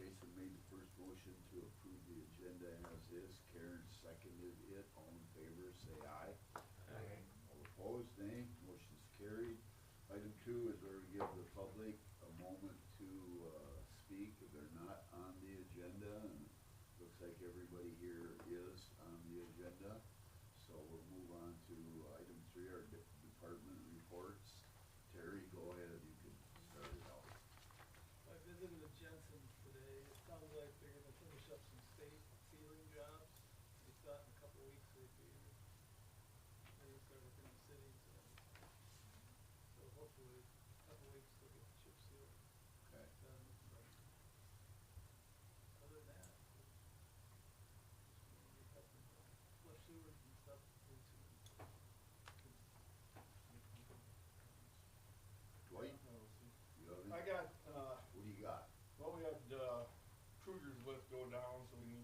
Jason made the first motion to approve the agenda as is. Karen seconded it. All in favor, say aye. Aye. All opposed, nay. Motion's carried. Item 2 is where we give the public a moment to speak if they're not on the agenda. And it looks like everybody here is on the agenda. So we'll move on to item 3, our department reports. Terry, go ahead. You can start it out. I visited with Jensen today. It sounds like they're gonna finish up some state ceiling jobs. They thought in a couple of weeks they'd be, they're gonna start working on cities. So hopefully, a couple of weeks they'll get the chip seal Okay. done. But other than that, just gonna get helping flush sewers and stuff pretty soon. Dwight, Oh, you have any? I got, What do you got? well, we had, Kruger's lift go down, so we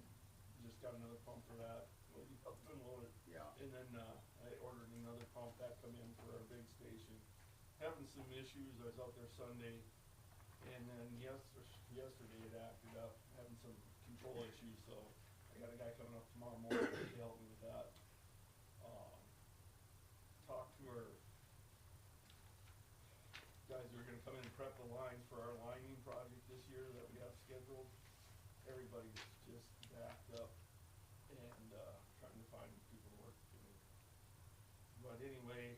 just got another pump for that. We'll be up and loaded. Yeah. And then, I ordered another pump that come in for our big station. Having some issues, I was out there Sunday, and then yesterday it acted up, having some control issues, so I got a guy coming up tomorrow morning to help me with that. Talked to our guys who are gonna come in and prep the lines for our lining project this year that we have scheduled. Everybody's just backed up and, trying to find people to work for me. But anyway,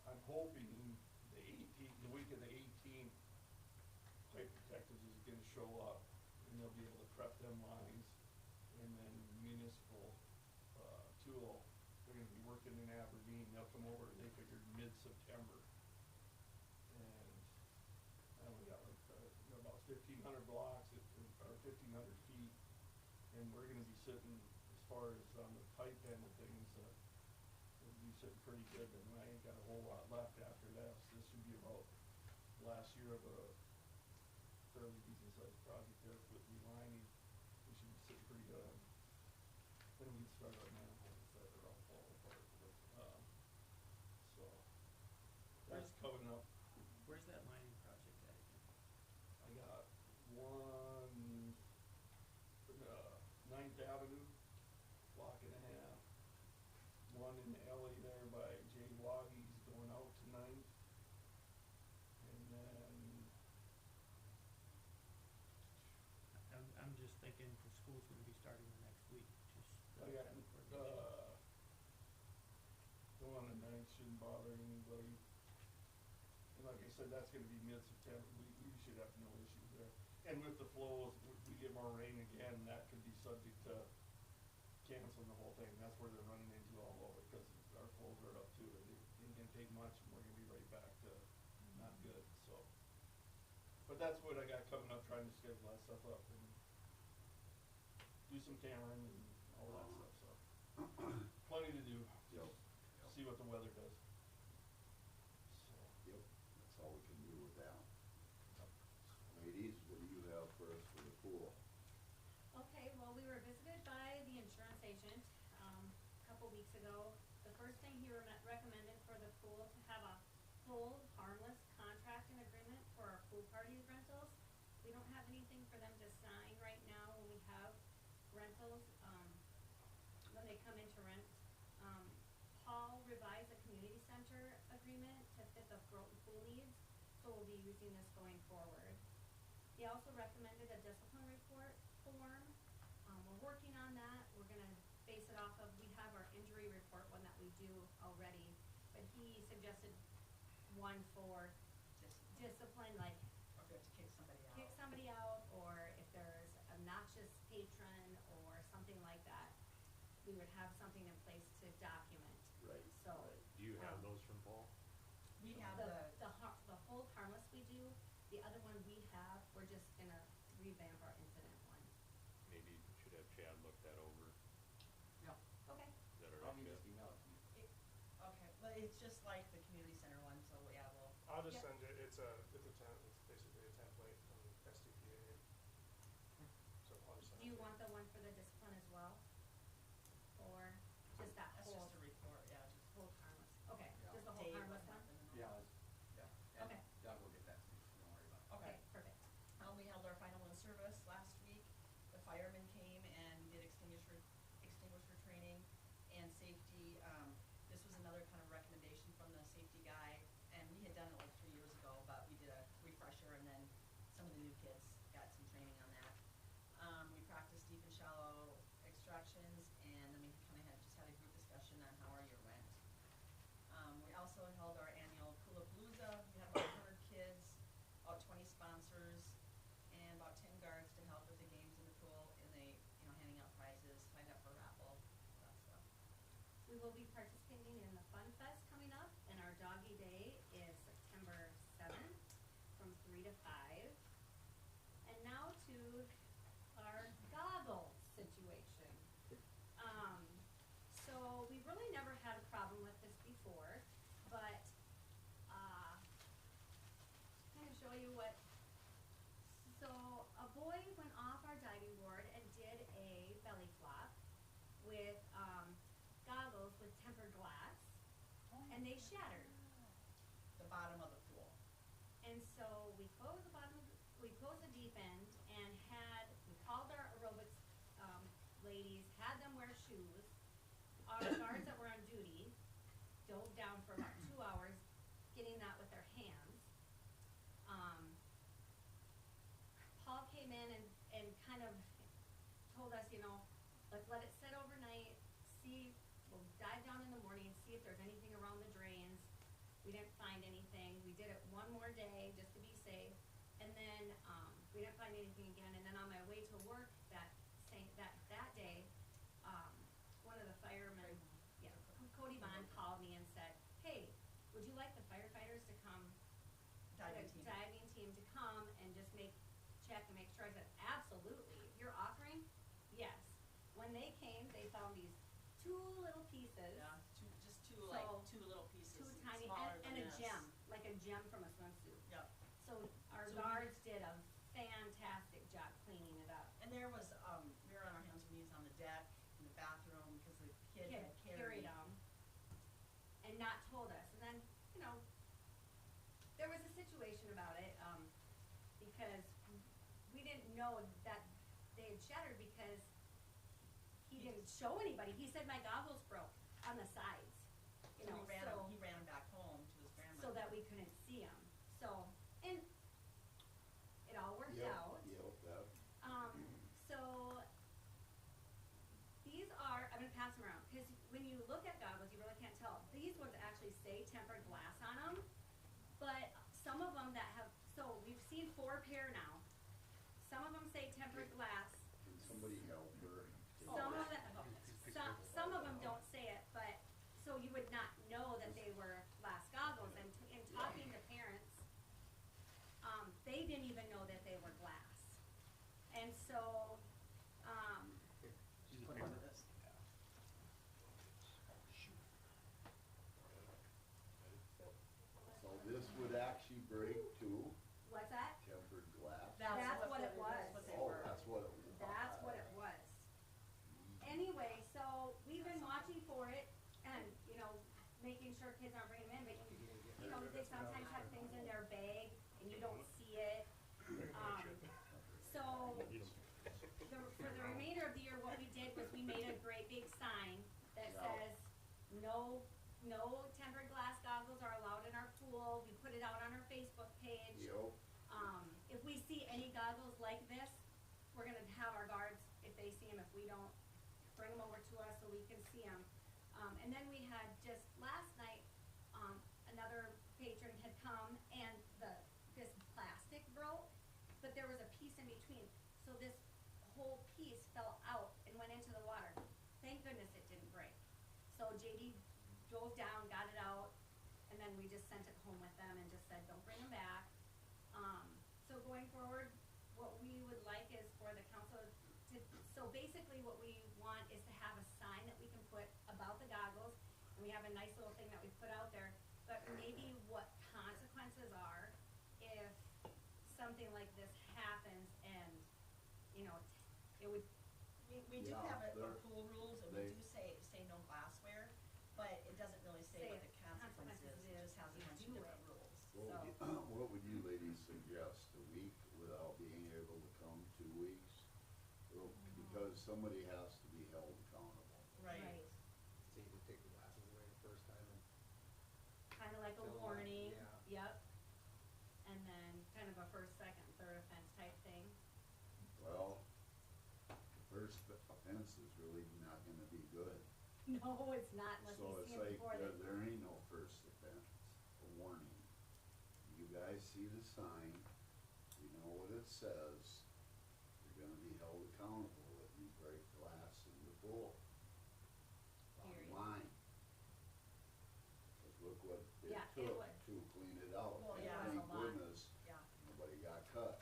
I'm hoping the week of the 18th, Pipe Protectors is gonna show up and they'll be able to prep them lines. And then municipal, tool, they're gonna be working in Aberdeen, they'll come over, they figured mid-September. And I only got like, about 1,500 blocks, or 1,500 feet. And we're gonna be sitting, as far as on the pipe end of things, we'll be sitting pretty good, and I ain't got a whole lot left after that. So this should be about last year of a fairly decent sized project there with relining. We should be sitting pretty good. Then we can start our manholes that are all falling apart. But, so that's coming up. Where's that mining project at again? I got one, 9th Avenue, block and a half. One in the alley there by Jay Waggy's going out to 9th. And then I'm just thinking, the school's gonna be starting the next week, just. I got, kind of coordination. the one on 9th shouldn't bother anybody. And like I said, that's gonna be mid-September, we should have no issues there. And with the flows, if we get more rain again, that could be subject to canceling the whole thing. That's where they're running into all over, because our flows are up too. It ain't gonna take much, and we're gonna be right back to not good, so. But that's what I got coming up, trying to schedule that stuff up and do some cameron and all that stuff, so. Plenty to do. Yep. See what the weather does. So. Yep, that's all we can do with that. Ladies, what do you have for us for the pool? Okay, well, we were visited by the insurance agent, a couple weeks ago. The first thing he recommended for the pool to have a full harmless contract and agreement for our pool party rentals. We don't have anything for them to sign right now when we have rentals, when they come in to rent. Paul revised the community center agreement to fit the Groton pool needs, so we'll be using this going forward. He also recommended a discipline report form. We're working on that. We're gonna base it off of, we have our injury report one that we do already, but he suggested one for discipline, like Or if you have to kick somebody out. kick somebody out, or if there's obnoxious patron or something like that, we would have something in place to document. Right. So. Do you have those from Paul? We have The hold harmless we do, the other one we have, we're just gonna revamp our incident one. Maybe you should have Chad look that over. yeah. Okay. Is that all I'll right, just Chad? email it to me. Okay, but it's just like the community center one, so yeah, we'll. I'll just Yep. send it, it's basically a template from SDPA. So I'll just send Do you it. want the one for the discipline as well? Or just that That's whole, just a report, yeah, just. hold harmless? Okay, Yeah. just the whole Dave, what harmless one? happened and all. Yeah, and Okay. Doug will get that to me, don't worry about it. Okay, perfect. We held our final in service last we will be participating in the Fun Fest coming up, and our Doggy Day is September 7th from 3 to 5. And now to our goggle situation. So we've really never had a problem with this before, but kind of show you what. So a boy went off our diving board and did a belly flop with goggles with tempered glass, and they shattered. The bottom of the pool. And so we closed we closed the deep end and we called our aerobics ladies, had them wear shoes. Our guards that were on duty dove down for about 2 hours, getting that with their hands. Paul came in and kind of told us, like, let it sit overnight, we'll dive down in the morning, see if there's anything around the drains. We didn't find anything. We did it one more day just to be safe. And then we didn't find anything again. And then on my way to work that day, one of the firemen, Cody Bond, called me and said, hey, would you like the firefighters to come, diving team to come and just check and make sure? I said, absolutely. If you're offering, yes. When they came, they found these 2 little pieces. Yeah, two little pieces. 2 tiny, smaller and than a this. gem, like a gem from a swimsuit. Yep. So our So guards did a fantastic job cleaning it up. And there was, we were on our hands and knees on the deck, in the bathroom, because the kid had Carried them and not told us. And then, there was a situation about it, because we didn't know that they had shattered because he didn't show anybody. He said my goggles broke on the sides, So he ran them back home to his grandmother. so that we couldn't see them. So, and it all worked out. So these are, I'm gonna pass them around, because when you look at goggles, you really can't tell. These ones actually say tempered glass on them, but some of them so we've seen 4 pair now. Some of them say tempered glass. Can somebody help her? Some of them don't say it, but, so you would not know that they were glass goggles, and in talking to parents, they didn't even know that they were glass. And so, Just put into this. So this would actually break too, what's that? tempered glass? That's what it was. That's what they Oh, were. that's what it was. That's what it was. Anyway, so we've been watching for it and, making sure kids aren't bringing them in, but they sometimes have things in their bag and you don't see it. So, for the remainder of the year, what we did was we made a great big sign that says, no tempered glass goggles are allowed in our pool. We put it out on our Facebook page. Yep. If we see any goggles like this, we're gonna have our guards, if they see them, if we don't, bring them over to us so we can see them. And then we had just last night, another patron had come and this plastic broke, but there was a piece in between. So this whole piece fell out and went into the water. Thank goodness it didn't break. So JD drove down, got it out, and then we just sent it home with them and just said, don't bring them back. So going forward, what we would like is for the council so basically what we want is to have a sign that we can put about the goggles, and we have a nice little thing that we put out there, but maybe what consequences are if something like this happens and, it would. We do Yeah, have our they're- pool rules, and we do say no glassware, but it doesn't really say what the consequences is. It just has a bunch of different rules. What would you ladies suggest, a week without being able to come, 2 weeks? Well, because somebody has to be held accountable. Right. So you can take the glasses away the first time and Kinda like a Fill 'em up, warning, yeah. yep. And then kind of a first, second, third offense type thing. Well, the first offense is really not gonna be good. No, it's not unless So we it's see it like, before they. there ain't no first offense, a warning. You guys see the sign, you know what it says, you're gonna be held accountable if you break glass in the pool. Bottom Period. line. took what it Yeah, it took would. to clean it out. Well, And yeah, it was thank a lot. goodness, Yeah. nobody got cut.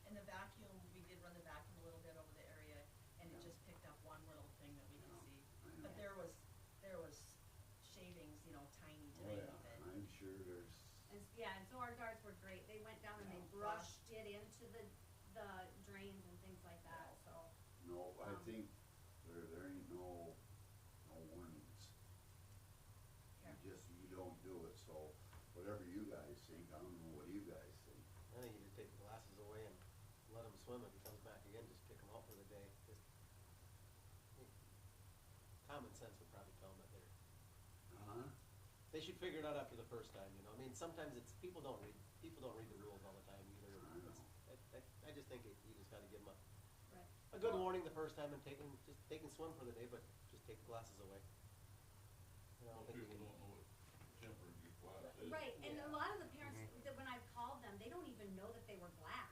And the vacuum, we did run the vacuum a little bit over the area, and it Yeah. just picked up one little thing that we could Yeah, see. I know. But there was shavings, you know, tiny, Oh, tiny, yeah, that, I'm sure there's, And so our guards were great. They went down and they Yeah. brushed it into the drains and things like that, so. no, I Um, think there ain't no warnings. Yeah. You don't do it, so whatever you guys think, I don't know, what do you guys think? I think you just take the glasses away and let him swim. If he comes back again, just kick him out for the day. Just, common sense would probably tell him that Huh? they should figure it out after the first time, you know. I mean, sometimes people don't read the rules all the time either. I know. I just think you just gotta give him Right. a good warning the first time and they can swim for the day, but just take the glasses away. You know, I don't think we can. Right, and a Yeah. lot of the parents, that when I've called them, they don't even know that they were glass.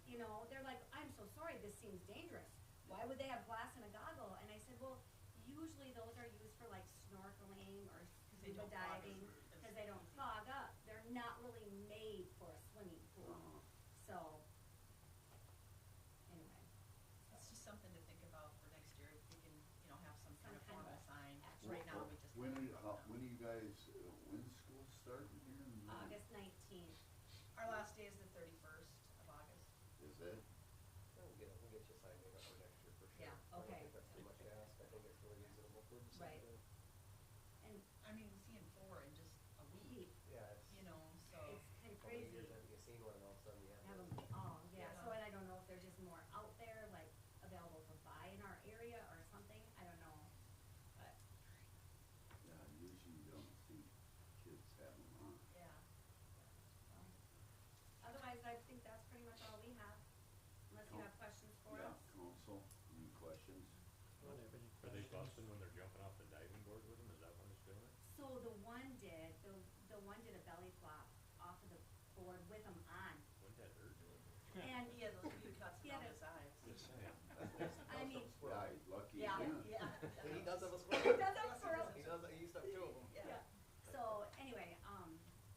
You know, they're like, I'm so sorry, this seems dangerous. Why would they have glass in a goggle? And I said, well, usually those are used for like snorkeling or they scuba don't clog up. diving, because they don't clog up. They're not really made for a swimming pool. So, anyway. it's just something to think about for next year, if we can, you know, have some kind of Some kind of formal sign. action. Right now, we just. When have are, it down. when are you guys, when's school starting here? in May? August 19th. Our last day is the 31st of August. Is it? We'll get you a sign made up for next year for sure. Yeah, I don't okay. think that's too much to ask. I think it's really reasonable for the Right. city. And I mean, seeing 4 in just a week, Yeah, it's. you know, so. it's kind of How many crazy. years have you seen one and all of a sudden you have Have one? them, oh, yeah, Yeah. so and I don't know if they're just more out there, like available to buy in our area or something, I don't know. But, Yeah, usually you don't see kids have them on. Yeah. otherwise, I think that's pretty much all we have, unless you have questions for Yeah, us. council, any questions? I don't have any Are they questions. busting when they're jumping off the diving board with them? Is that when it's doing it? So the one did, the one did a belly flop off of the board with them on, Wouldn't that hurt? and He had those few cuts He had around a- his eyes. Just saying. I mean, Yeah, he's lucky Yeah, again. yeah. He does have a squirrel. He does have a squirrel. He does, he used to have 2 of them. Yeah. so anyway,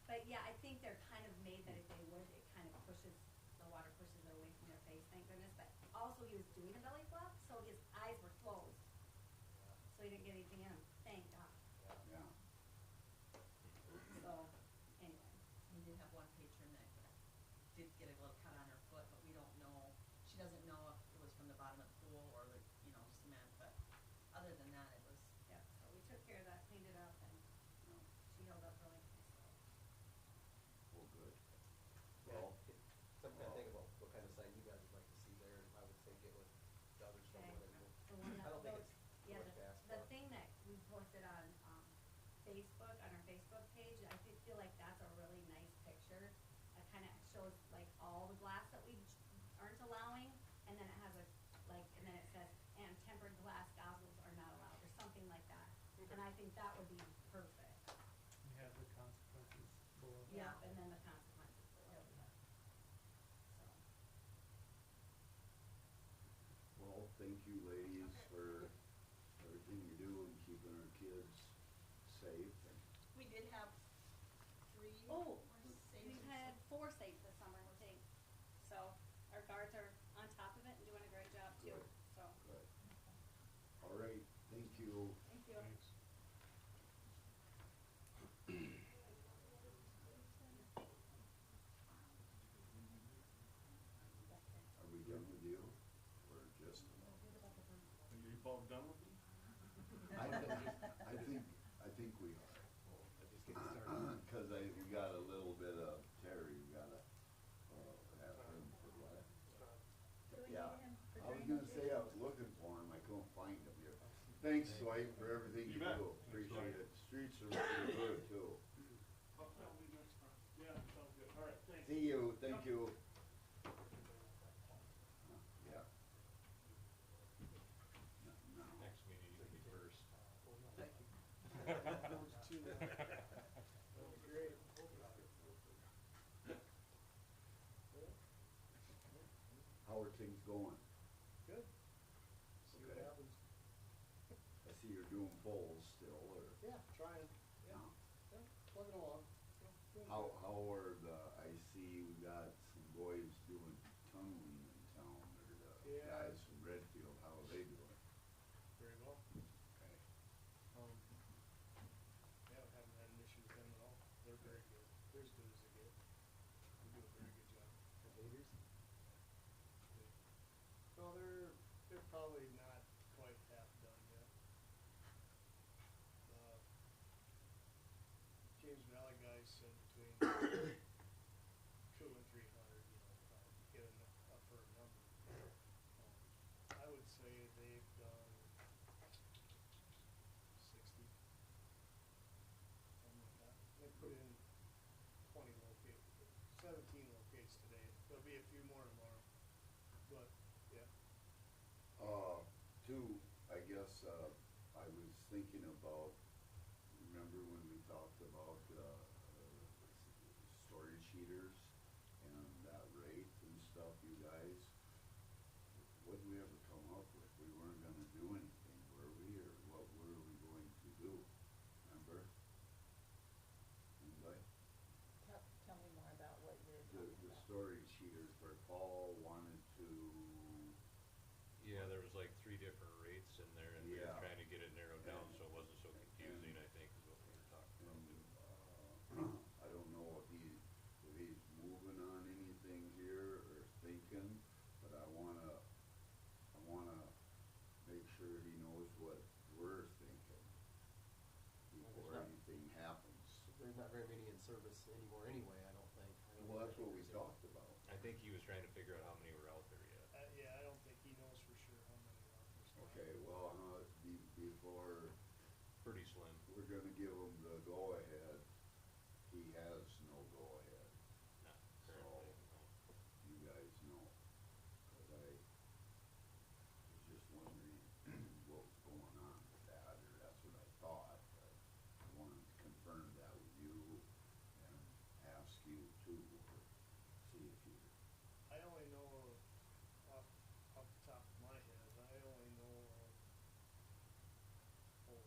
but yeah, I think they're kind of made that if they would, it kind of pushes, the water pushes it away from their face, thank goodness, but also he was doing a belly flop, so his eyes were closed. So he didn't get anything in him, thank God. Yeah. So, anyway, We did have one patron that did get a little cut on her foot, but we don't know, she doesn't know if it was from the bottom of the pool or the, you know, cement, but other than that, it was, yeah, so we took care of that, cleaned it up, and Yeah. she held up really nice, so. Well, good. Yeah, Well, some kind of think about what kind of sign you guys would like to see there, and I would say get with Doug or Okay. someone and The one I don't think those- it's yeah, too much to ask the for. thing that we posted on, Facebook, on our Facebook page, I feel like that's a really nice picture. It kinda shows like all the glass that we aren't allowing, and then it has and then it says, and tempered glass goggles are not allowed, or something like that. And I think that would be perfect. You have the consequences below. Yeah. Yep, and then the consequences below that. So, well, thank you ladies for everything you do and keeping our kids safe. And we did have 3 Oh, more saves. we've had 4 saves this summer, I think. So our guards are on top of it and doing a great job too, Good. so, Good. All right, thank you. thank you. Thanks. Are we done with you? Or just? Are you both done with me? I think we are. Just get started. Cause we got a little bit of Terry, we gotta, have him for what? Yeah, I was gonna say I was looking for him, I couldn't find him here. Thanks, Dwight, for everything you You bet. do, appreciate it. Streets are looking good too. Oh, that'll be next time. Yeah, sounds good. All right, thanks. See you, thank you. Yeah. No. Next meeting, you can be first. How are things going? Good. See what Okay. happens. I see you're doing polls still, or, Yeah, trying. yeah, plugging along. Doing How good. are I see we got some boys doing tunneling in town, or the Yeah. guys from Redfield, how are they doing? Very well. Okay. Yeah, we haven't had an issue with them at all. They're very good. They're as good as they get. They do a very good job. Behaviors? No, they're probably not quite half done yet. Uh, James Valley guys said between 200 and 300, get a firm number. I would say they've done 60, something like that. They put in 17 locates today. There'll be a few more tomorrow, but, yeah. Two, I guess, I was thinking about, remember when we talked about, storage heaters and that rate and stuff, you guys? What did we ever come up with? We weren't gonna do anything, were we, or what were we going to do? Remember? Anybody? Tell me more about what you're The talking about. storage heaters where Paul wanted to, Yeah, there was like 3 different rates in there, and we were Yeah. trying to get it narrowed down And- so it wasn't so confusing, I think, is what we were talking about and, too. I don't know if he's moving on anything here or thinking, but I wanna make sure he knows what we're thinking before not- anything happens. There's not very many in service anymore anyway, I don't think. I don't Well, think that's what we there's any. talked about. I think he was trying to figure out how many were out there yet. Yeah, I don't think he knows for sure how many are out there still. Okay, well, before Pretty slim. we're gonna give him the go-ahead, he has no go-ahead. Not So, currently, no. you guys know, 'cause I was just wondering what was going on with that, or that's what I thought, but I wanted to confirm that with you and ask you too, or see if you, I only know off the top of my head, I only know of 4,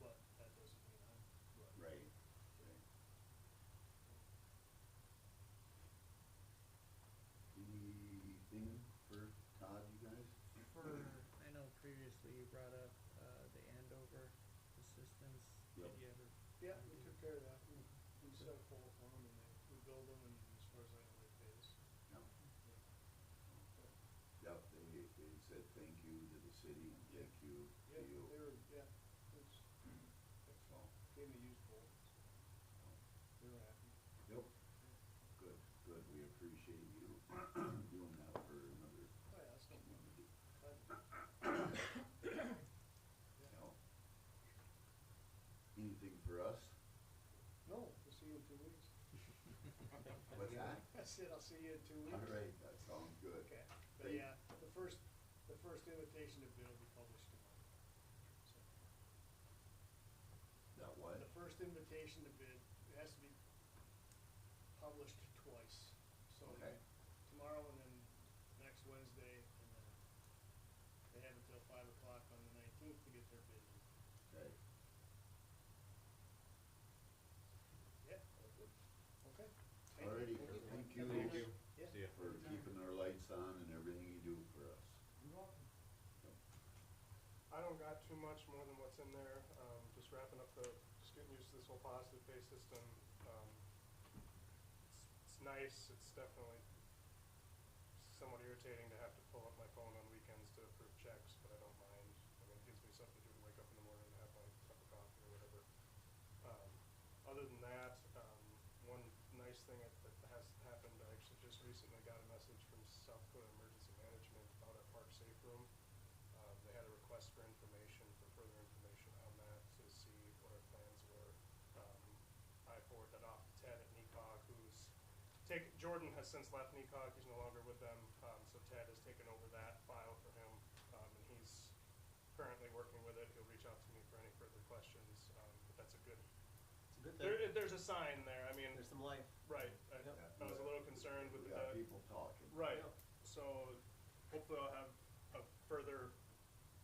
but that doesn't mean I'm right. right. Anything for Todd, you guys? I know previously you brought up, the Andover assistance. Yep. Did you ever? Yeah, we took care of that. We set a pole for them and we build them, and as far as I know, they pay us. No. Yep, they said thank you to the city and thank you to Yeah, you. they were, yeah, it's, So, gave me a used pole. They were happy. yep, good, we appreciate you doing that for another Oh, yeah, that's no community. Yeah. Yep. Anything for us? No, we'll see you in 2 weeks. What's that? I said I'll see you in 2 weeks. All right, that sounds good. Okay, but Thank- yeah, the first invitation to bid will be published tomorrow. So, That what? the first invitation to bid, it has to be published twice. So Okay. tomorrow and then next Wednesday, and then they have until 5 o'clock on the 19th to get their bid in. Okay. Yeah, okay. Thank you. Alrighty, Thank you. thank you. Thank you. Yeah. See ya. For keeping our lights on and everything you do for us. You're welcome. I don't got too much more than what's in there, just wrapping up just getting used to this whole positive pay system. It's nice, it's definitely somewhat irritating to have to pull up my phone on weekends to approve checks, but I don't mind. I mean, it gives me something to do to wake up in the morning and have my cup of coffee or whatever. Other than that, one nice thing that has happened, I actually just recently got a message from South Dakota Emergency Management about our park safe room. They had a request for information, for further information on that, to see what our plans were. I forwarded that off to Ted at NECOG, Jordan has since left NECOG, he's no longer with them, so Ted has taken over that file for him, and he's currently working with it. He'll reach out to me for any further questions, but that's a good, It's a good thing. there's a sign there, I mean, There's some life. right, Yep. I was a little concerned with We the. got people talking. Right, Yeah. so hopefully I'll have a further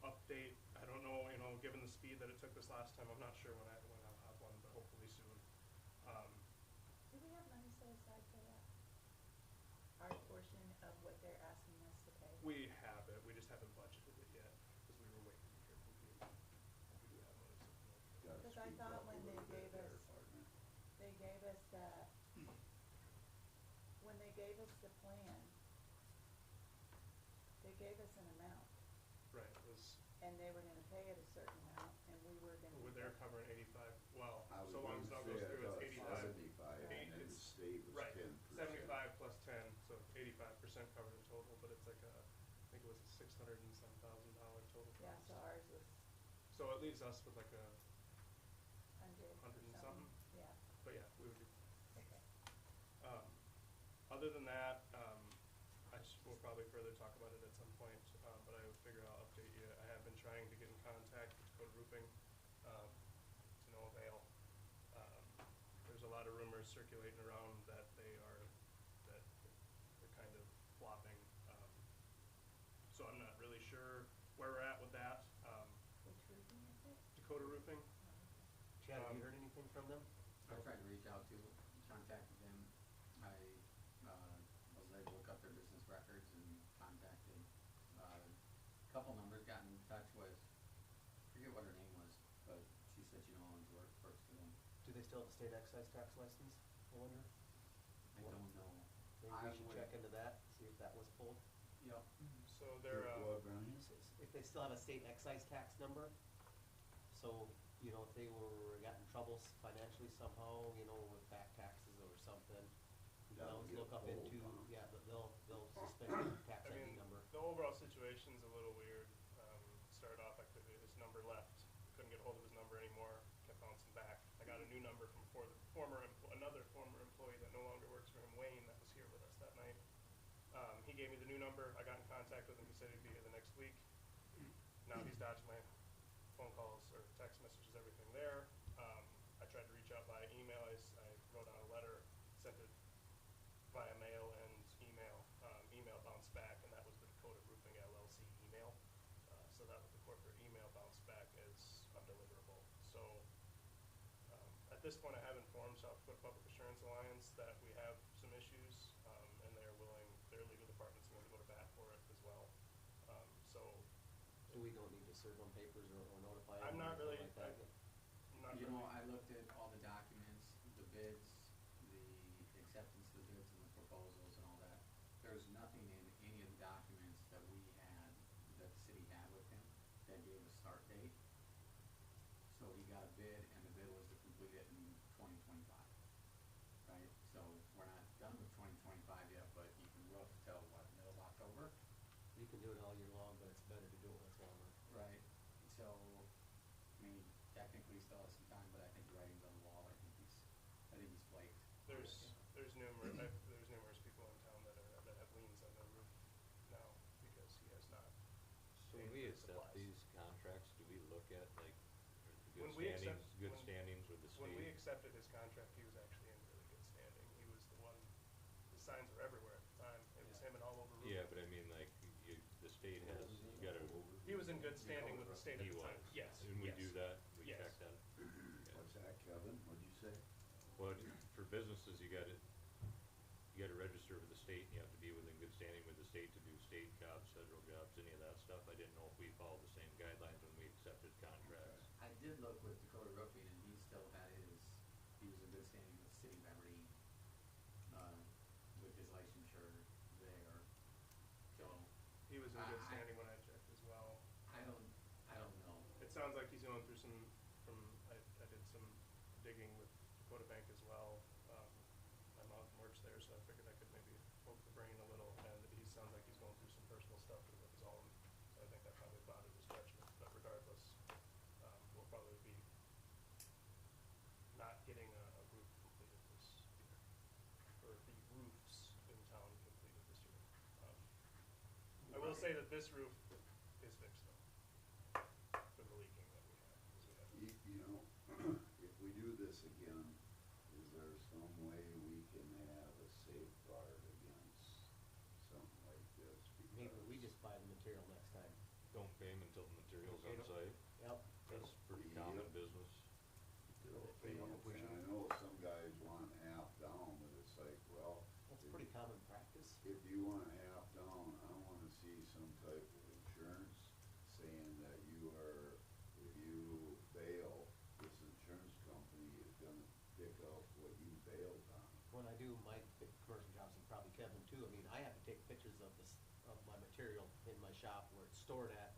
update. I don't know, given the speed that it took this last time, I'm not sure when I'll have one, but hopefully soon. We have it, we just haven't budgeted it yet, because we were waiting to hear from FEMA. We do have money sitting there. Gotta Because I speak thought up a when they little bit gave there, us- partner. They gave us that, when they gave us the plan, they gave us an amount, Right, it was, and they were gonna pay it a certain amount, and we were gonna. they're covering 85, well, I was so long as it gonna all say, goes I through, thought it's 85. 75, and then the It's- state was Right, 10%. 75 plus 10, so 85% covered in total, but it's like a, I think it was a $600 and some thousand dollar total Yeah, cost. so ours was So it leaves us with like a, 100 100 and something? Yeah, but yeah, we would be, okay. other than that, we'll probably further talk about it at some point, but I figure I'll update you. I have been trying to get in contact with Dakota Roofing, to no avail. There's a lot of rumors circulating around that that they're kind of flopping. So I'm not really sure where we're at with that. Which roofing is it? Dakota Roofing, Chad, have you heard anything from them? I tried to reach out to, contacted them. I, was able to look up their business records and contacted, a couple numbers, got in touch with, forget what her name was, but she said she no longer works for them. Do they still have a state excise tax license, I wonder? I don't know. Maybe I we should would- check into that, see if that was pulled. Yep. so they're, Go ahead, Brian. If they still have a state excise tax number, so, you know, if they got in trouble financially somehow, you know, with back taxes or something, we can That'll always get look up pulled, into, huh? yeah, but they'll suspend your tax I ID mean, number. the overall situation's a little weird. Started off, his number left, couldn't get hold of his number anymore, kept bouncing back. I got a new number from another former employee that no longer works for him, Wayne, that was here with us that night. He gave me the new number, I got in contact with him, he said he'd be here the next week. Now he's dodged my phone calls or text messages, everything there. I tried to reach out via email, I wrote out a letter, sent it via mail and email. Email bounced back, and that was the Dakota Roofing LLC email. So that was the corporate email bounced back as undeliverable. So at this point, I have informed South Dakota Public Assurance Alliance that we have some issues, and their legal department's going to go to bat for it as well. So So we don't need to serve them papers or notify them? I'm or not anything really, like that? I'm not You really. know, I looked at all the documents, the bids, the acceptance of the bids and the proposals and all that. There's nothing in any of the documents that we had, that the city had with him, that gave a start date. So he got a bid, and the bid was to complete it in 2025, right? So we're not done with 2025 yet, but you can roof till what, middle of October? You can do it all year long, but it's better to do it when it's warmer. Right, so, I mean, technically he still has some time, but I think the writing's on the wall, I think he's flaked. There's numerous people in town that have liens on their roof now because he has not So paid when we for accept supplies. these contracts, do we look at like When we accept- good when- standings with the state? When we accepted his contract, he was actually in really good standing. He was the one, the signs were everywhere at the time. It was him and all over roofing. Yeah, but I mean, like, the state has, you gotta, He was in good standing with the state at he the was. time. Yes, And we yes. do that, we Yes. check that. What's that, Kevin? What'd you say? Well, for businesses, you gotta register with the state, and you have to be within good standing with the state to do state jobs, federal jobs, any of that stuff. I didn't know if we followed the same guidelines when we accepted contracts. I did look with Dakota Roofing, and he still had he was in good standing with the city of Aberdeen, with his licensure there. So, He was in good I- standing when I checked as well. I don't know. It sounds like he's going through I did some digging with Dakota Bank as well. My mom works there, so I figured I could maybe poke the brain a little, and he sounds like he's going through some personal stuff with his own. So I think that probably clouded his judgment, but regardless, we'll probably be not getting a roof completed this year, or the roofs in town completed this year. I will say that this roof is fixed though, for the leaking that we have, because we have. You know, if we do this again, is there some way we can have a safeguard against something like this? Maybe we Because just buy the material next time. Don't pay them until the material's on Okay. site. Yep. That's pretty common Yep. business. You know, if we And I should- know some guys want half down, but it's like, well, That's pretty common practice. if you want half down, I wanna see some pick up what you bailed on. When I do my big commercial jobs, and probably Kevin too, I mean, I have to take pictures of this, of my material in my shop where it's stored at.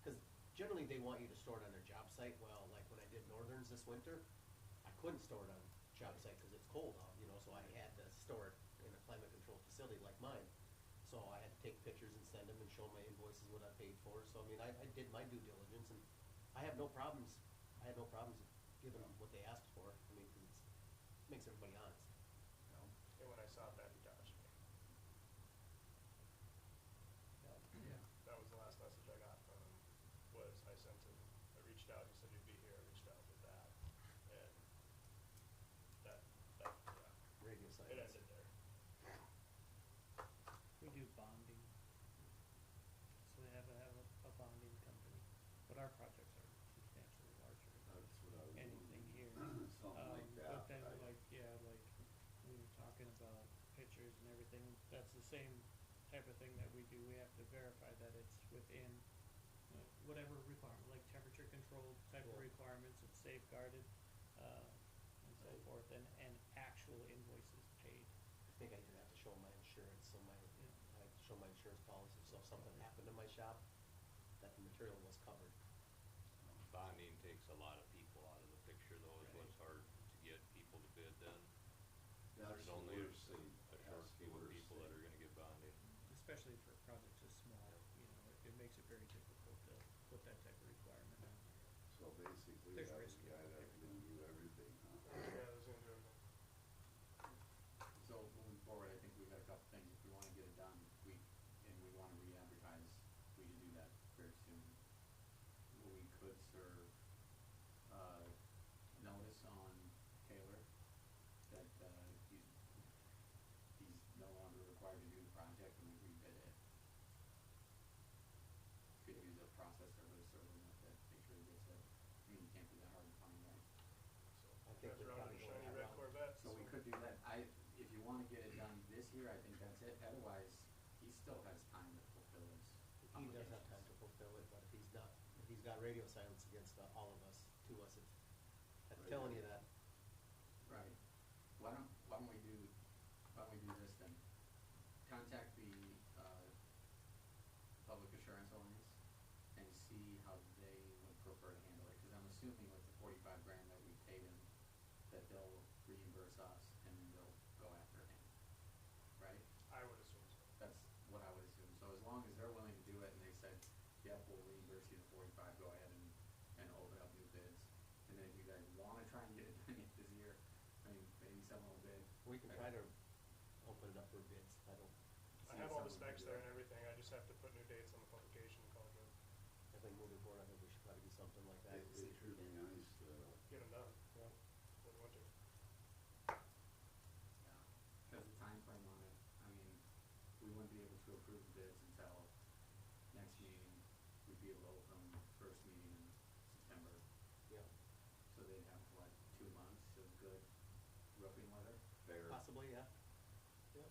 Cause generally they want you to store it on their job site, well, like when I did Northerns this winter, I couldn't store it on job site cause it's cold out, you know, so I had to store it in a climate controlled facility like mine. So I had to take pictures and send them and show my invoices what I paid for, so I mean, I did my due diligence and I have no problems, giving them what they asked for, I mean, cause makes everybody honest. And when I saw that, he dodged me. Yeah. That was the last message I got from him, was I sent him, I reached out, he said you'd be here, I reached out with that, and yeah, Radio it silence. ended there. We do bonding. So we have a bonding company, but our projects are substantially larger than That's what I was anything wondering. here. Something like that. But then I- like, yeah, like, we were talking about pictures and everything, that's the same type of thing that we do, we have to verify that it's within whatever requirement, like temperature controlled type of Yeah. requirements, it's safeguarded, and so Right. forth, and actual invoices paid. I think I do have to show my insurance, so I have to show my insurance policy, so if something happened to my shop, that the material was covered. Bonding takes a lot of people out of the picture though, is Right. what's hard to get people to bid then. That's There's the only a worst thing. short That's the few of worst people that thing. are gonna get bonded. Especially for projects as small, you know, it makes it very difficult to put that type of requirement on there. So basically, There's that was risk the guy involved, that's gonna do everything, huh? Yeah, I was gonna do everything. So moving forward, I think we've got a couple things, if we wanna get it done, and we wanna re-advertise, we should do that very soon. We could serve, notice on Taylor that, he's no longer required to do the project and we rebid it. Could use a process server to serve him with it, make sure he gets it, I mean, you can't do that hard to find, right? I think Guys they're are on probably a going shiny that red route. Corvette. So we could do that, if you wanna get it done this year, I think that's it, otherwise, he still has time to fulfill his He does have obligations. time to fulfill it, but if he's not, if he's got radio silence against all of us, to us, it's, I'm Right. telling you that. Right. Why don't we do this then? Contact the, Public Assurance Alliance and see how they would prefer to handle it, cause I'm assuming with the 45 grand that we paid him, that they'll reimburse us and then they'll go after him, right? I would assume so. That's what I would assume, so as long as they're willing to do it and they said, yep, we'll reimburse you the 45, go ahead and open up new bids. And then if you guys wanna try and get it done yet this year, I mean, maybe someone will bid. We can try to open it up for bids, I don't, I See have if all the someone can specs do there it. and everything, I just have to put new dates on the publication and call it good. I think moving forward, I think we should try to do something like that. It and see it if should we be can. nice to, Get them done Yeah. for the winter. Yeah, cause the timeframe on it, I mean, we wouldn't be able to approve the bids until next meeting. We'd be able to open them first meeting in September, Yeah, so they'd have, what, 2 months of good roofing weather? fair, possibly, yeah. Yep,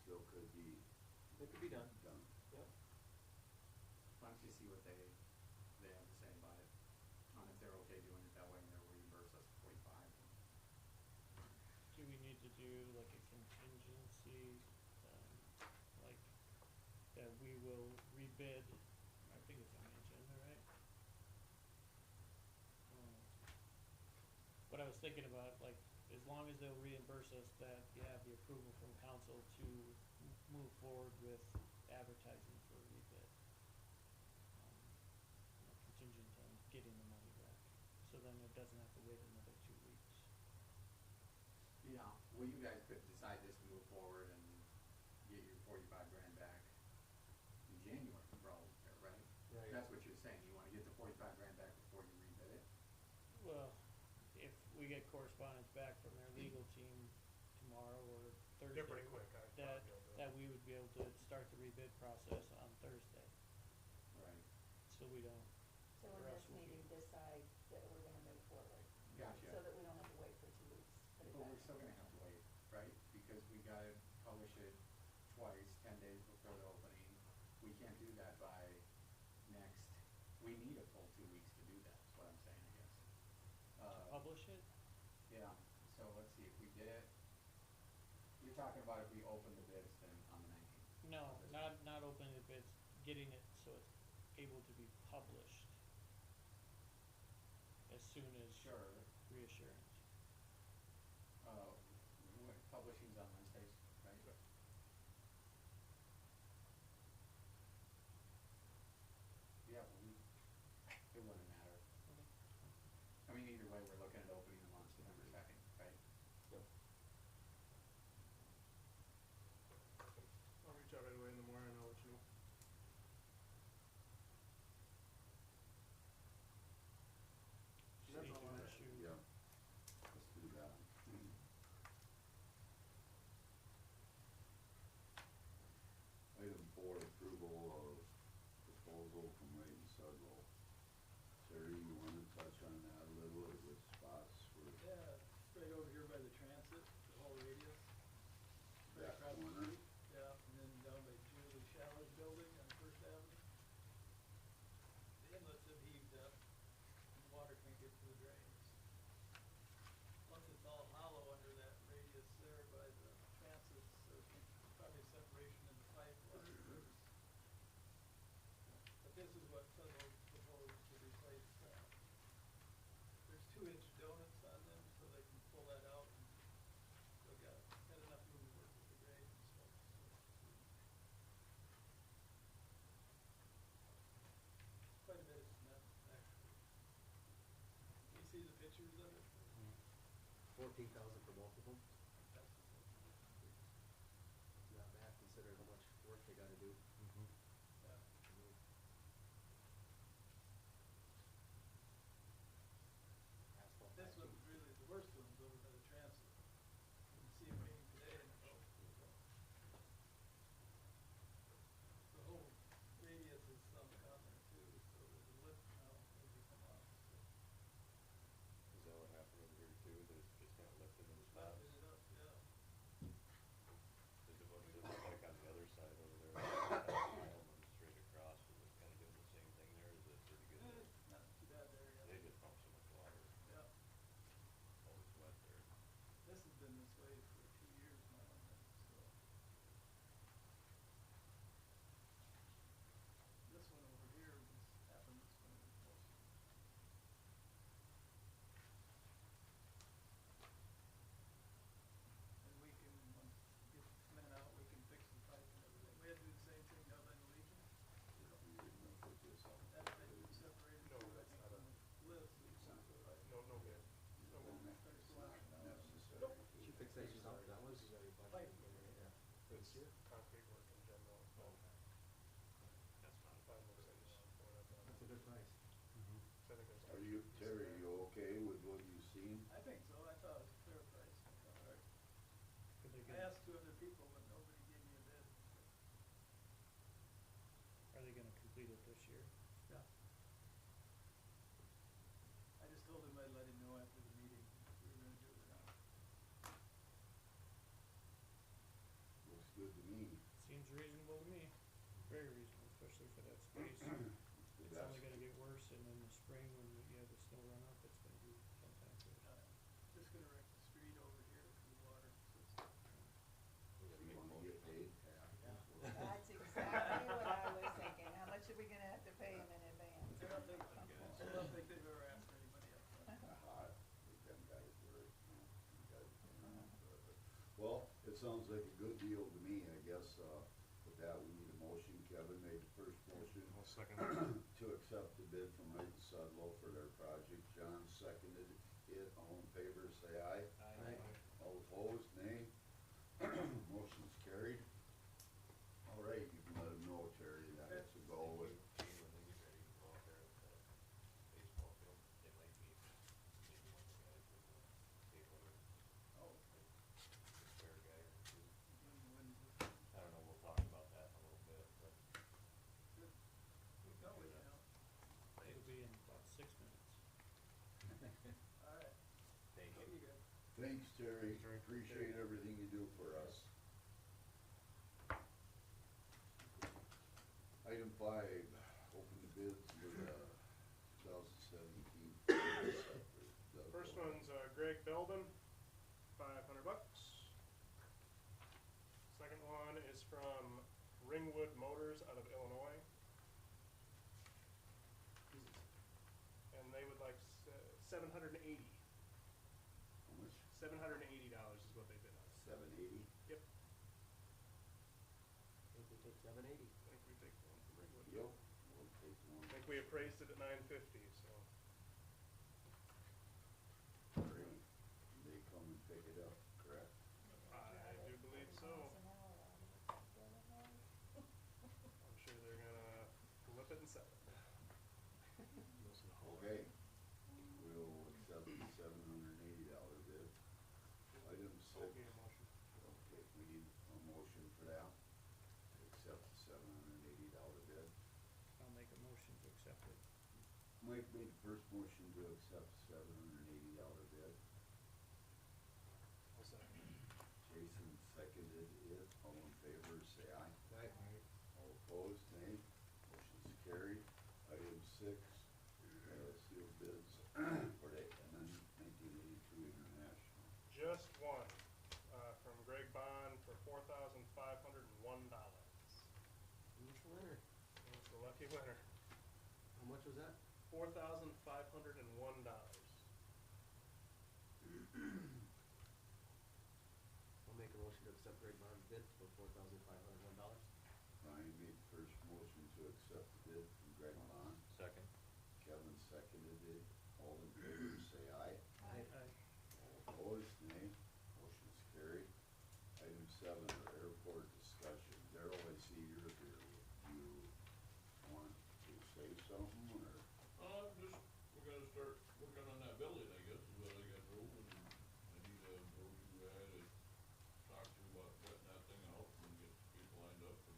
still could be it could be done, done. yep. Why don't you see what they have to say about it, on if they're okay doing it that way and they'll reimburse us 45. Do we need to do like a contingency, like, that we will rebid, I think it's on the agenda, right? What I was thinking about, like, as long as they'll reimburse us, that you have the approval from council to move forward with advertising for a rebid. Contingent on getting the money back, so then it doesn't have to wait another 2 weeks. Yeah, well, you guys could decide just to move forward and get your 45 grand back in January, probably, right? Right. That's what you're saying, you wanna get the 45 grand back before you rebid it? Well, if we get correspondence back from their legal team tomorrow or Thursday. They're pretty quick, I'd That, probably be able to. that we would be able to start the rebid process on Thursday, Right. so we don't, So Or in else this we'll meeting, be- decide that we're gonna move forward, Gotcha. so that we don't have to wait for 2 weeks at a But time. we're still gonna have to wait, right? Because we gotta publish it twice, 10 days before the opening. We can't do that by next, we need a full 2 weeks to do that, is what I'm saying, I guess. to publish it, Yeah, see, if we did it, you're talking about if we opened the bids then on the 19th? No, not opening the bids, getting it so it's able to be published as soon as Sure. reassurance. Publishing's on Wednesdays, right? Yeah, well, it wouldn't matter. I mean, either way, we're looking at opening them on September 2nd, right? Yep. I'll reach out right away in the morning, I'll let you know. Just That's need all to I have. issue. Yeah, let's do that. Item 4, approval of proposal from Wright and Sudlow. Terry, you wanna touch on that a little, or which spots for Yeah, it's right over here by the transit, the whole radius. Right that across the corner? street. Yeah, and then down by Julie Shallow's building on First Avenue. The inlets have heaved up, and the water can't get to the drains. Once it's all hollow under that radius there by the transits, there's probably separation in the pipe water. But this is what Sudlow proposed to replace, there's 2-inch donuts on them, so they can pull that out and they've got enough room to work with the grade and stuff, so. Quite a bit of cement, actually. You see the pictures of it? 14,000 for both of them, That's the picture. not bad considering how much work they gotta do. Yeah. Asphalt This patching. one's really, the worst one's over by the transit. You can see it raining today and it broke. The whole radius is sunk on there too, so there's a lift now as you come off, so. Is that what happened over here too, that it's just kinda lifted in spots? Lifted it up, yeah. Does it look like on the other side over there, that tile runs straight across, is it kinda doing the same thing there, is it pretty good there? It's not too bad there yet. They just pump so much water, Yeah. always wet there. This has been this way for 2 years now, I think, so. This one over here happened this winter most. And we can, once we get the cement out, we can fix the pipe and everything. We had to do the same thing down by the Legion. You didn't put this on. That's been separated No, too, I that's think, not from a- the list. So it's not the pipe. No bid. It's No, not necessary. Did you fix that yourself? That was. Pipe. it's concrete work in general, but That's not a five more cents for what I've done. That's a good price. So I think there's Are you, Terry, you okay with what you've seen? I think so, I thought it was a fair price. Could they I get, asked 2 other people, but nobody gave me a bid. are they gonna complete it this year? Yeah. I just told him I'd let him know after the meeting if we were gonna do it or not. Looks good to me. Seems reasonable to me, very reasonable, especially for that space. The It's best. only gonna get worse, and in the spring, when you have the snow runoff, it's gonna be 10 times worse. Just gonna wreck the street over here for the water, so it's. So you wanna get paid? That's exactly what I was thinking, how much are we gonna have to pay them in advance? I don't think they've ever asked for anybody up front. Them guys were, you guys, well, it sounds like a good deal to me, I guess, with that, we need a motion. Kevin made the first motion I'll second to accept the bid from Wright and Sudlow for their project. John seconded it. All in favor, say aye. Aye. All opposed, nay. Motion's carried. All right, you can let them know, Terry, that it's a go with. Gene, when they get ready to go out there with the baseball field, they might need maybe one of the guys with the stapler, Oh, the spare guy or two. when, I don't know, we'll talk about that in a little bit, but good. we No, can we do that. can. It'll be in about 6 minutes. All right. Thank Oh, you. you good. Thanks, Terry. Terry. Appreciate everything you do for us. Item 5, open the bids for the 2017 sector. First one's Greg Belbin, $500. Second one is from Ringwood Motors out of Illinois, and they would like $780. How much? $780 is what they bid on. 780? Yep, I think we take 780. I think we take one from Ringwood. Yep, we'll take one. I think we appraised it at 950, so. Great. They come and pick it up, correct? I do believe so. I'm sure they're gonna flip it and sell it. Okay, we'll accept the $780 bid. Item Oh, six. need a motion. Okay, we need a motion for that, to accept the $780 bid. I'll make a motion to accept it. Mike made the first motion to accept $780 bid. I'll second. Jason seconded it. All in favor, say aye. Aye. All opposed, nay. Motion's carried. Item six, sealed bids for the 1982 International. Just one, from Greg Bond for $4,501. Who's the winner? That's the lucky winner. How much was that? $4,501. I'll make a motion to accept Greg Bond's bid for $4,501. Ryan made the first motion to accept the bid from Greg Bond. Second. Kevin seconded it. All in favor, say aye. Aye. All opposed, nay. Motion's carried. Item seven, our airport discussion. Darrell, I see you're here. Do you want to say something, or? Just, we're gonna start working on that building, I guess, is what I got told, and I need a go-to guy to talk to about cutting that thing out and get people lined up, and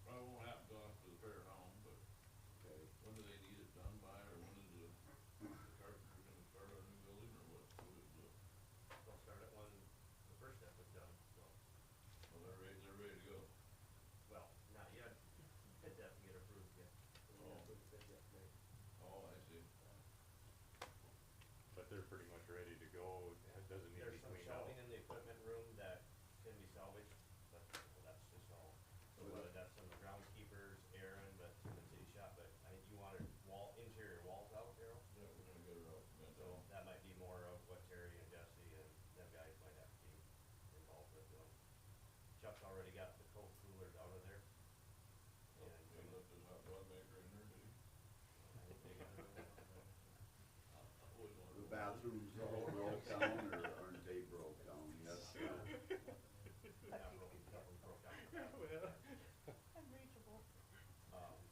probably won't happen till after the fair now, but Okay. when do they need it done by, or when is the carpenter gonna start our new building, or what is the, They'll start it when the first step is done, so, well, they're ready to go. well, not yet. It has to get approved yet. Oh. Oh, I see. But they're pretty much ready to go. It doesn't need to be cleaned out. There's some shelving in the equipment room that can be salvaged, but that's just all. So whether that's from the groundskeepers, Aaron, but in the city shop, but I think you wanted interior walls out, Darryl? Yeah, we're gonna get it out, So that might be more of what Terry and Jesse and them guys might have to be involved with doing. Chuck's already got the cold coolers out of there. Oh, they left his hot rod maker in there, did he? I think they got it all out there. I always wanted The to know. bathrooms all broke down, or aren't they broke down? Yes. That broke down. Well, Unreachable.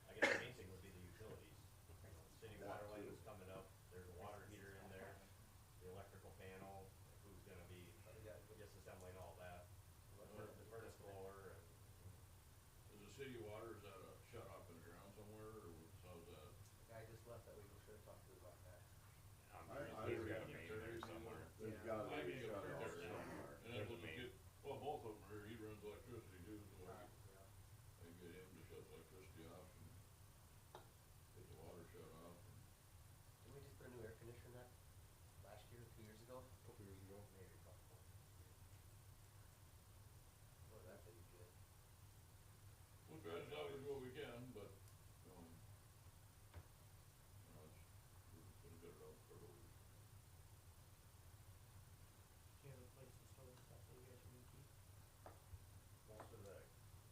I guess the main thing would be the utilities. You know, city water line was coming up, there's a water heater in there, the electrical panel, who's gonna be disassembling all that, the furnace blower and. Is the city water, is that a shut off in the ground somewhere, or how's that? Guy just left that we should have talked to him about that. He's got a main there somewhere. There's gotta I be mean, a shut there- off there- somewhere. And then There's we'll a main. get, well, both of them are, he runs electricity too, so I Yeah. can get him to shut the electricity off and get the water shut off. Didn't we just put a new air conditioner in that last year, 2 years ago? Couple years ago. Maybe a couple. Well, that didn't good. We'll try to salvage what we can, but, it's gonna get it out for those. Do you have a place to store the stuff that you guys are gonna keep? Most of the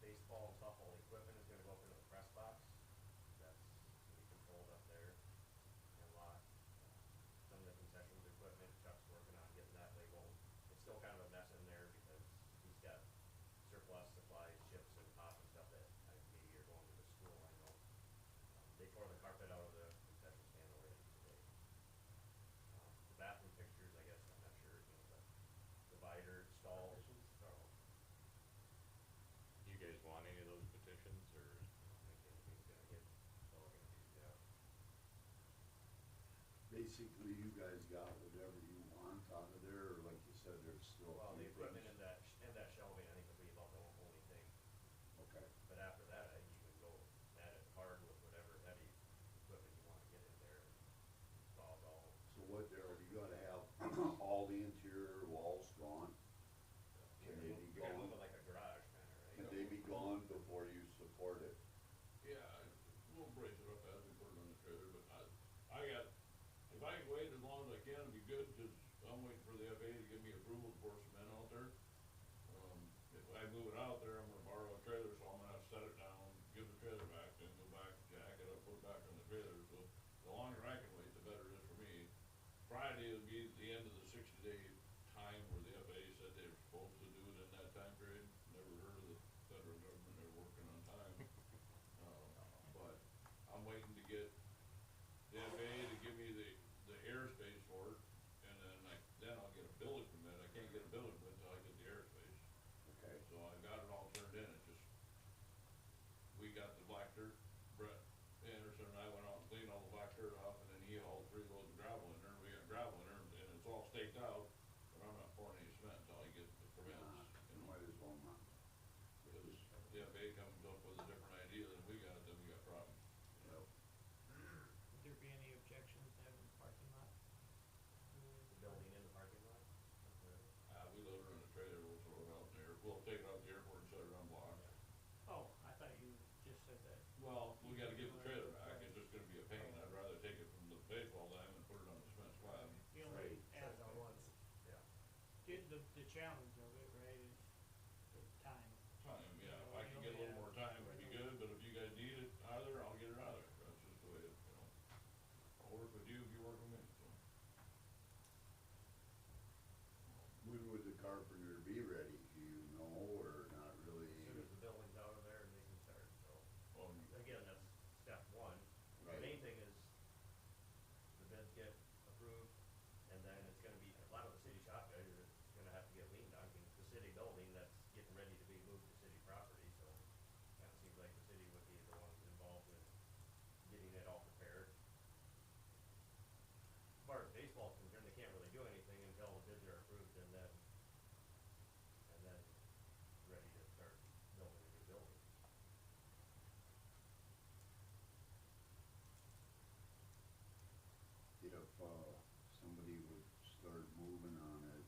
baseball and softball equipment is gonna go up into the press box. That's gonna be controlled up there and locked. Some of the concessions equipment, Chuck's working on getting that labeled. It's still kind of a mess in there because he's got surplus supplies, chips and pop and stuff that maybe are going to the school, I know. They tore the carpet out of the concession stand already today. The bathroom fixtures, I guess, I'm not sure, you know, the divider, stalls, so. Do you guys want any of those petitions, or think anything's gonna get organized, yeah? Basically, you guys got whatever you want out of there, or like you said, there's still. Well, the a few equipment things. and that shelving, I think would be about the only CFA comes up with a different idea than we got, then we got problems. Yep. Would there be any objections to having the parking lot? The building in the parking lot? We load her in a trailer, we'll throw it out there, we'll take it out to the airport and set it on blocks. Oh, I thought you just said that. Well, we gotta give the trailer back, it's just gonna be a pain, I'd rather take it from the baseball diamond and put it on the cement slab. The only Set it aspect, on once, yeah. the challenge of it, right, is the time. Time, yeah, if I can get a little more time, it'd be good, but if you guys need it out of there, I'll get it out of there, that's just the way it, you know. I'll work with you if you work with me, so. When would the carpenter be ready, do you know, or not really? As soon as the building's out of there and they can start, so. Well, Again, that's step one. The Right. main thing is the bids get approved, and then it's gonna be, a lot of the city shop guys are gonna have to get leaned on, 'cause the city building that's getting ready to be moved to city property, so kinda seems like the city would be the ones involved in getting it all prepared. As far as baseball's concerned, they can't really do anything until the bids are approved and then ready to start building a new building. If, somebody would start moving on it,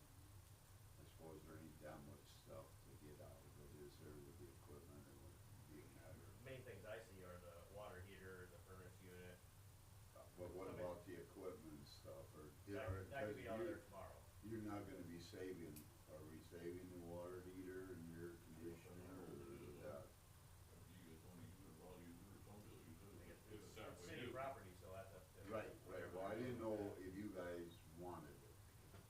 I suppose there any demolish stuff to get out of it, is there with the equipment, or would it be a matter of? Main things I see are the water heater, the furnace unit. But what I mean- about the equipment stuff, or? That could be out of there tomorrow. You're not gonna be saving, are we saving the water heater and your conditioner, or is that? if you guys wanna use it, I'll use it, or somebody will use I it, guess if it's it's halfway city due. property, so that's up to. Right, whatever well, I they're didn't doing know with if you guys wanted it. that.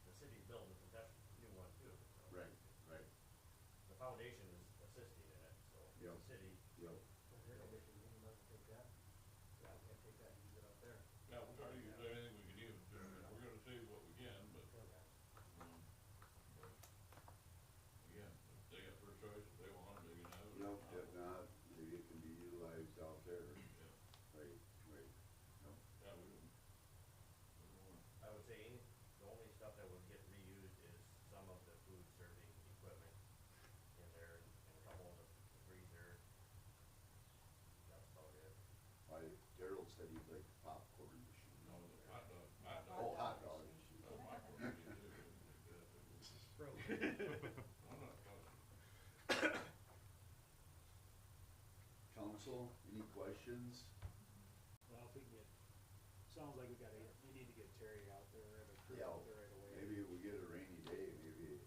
The city's building a concession, new one too, so. Right, right, The foundation is assisting in it, so Yep. the city, yep. They're gonna make it lean enough to take that. Yeah, I can't take that and use it out there. Yeah, we'll try to use anything we can use, we're gonna save what we can, but, but, again, if they got first choice, if they want it, they can have it. Nope, if not, maybe it can be utilized out there. Yeah, Right, right, nope. yeah, we don't wanna. I would say the only stuff that would get reused is some of the food serving equipment in there and a couple of the freezer. That's about it. Daryl said he'd like the popcorn machine. No, the hot dog, hot dog. Oh, hot dog machine. That's my problem, you do, like that. Broke. I'm not touching. Council, any questions? Well, if we can get, sounds like we need to get Terry out there and a crew Yeah, out there right away. maybe if we get a rainy day, maybe a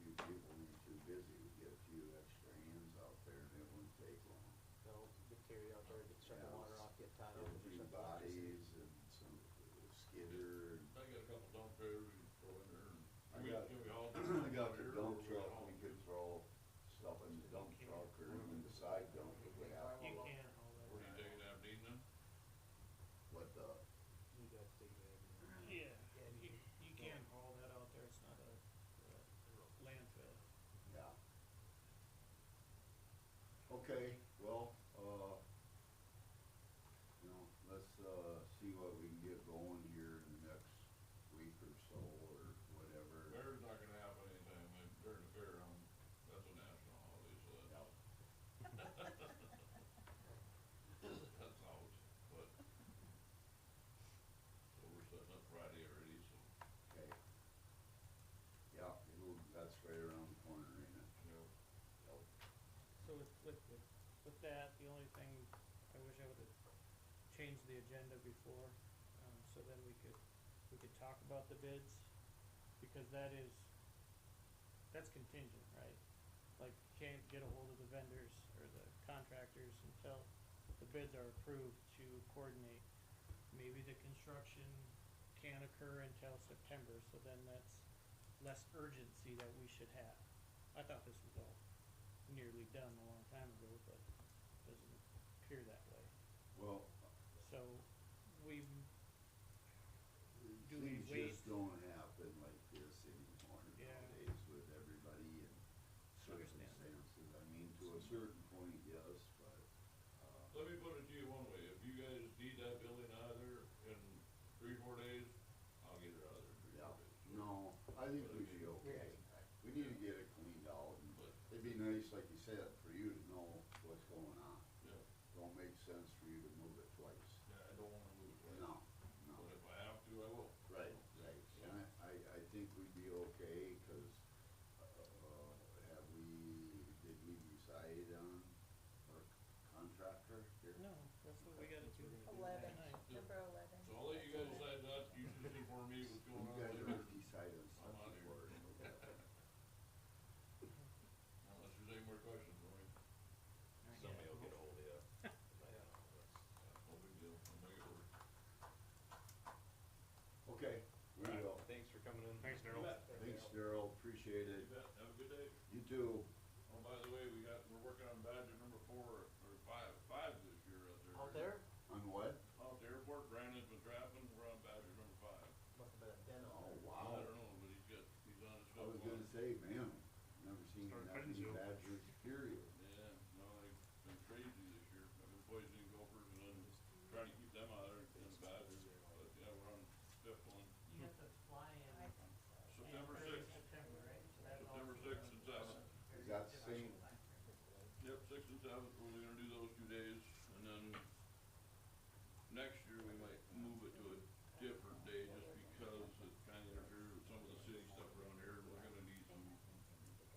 few people ain't too busy, we get a few extra hands out there and it wouldn't take long. So, get Terry out there, shut the Yeah, water off, get Todd Get out a there, few shut the electricity. bodies and some skidder and. I got a couple dump trailers we can throw in there and. I got, Can we all? I got the here, or dump we truck, all- we could throw stuff in the dump truck or even the side dump if we have. You to. can haul that. Where do you take it, Aberdeen then? What the, You guys take it. Yeah, you can haul that out there, it's not a landfill. yeah. Okay, well, you know, let's, see what we can get going here in the next week or so or whatever. Fair's not gonna happen anytime, like, during the fair, that's a national holiday, so that's. That's out, but. So we're setting up Friday already, so, Okay. Yeah, that's right around the corner, ain't it? you know, Yep. So with that, the only thing, I wish I would've changed the agenda before, so then we could talk about the bids, because that's contingent, right? Like, can't get a hold of the vendors or the contractors until the bids are approved to coordinate. Maybe the construction can't occur until September, so then that's less urgency that we should have. I thought this was all nearly done a long time ago, but doesn't appear that way. Well, So, we, do we things wait? just don't happen like this anymore Yeah. nowadays with everybody and Understand. circumstances. I mean, to a certain point, yes, but, let me put it to you one way, if you guys need that building out of there in 3-4 days, I'll get it out of there in 3-4 yeah, days. no, I think we should be okay. We need to get it cleaned out and But It'd be nice, like you said, for you to know what's going on. Yeah, Don't make sense for you to move it twice. yeah, I don't wanna move it twice. No, no. But if I have to, I will. Right, right, and I think we'd be okay, cause, have did we decide on our contractor here? No, that's what we gotta do. 11, tonight. number 11. So I'll let you guys decide that, you should inform me what's going You on guys later. are deciding I'm stuff out of before. here. Unless there's any more questions for me, Somebody will get ahold of you. no big deal, I'll make it work. Okay, we Alright, will. thanks for coming in. Thanks, You Darrell. bet. Thanks, Daryl, appreciate You it. bet, have a good day. You too. Oh, by the way, we're working on Badger number 4, or 5 this year out there. Out there, On what? Out at the airport, Brandon's been trapping, we're on Badger number 5. must have been a den out Oh, there. wow. I don't know, but he's on his I stuff. was gonna say, man, never seen Started that cutting many soon. badgers, period. Yeah, no, they've been crazy this year. I've been poisoning gophers and then trying to keep them out of there and badgers. But yeah, we're on 5th one. You have to fly in. I think so. September early 6th. September, right? So that September also 6th and 7th. Is that the same? Yep, 6th and 7th, we're gonna do those 2 days, and then next year we might move it to a different day, just because it kinda interferes with some of the city stuff around here, we're gonna need some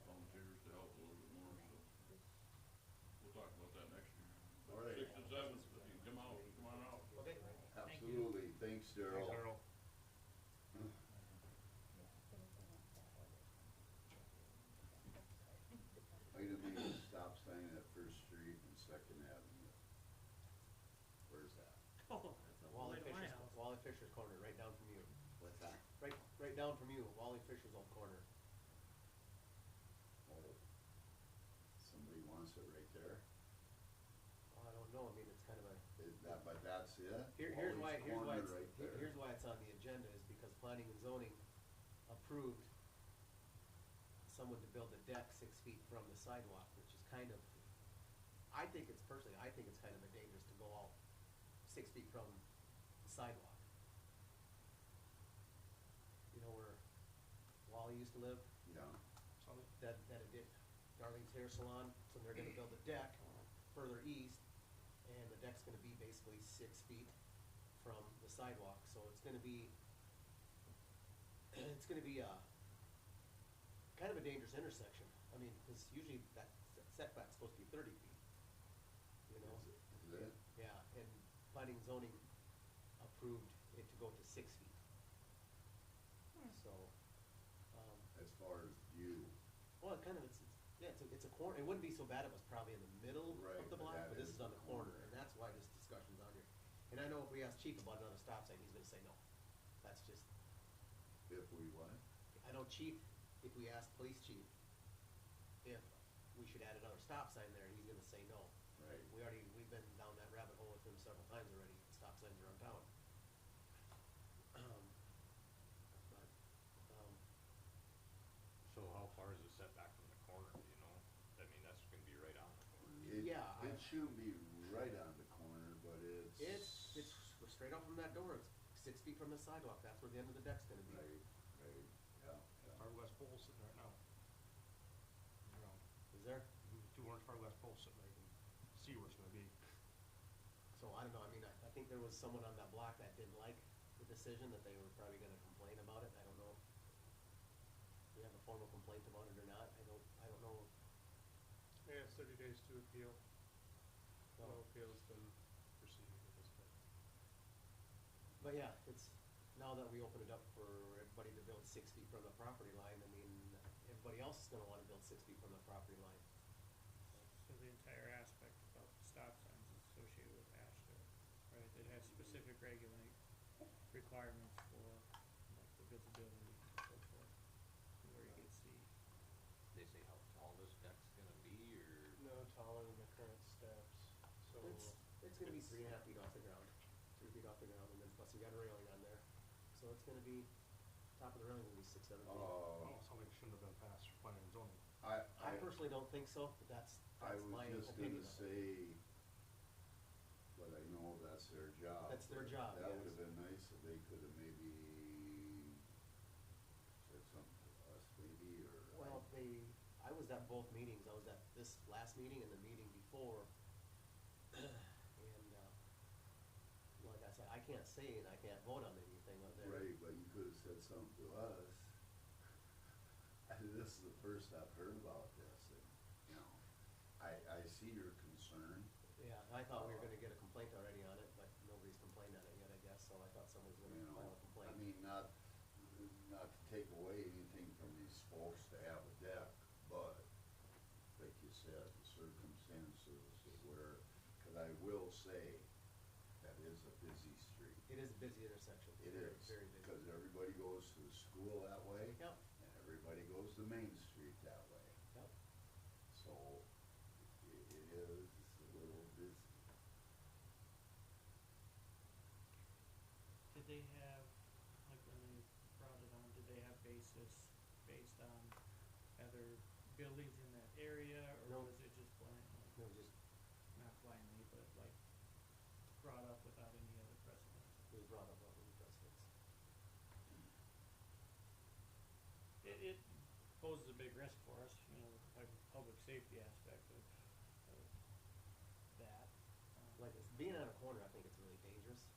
volunteers to help a little bit more, so. We'll talk about that next year. But All right. 6th and 7th, if you can come out, come on out. Okay. Absolutely, thanks, Thanks, Daryl. Darrell. Item A, stop sign at First Street and Second Avenue. Where's that? Oh, that's a Wally way to my Fisher's, house. Wally Fisher's corner, right down from you. What's that? Right down from you, Wally Fisher's old corner. Oh, somebody wants it right there? Oh, I don't know, I mean, it's kind of a, But that's it? here's why, Wally's corner right there. here's why it's on the agenda, is because planning and zoning approved someone to build a deck 6 feet from the sidewalk, which is kind of, I think it's kind of a dangerous to go out 6 feet from the sidewalk. You know where Wally used to live? Yeah, That it did Darlene's Hair Salon, so they're gonna build a deck further east, and the deck's gonna be basically 6 feet from the sidewalk, so it's gonna be kind of a dangerous intersection. I mean, cause usually that setback's supposed to be 30 feet, you know? is it? Yeah, and planning and zoning approved it to go to 6 feet. So, As far as view, well, it kind of, it's a corner, it wouldn't be so bad if it was probably in the middle Right, of the but block, that but this is is on the the corner, corner. and that's why this discussion's on here. And I know if we ask Chief about another stop sign, he's gonna say no. That's just, if we what? I know Chief, if we ask Police Chief if we should add another stop sign there, he's gonna say no. Right. We've been down that rabbit hole with him several times already, stop signs around town. But, So how far is it set back from the corner, do you know? I mean, that's gonna be right on the corner. Yeah, It shouldn't be right on the corner, but it's straight up from that door, it's 6 feet from the sidewalk, that's where the end of the deck's gonna be. Right, right, yeah, yeah. Far west pole sitting right now. Around. Is there? Two orange far west poles sitting there, you can see where it's gonna be. So I don't know, I mean, I think there was someone on that block that didn't like the decision, that they were probably gonna complain about it, I don't know. Do you have a formal complaint about it or not? I don't know. Yeah, it's 30 days to appeal. So- No appeal's been proceeded at this point. But yeah, it's, now that we open it up for everybody to build 6 feet from the property line, I mean, everybody else is gonna wanna build 6 feet from the property line. So the entire aspect about the stop signs is associated with ASHTO, right? It has specific requirements for like the visibility and so forth, and where you get see. They say how tall this deck's gonna be, or? No taller than the current steps, so. It's gonna be 3.5 feet off the ground, 3 feet off the ground, and then plus you got a railing on there. So it's gonna be, top of the railing will be 6, 7 feet. Oh, something shouldn't have been passed for planning and zoning. I personally don't think so, but that's I my was just opinion. gonna say, but I know that's their job. That's their job, That yes. would've been nice if they could've maybe said something to us maybe, or. Well, I was at both meetings, I was at this last meeting and the meeting before. And, like I said, I can't say and I can't vote on anything up there. Right, but you could've said something to us. This is the first I've heard about this, and, you know, I see your concern. Yeah, I thought we were gonna get a complaint already on it, but nobody's complained on it yet, I guess, so I thought someone was You gonna know, file a complaint. I mean, not to take away anything from these folks to have a deck, but like you said, the circumstances of where, cause I will say, that is a busy street. It is a busy intersection. It Very, is, very busy. cause everybody goes to the school that way. Yep. And everybody goes to Main Street that way. Yep. So, it is a little busy. Did they have, like when they brought it on, did they have basis based on other buildings in that area, or No. was it just blind, No, just, not blindly, but like brought up without any other precedent? it was brought up on the precedents. It poses a big risk for us, you know, like public safety aspect of that. Like, it's, being on a corner, I think it's really dangerous.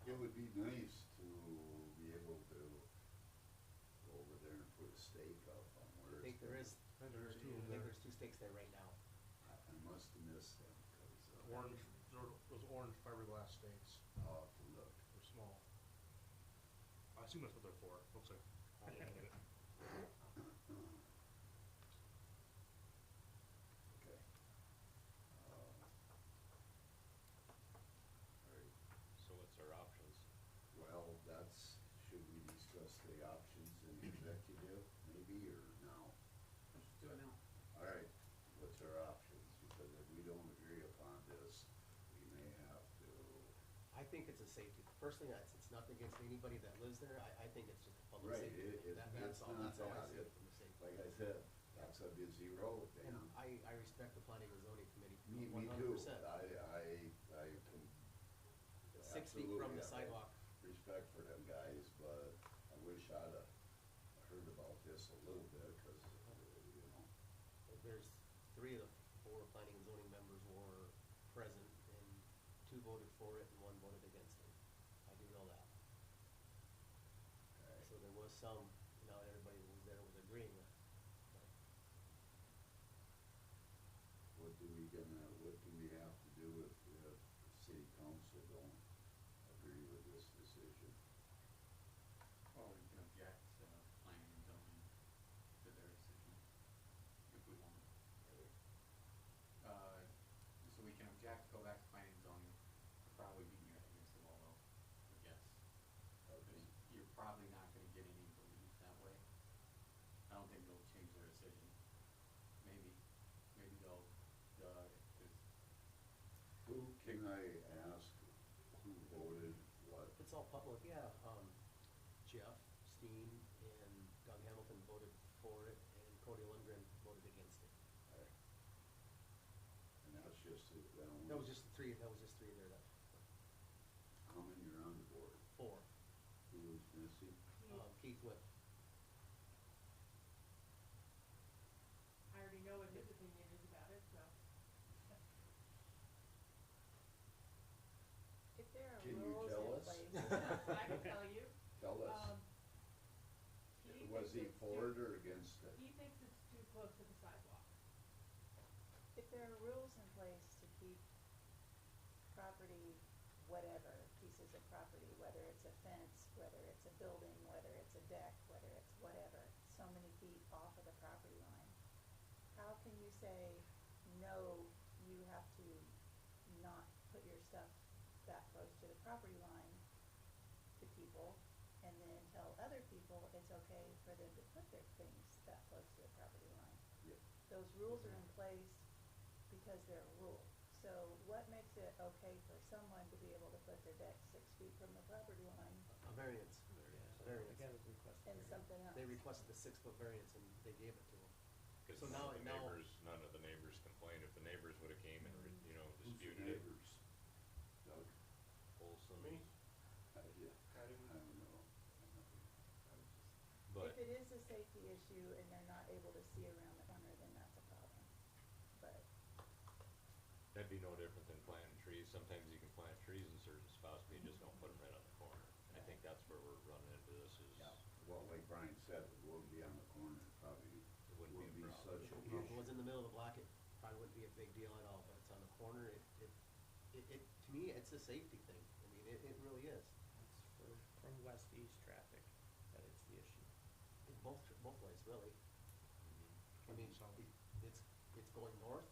It would be nice to be able to go over there and put a stake up on where I think there is, I think there's two I think there. there's 2 stakes there right now. I must have missed them, cause, Orange, those orange fiberglass stakes, I'll have to look. they're small. I assume that's what they're for, looks like. I didn't get it. Okay. Alright, So what's our options? well, that's, should we discuss the options in executive, maybe, or now? Let's do it now. Alright, what's our options, because if we don't agree upon this, we may have to, I think it's a safety, personally, it's nothing against anybody that lives there, I think it's just a public right, safety. thing. That's it's all, not that's all I that, see it, from the safety. like I said, that's a busy road, And Dan. I respect the planning and zoning committee Me 100%. too, I can 6 feet from absolutely the have sidewalk. respect for them guys, but I wish I'd have heard about this a little bit, cause, you know, There's 3 of the 4 planning and zoning members were present, and 2 voted for it and 1 voted against it. I do know that. okay. So there was some, not everybody that was there was agreeing with. But What do we have to do if the city council don't agree with this decision? Well, we can object to planning and zoning to their decision if we want. So we can object, go back to planning and zoning, probably beat you against the wall though, I guess. Okay. You're probably not gonna get any relief that way. I don't think they'll change their decision. Maybe they'll, is, Who, can I ask, who voted what? it's all public, yeah. Jeff Steen and Doug Hamilton voted for it, and Cody Lundgren voted against it. Okay. And that's just, that That was just 3, that was just 3 there that, how many are on the board? 4. Who was missing? Keith Whip. I already know what his opinion is about it, so. If there are Can you rules tell in us? place. I can tell you, Tell us, was he thinks it's for it too- or against it? he thinks it's too close to the sidewalk. If there are rules in place to keep property, whatever, pieces of property, whether it's a fence, whether it's a building, whether it's a deck, whether it's whatever, so many feet off of the property line, how can you say, no, you have to not put your stuff that close to the property line to people, and then tell other people it's okay for them to put their things that close to the property line? Yeah. Those rules are in place because they're a rule. So what makes it okay for someone to be able to put their deck 6 feet from the property line A variance. Yeah, so Variance. I gotta request. and variance. something else? They requested the 6-foot variance and they gave it to them. Cause So now- now- none of the neighbors complained. If the neighbors would've came and, you know, Who's the disputed it. neighbors? Doug? Olson. Me? Yeah, I I didn't, don't know. I was just, But, If it is a safety issue and they're not able to see around the corner, then that'd be no different than planting trees. Sometimes you can plant trees in certain spots, but you just don't put them right on the corner. And I think that's where we're running into this is, Yeah, well, like Brian said, it wouldn't be on the corner, it probably It wouldn't wouldn't be be a problem. such an Well, if it was issue. in the middle of the block, it probably wouldn't be a big deal at all, but it's on the corner, to me, it's a safety thing. I mean, it really is. It's for, from west to east traffic, that it's the issue. In both ways, really. I mean, it's going north,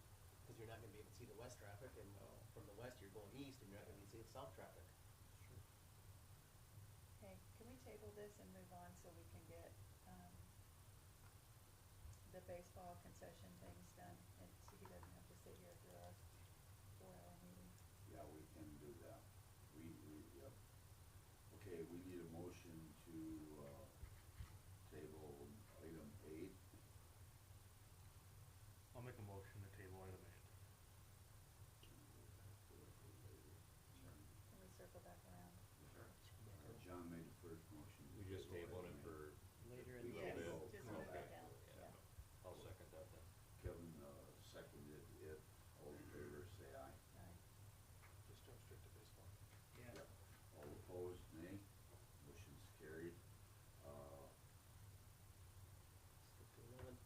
cause you're not gonna be able to see the west traffic, and from the west, you're going east, and you're not gonna be seeing south traffic. Sure. Okay, can we table this and move on so we can get, the baseball concession things done, and so he doesn't have to sit here through our 4-hour meeting? Yeah, we can do that. Yep. Okay, we need a motion to, table item 8. I'll make a motion to table item 8. Can we circle back around? John made the first motion. to we just table tabled it item for, Later in We the will Yes, day. go- just go move back. it down, yeah, yeah. I'll second that then. Kevin, seconded it. All in favor, say aye. Aye. Just jump straight to baseball. Yeah. Yep. All opposed, nay. Motion's carried. Skip to 11.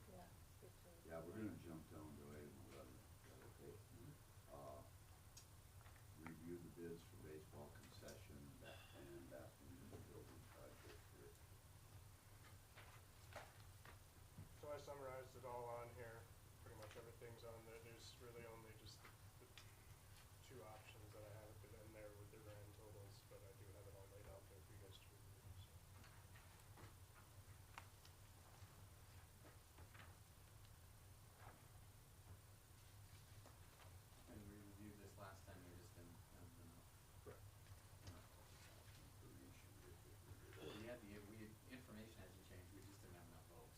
Yeah, skip to. Yeah, we're gonna jump down to item 11. Is that okay? Review the bids for baseball concession and afternoon building project here. So I summarized it all on here, pretty much everything's on there, there's really only just the two options that I haven't put in there with the grand totals, but I do have it all laid out there for you guys to review, so. And we reviewed this last time, we just didn't have enough. Correct. enough Information with it. Information hasn't changed, we just didn't have enough votes.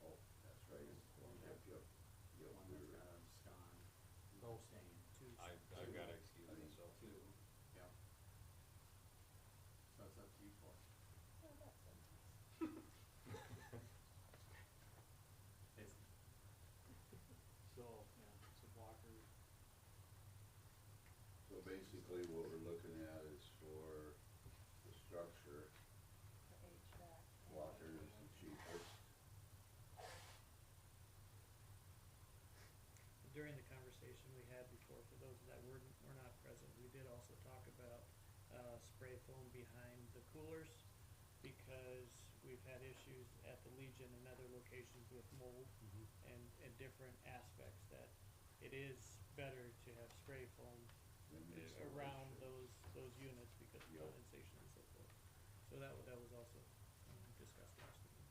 Oh, that's right. Yep. One that's got abscond, No. abstain. I've got to excuse I think myself. Two, yeah. So it's up to you four. Oh, that's so nice. It's, So, yeah, so Blocker, So basically what we're looking at is for the structure, For HVAC. and- water is the cheapest. During the conversation we had before, for those that were not present, we did also talk about, spray foam behind the coolers, because we've had issues at the Legion and other locations with mold and different aspects, that it is better to have spray foam Than around insulation. those units because of Yep. condensation and so forth. So that was also, discussed last meeting.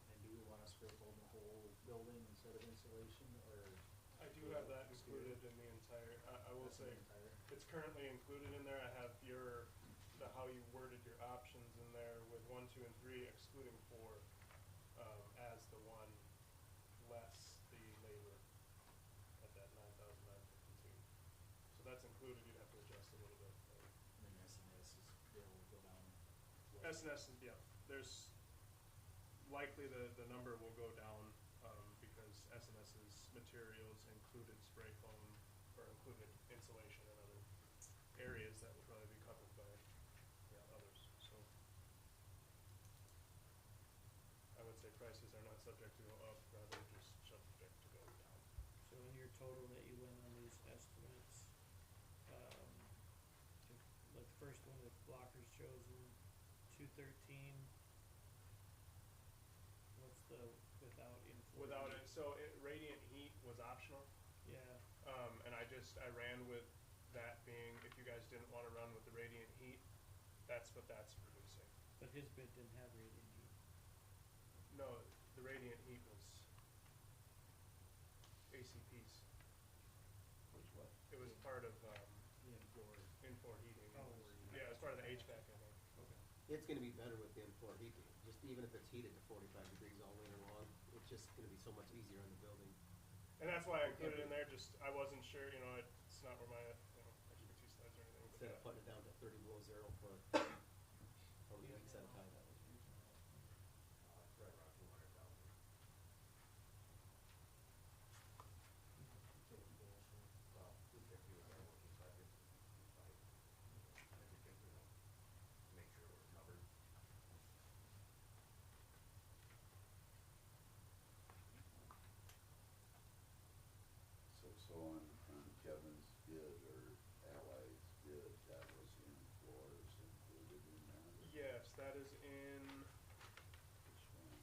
and do we wanna spray foam the whole building instead of insulation, or? I do have that included in the entire, I will That's in say, the entire? it's currently included in there, I have how you worded your options in there with 1, 2, and 3 excluding 4, as the one less the labor at that 9,952. So that's included, you'd have to adjust a little bit. And then SNS is, bill will go down. SNS, yeah, there's likely the number will go down, because SNS's materials included spray foam, or included insulation and other areas that will probably be covered by, others, so. I would say prices are not subject to go up, rather just subject to go down. So in your total that you went on these estimates, like the first one with blockers chosen, 213. What's the without inflow? Without it, so radiant heat was optional, Yeah, and I ran with that being, if you guys didn't wanna run with the radiant heat, that's what that's reducing. but his bid didn't have radiant heat. No, the radiant heat was ACP's. Which what? It was part of, In-floor. in-floor heating. Oh, Yeah, it was part of the HVAC, I think. Okay. It's gonna be better with the in-floor heating, just even if it's heated to 45 degrees all winter long, it's just gonna be so much easier on the building. And that's why I included it in there, just, I wasn't sure, it's not where my, expertise lies or anything, but Instead of yeah. putting it down to 30 below zero for bid or Allied's bid, that was in floors included in that? Yes, that is in, Which one?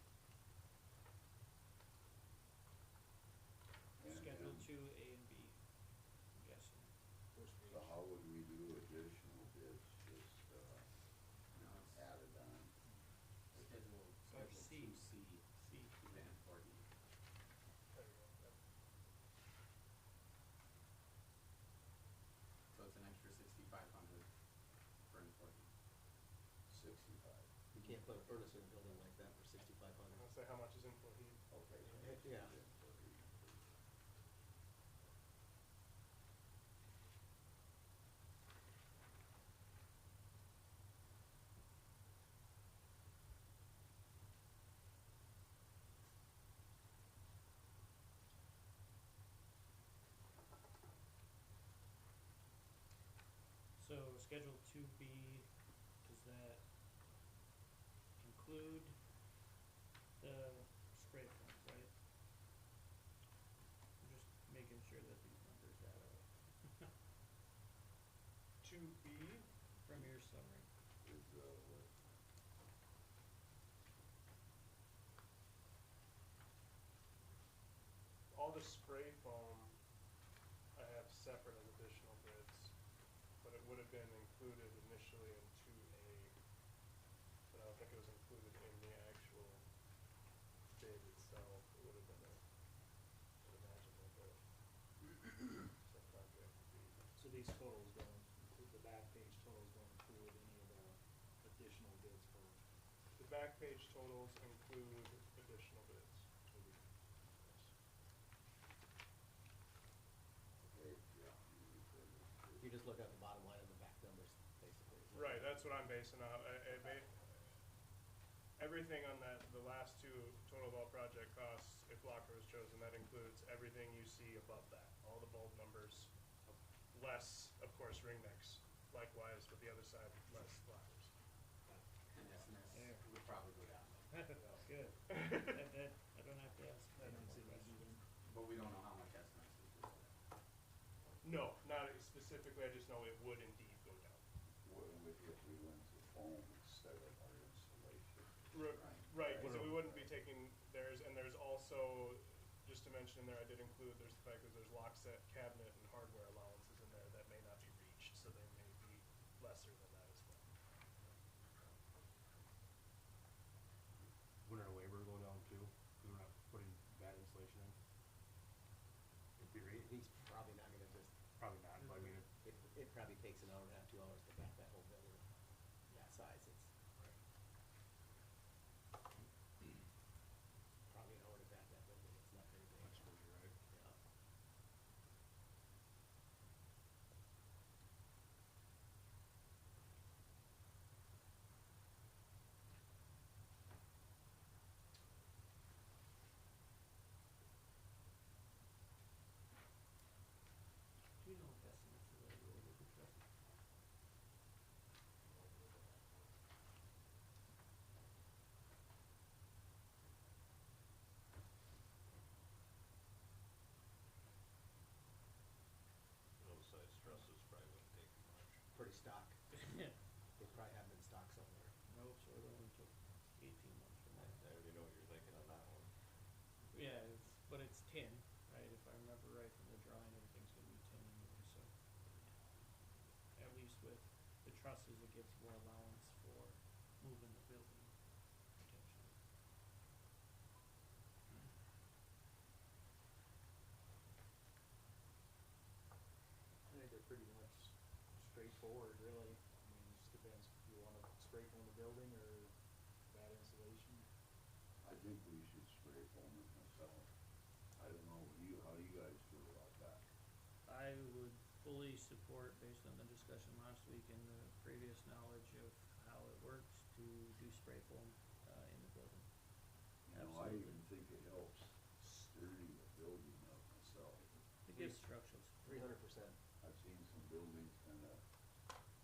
And Schedule then- 2, A and B, I'm guessing. First page. So how would we do additional bids, just, No, it's added on? schedule, Or schedule C. two C, C. then for E. there you go, yep. So it's an extra 6,500 for N40. 65. You can't put a furnace in a building like that for 6,500. I'll say how much is in for heat. Okay. so Yeah. that's Yeah. in for E. So Schedule 2B, does that include the spray foam, right? I'm just making sure that these numbers add up. 2B, From your summary. Is, what, all the spray foam I have separate as additional bids, but it would have been included initially in 2A. But I don't think it was included in the actual bid itself. It would have been a, I'd imagine like a subcontract fee. So these totals don't include, the back page totals don't include any of the additional bids for, The back page totals include additional bids. okay, yeah. you refer to- You just look at the bottom line of the back numbers, basically. is what Right, it is. that's what I'm basing out. Everything on that, the last two total of all project costs, if Locker was chosen, that includes everything you see above that, all the bold numbers, less, of course, ring mix. Likewise with the other side, less Lockers. And There. S&S would probably go down, Good. That, I don't have to ask that any makes more it easy questions. then. but we don't know how much S&S is just yet. No, not specifically, I just know it would indeed go down. If we went to foam instead of our insulation. Right, because we wouldn't be taking theirs, and there's also, just to mention in there, I did include, there's the fact that there's lock set, cabinet, and hardware allowances in there that may not be reached, so they may be lesser than that as well. Wouldn't our labor go down too, because we're not putting bad insulation in? In theory, He's probably not gonna just, probably not, but I mean, it probably takes an hour and a half, 2 hours to back that whole building that size. It's probably an hour to back that building. It's not very big. I suppose you're right. Yeah. Do you know if estimates are related to trusses? Those size trusses probably wouldn't take much. Pretty stock. Yeah. They probably have them in stock somewhere. Nope, so it only took 18 months from I that. already know what you're thinking on that one. Yeah, but it's tin, right? If I remember right from the drawing, everything's gonna be tin anyway, so. At least with the trusses, it gives more allowance for moving the building potentially. I think they're pretty much straightforward, really. I mean, it just depends if you wanna spray foam the building or bad insulation. I think we should spray foam it myself. I don't know, how do you guys feel about that? I would fully support, based on the discussion last week and the previous knowledge of how it works, to do spray foam, in the building. You know, I Absolutely. even think it helps sturdy the building up myself. It gives structural support. 300%. I've seen some buildings kinda,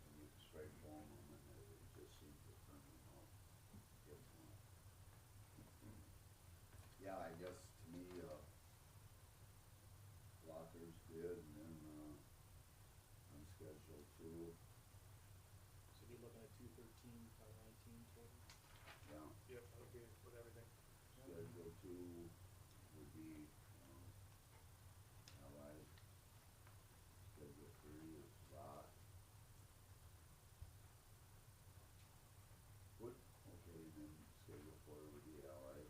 when you spray foam them and it just seems to turn them off. Gets one. Yeah, I guess to me, Lockers bid and then, Schedule two, So be looking at 213 by 19 total. yeah, Yep, that'll be with everything. schedule two would be, Allied. Schedule three is lot. What, okay, then schedule four would be Allied,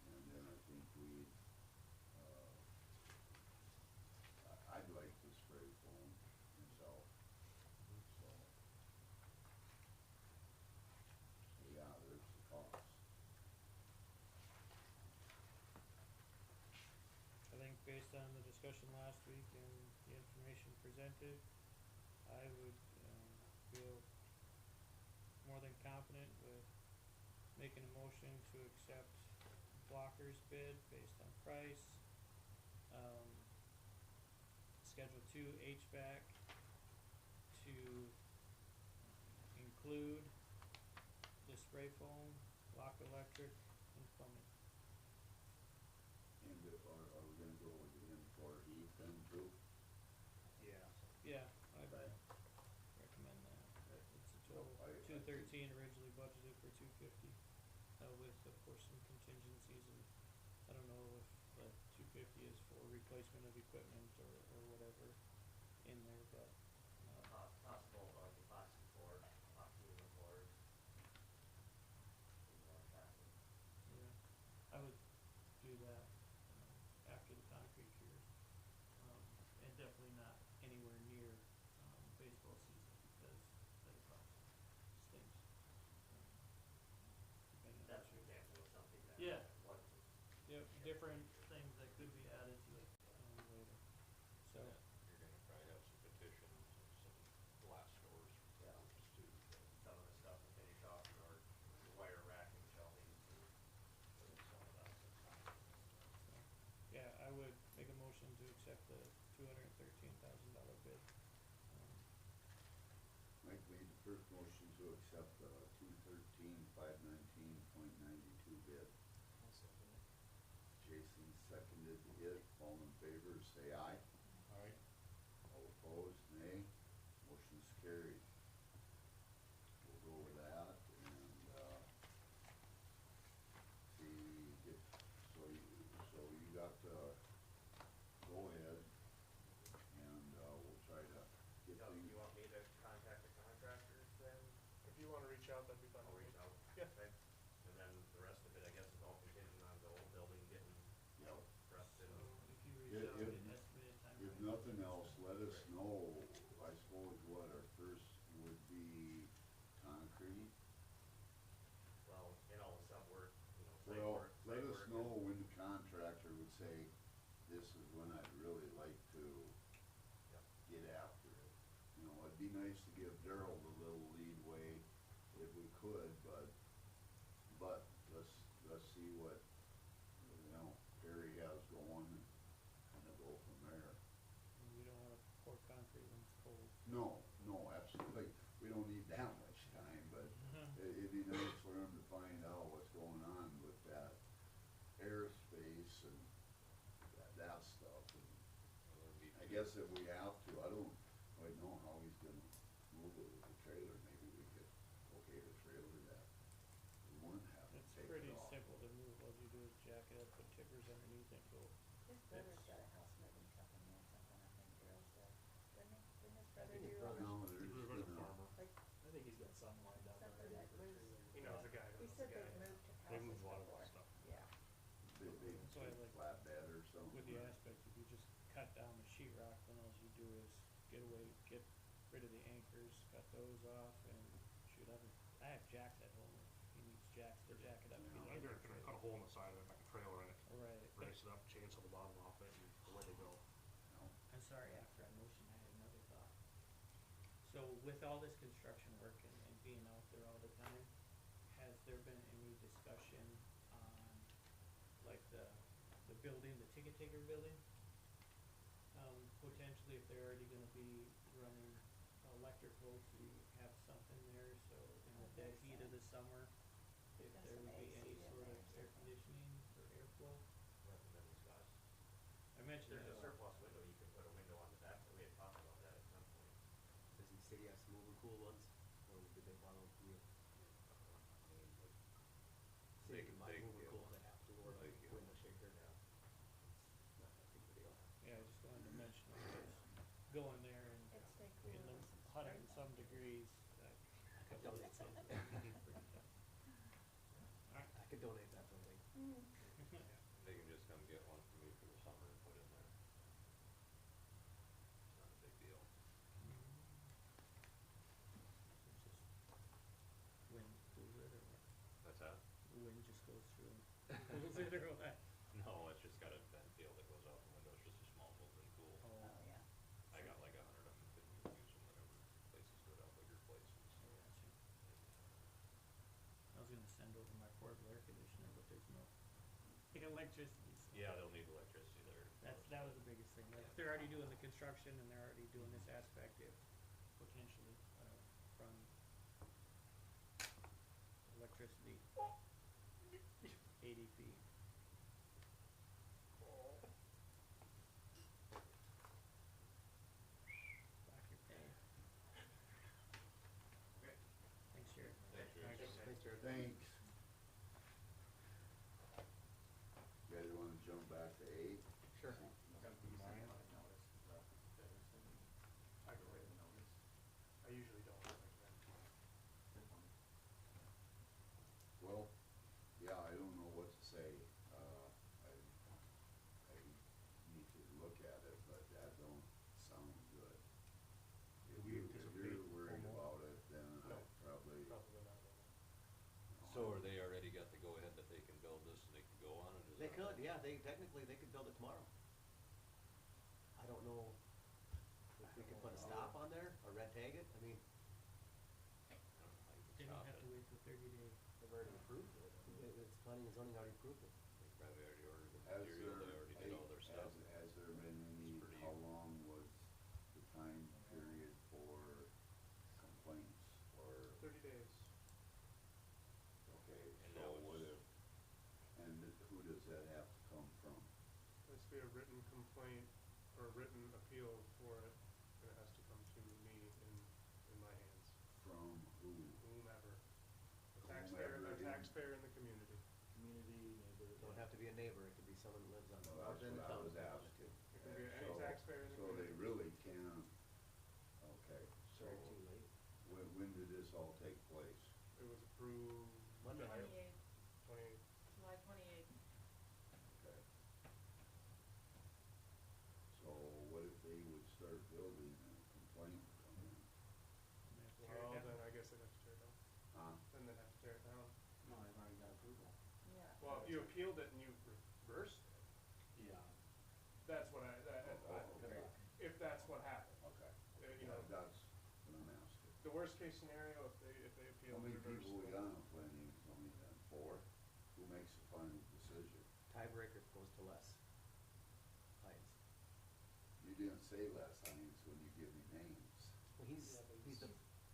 and then I think we, I'd like to spray foam myself, so. So yeah, there's the cost. I think based on the discussion last week and the information presented, I would, feel more than confident with making a motion to accept Blocker's bid based on price. Schedule two HVAC to include the spray foam, Block Electric, and plumbing. And are we gonna go with the in-floor heat then too? Yeah. Yeah, I'd Okay. recommend that. It's a So total, I think- 213 originally budgeted for 250, with of course some contingencies, and I don't know if the 250 is for replacement of equipment or whatever in there, but, Possible, epoxy floor, epoxy in the floors. yeah, I would do that, after the concrete cures. And definitely not anywhere near, baseball season, because that epoxy stinks. Depending on That's what an you- example of something that. Yeah. What. Yep, different things that could be added to it, later, so. Yeah, you're gonna probably have some petitions and some glass doors for Yeah. doors too, so. Some of the stuff to finish off or wire rack and shelving and some of that. So, yeah, I would make a motion to accept the $213,000 bid. Mike made the first motion to accept the 213,519.92 bid. I'll second it. Jason seconded it. All in favor, say aye. Alright. All opposed, nay. Motion's carried. We'll go with that and, see, so you got the go-ahead and, we'll try to get So, things. you want me to contact the contractors then? If you wanna reach out, that'd be fine. I'll reach out. Yeah. Okay. And then the rest of it, I guess, is all contingent on the old building getting, Yep. rusted So and. if you If- reach out, if- get estimated time. If nothing else, let us know, I suppose, what our first would be concrete. Well, and all the sub work, site Well, work. let site us work know and- when the contractor would say, this is when I'd really like to Yep. get after it. You know, it'd be nice to give Daryl the little leadway if we could, but let's see what, Perry has going and kinda go from there. And you don't wanna pour concrete when it's cold. No, absolutely, we don't need that much time, but it'd be nice for him to find out what's going on with that airspace and that stuff. And Well, it'd be I two- guess if we have to, I don't quite know how he's gonna move it with the trailer, maybe we could okay the trailer that we wouldn't have to It's take pretty it off. simple to move, all you do is jack it up, put tippers underneath it, go. His brother's It's- got a house moving company or something, I think Darryl said, didn't he? Didn't his brother think his do all brother's- No, that? there's We're going to been a- farmer. Like, I think he's got something lined up something already that for moves. trailer. He knows a guy, He knows a said guy. they've moved to They houses move a lot of before. stuff. Yeah. They So I like- flatbed or something. With the aspect, if you just cut down the sheetrock, then all you do is get rid of the anchors, cut those off, and shoot, I have jacks at home, if he needs jacks to jack it up. Yeah. he I'm doesn't gonna cut a hole in the side of it, like a trailer in it, Right, but, brace it up, chainsaw the bottom off it, and away they go. No. I'm sorry, after I motioned, I had another thought. So with all this construction work and being out there all the time, has there been any discussion on, like, the building, the ticket taker building? Potentially, if they're already gonna be running electrical, to have something there, so in the dead heat of the summer, if There's there some would be AC any in sort of there or air something. conditioning or airflow. Nothing been discussed. I mentioned There's a that. surplus window, you could put a window on the back, we had talked about that at some point. ADS move and cool ones, or did they borrow from you? So you can buy move and cool that have to work with window shaker now. It's not that big of a deal. Yeah, I just wanted to mention it, 'cause going there and It'd stay cool in the with some hundred spray and some foam. degrees, I could donate some. Alright. I could donate that building. Mm. They can just come get one from me for the summer and put in there. It's not a big deal. Wind cools it or what? What's that? The wind just goes through and cools it or what? No, it's just got a vent field that goes out the window, it's just a small move and cool. Oh, yeah. I got like 100 of them, could use them whenever places go down, bigger places. I gotcha. I was gonna send over my portable air conditioner, but there's no electricity, so. Yeah, they'll need electricity there. That was the biggest thing, like, if they're already doing the construction and they're already doing this aspect, if potentially, from electricity, 80 feet. Back your pay. Okay. Thanks, Jared. Thanks, Jared. Thanks, Jared. Thanks. You guys wanna jump back to 8? Sure. Okay, you send out a notice, I go written ahead. notice. I usually don't like that. Well, yeah, I don't know what to say. I need to look at it, but that don't sound good. If Do we you're anticipate worried formal? about it, then No, I'd probably. Probably not. So are they already got the go-ahead that they can build this and they can go on it? Is They that could, right? yeah, technically they could build it tomorrow. I don't know if we could put a stop on there or red tag it, I mean, I don't know how you They can don't stop have it. to wait for 30 days. They've already approved it. it's planning and zoning already approved it. They probably already ordered the Has material, they there, already did all their stuff. has there been any, pretty- how long was the time period for complaints or, 30 days. okay, And so that was- what if, and who does that have to come from? There has to be a written complaint or a written appeal for it, and it has to come to me in my hands, From who? whomever. Whomever A in- taxpayer in the community. Community, neighbor. Don't have to be a neighbor, it could be someone that lives on the Well, north that's end of what I town. was if they wanted asking. to. It can be any So- taxpayer in the So they community. really can, okay, so Sorry, too late. when did this all take place? It was approved Monday. July 28th, 28th. July 28th. Okay. So what if they would start building and a complaint would come in? And they have to tear it Well, down. then I guess they'd have to tear it down. Huh? Then they'd have to tear it down. No, they've already got approval. Yeah. Well, if you appealed it and you reversed it, Yeah. that's what Okay. if that's what happened. Okay. You know, That's what I'm asking. the worst case scenario, if they How appealed many and reversed people we it. got on planning and zoning then? 4? Who makes the final decision? Tiebreaker goes to Les Hines. You didn't say Les Hines when you give me names. Well, Yeah, but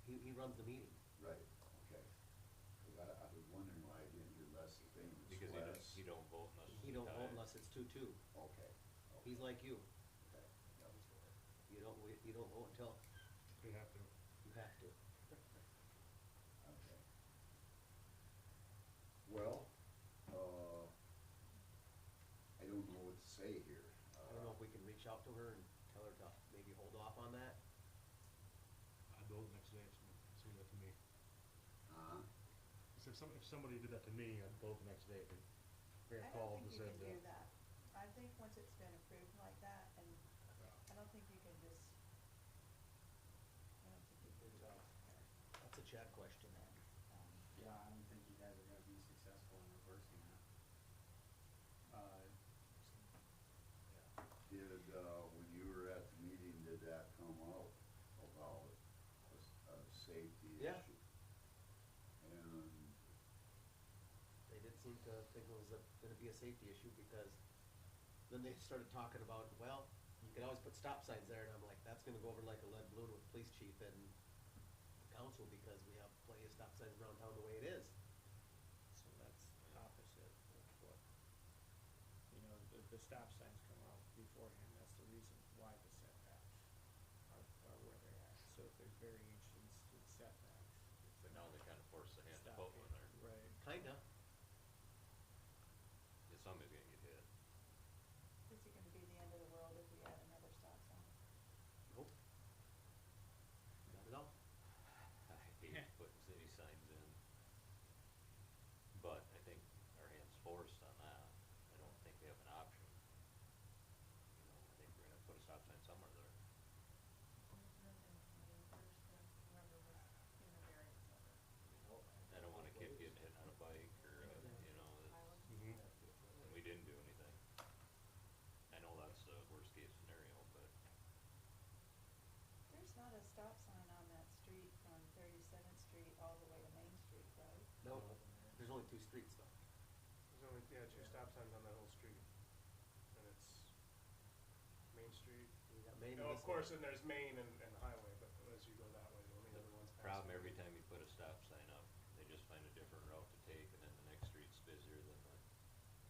he runs the meeting. Right, okay. 'Cause I was wondering why I didn't hear Les's name. It's Because Les. he don't vote unless it's He don't vote tied. unless it's 2-2. Okay. He's like you, Okay. Yep. you don't vote until You have to. you have to. Okay. Well, I don't know what to say here. I don't know if we can reach out to her and tell her to maybe hold off on that. I'd build it next day, so that to me. If somebody did that to me, I'd build it next day. If they I called don't and think you said, can do that. I think once it's been approved like that, and I don't think you can just, I don't think you can do that. That's a Chad question. Yeah, I don't think you guys are gonna be successful in reversing that. Did, when you were at the meeting, did that come out about a safety issue? Yeah. And, They did seem to think it was gonna be a safety issue because then they started talking about, well, you could always put stop signs there, and I'm like, that's gonna go over like a lead balloon with police chief and the council because we have plenty of stop signs around town the way it is. So that's opposite of what, the stop signs come out beforehand, that's the reason why the setbacks are where they're at. So if there's variation Kinda. Yeah, somebody's gonna get hit. Is it gonna be the end of the world if we add another stop sign? Nope. Not at all. I hate putting city signs in. But I think our hand's forced on that. I don't think we have an option. You know, I think we're gonna have to put a stop sign somewhere there. I don't want a kid getting hit on a bike or, you know, it's, and we didn't do anything. I know that's the worst case scenario, but There's not a stop sign on that street from 37th Street all the way to Main Street, right? Nope. There's only 2 streets though. There's only, yeah, 2 stop signs on that whole street. And it's Main Street. You got Main and No, this of course, one. and there's Main and Highway, but as you go that way, the only the other ones past. problem, Main. every time you put a stop sign up, they just find a different route to take and then the next street's busier than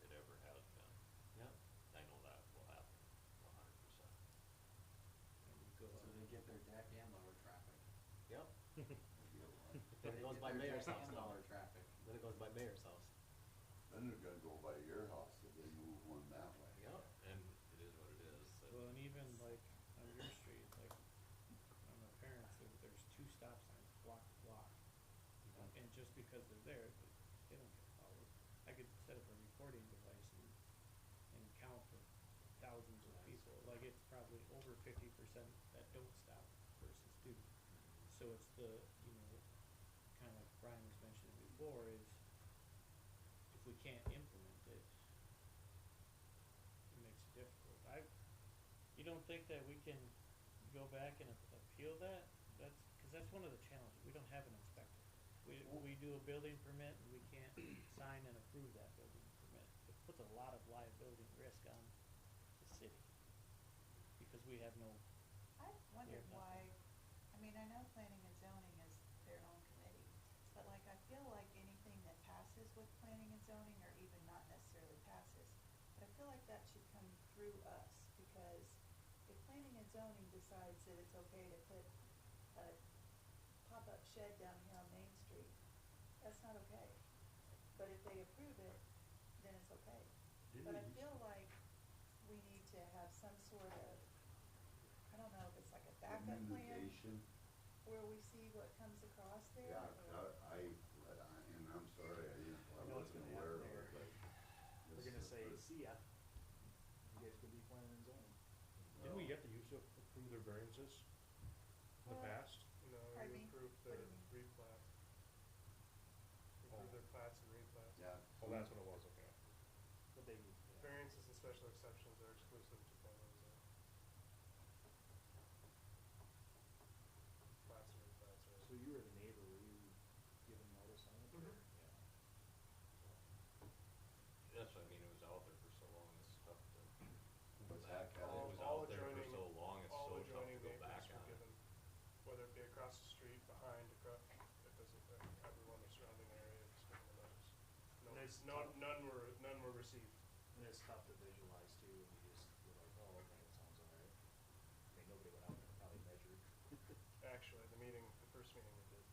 it ever has been. Yep. I know that will happen 100%. So they get their deck and lower traffic. Yep. They Then it goes get by their mayor's deck house and now. lower traffic. Then it goes by mayor's house. Then they're gonna go by your house if they move one that way. Yep. And it is what it is, but Well, and even like on your street, like on my parents, there's 2 stop signs block to block. And just because they're there, they don't get followed. I could set up a recording device and count the thousands of people, like it's probably over 50% that don't stop versus do. So it's the, you know, kinda like Brian was mentioning before, is if we can't implement it, it makes it difficult. You don't think that we can go back and appeal that? Cause that's one of the challenges, we don't have an inspector. We do a building permit and we can't sign and approve that building permit. It puts a lot of liability and risk on the city, because we have no, I've wondered nothing. why, I mean, I know planning and zoning is their own committee, but like, I feel like anything that passes with planning and zoning, or even not necessarily passes, but I feel like that should come through us, because if planning and zoning decides that it's okay to put a pop-up shed down here on Main Street, that's not okay. But if they approve it, then it's okay. But I feel like we need to have some sort of, I don't know if it's like a backup plan, Communication. where we see what comes across there, Yeah, or, and I'm sorry, I know what's wasn't gonna aware of happen it, but. We're this gonna is the say, first- see ya. You guys can be planning and zoning. Didn't we get to use to approve their variances in the past? No, Pardon you me? approved What their do you mean? replat. You approved their plats and replats. Yeah. Oh, that's what it was, okay. But they, yeah. Variances and special exceptions are exclusive to planning and zoning. Plats and replats are. So you were the neighbor, were you given notice on it? or- Mhm. Yeah. that's what I mean, it was out there for so long, it's tough to go What's back. that, Kelly? It was All out there for adjoining- so long, it's all so tough to adjoining go neighbors back were on it. given, whether it be across the street, behind, across, it doesn't, everyone the surrounding area was given a notice. No, And it's none, tough. none were received. And it's tough to visualize too, and you just, you're like, oh, okay, it sounds alright. I mean, nobody went out there and probably measured. Actually, the first meeting we did,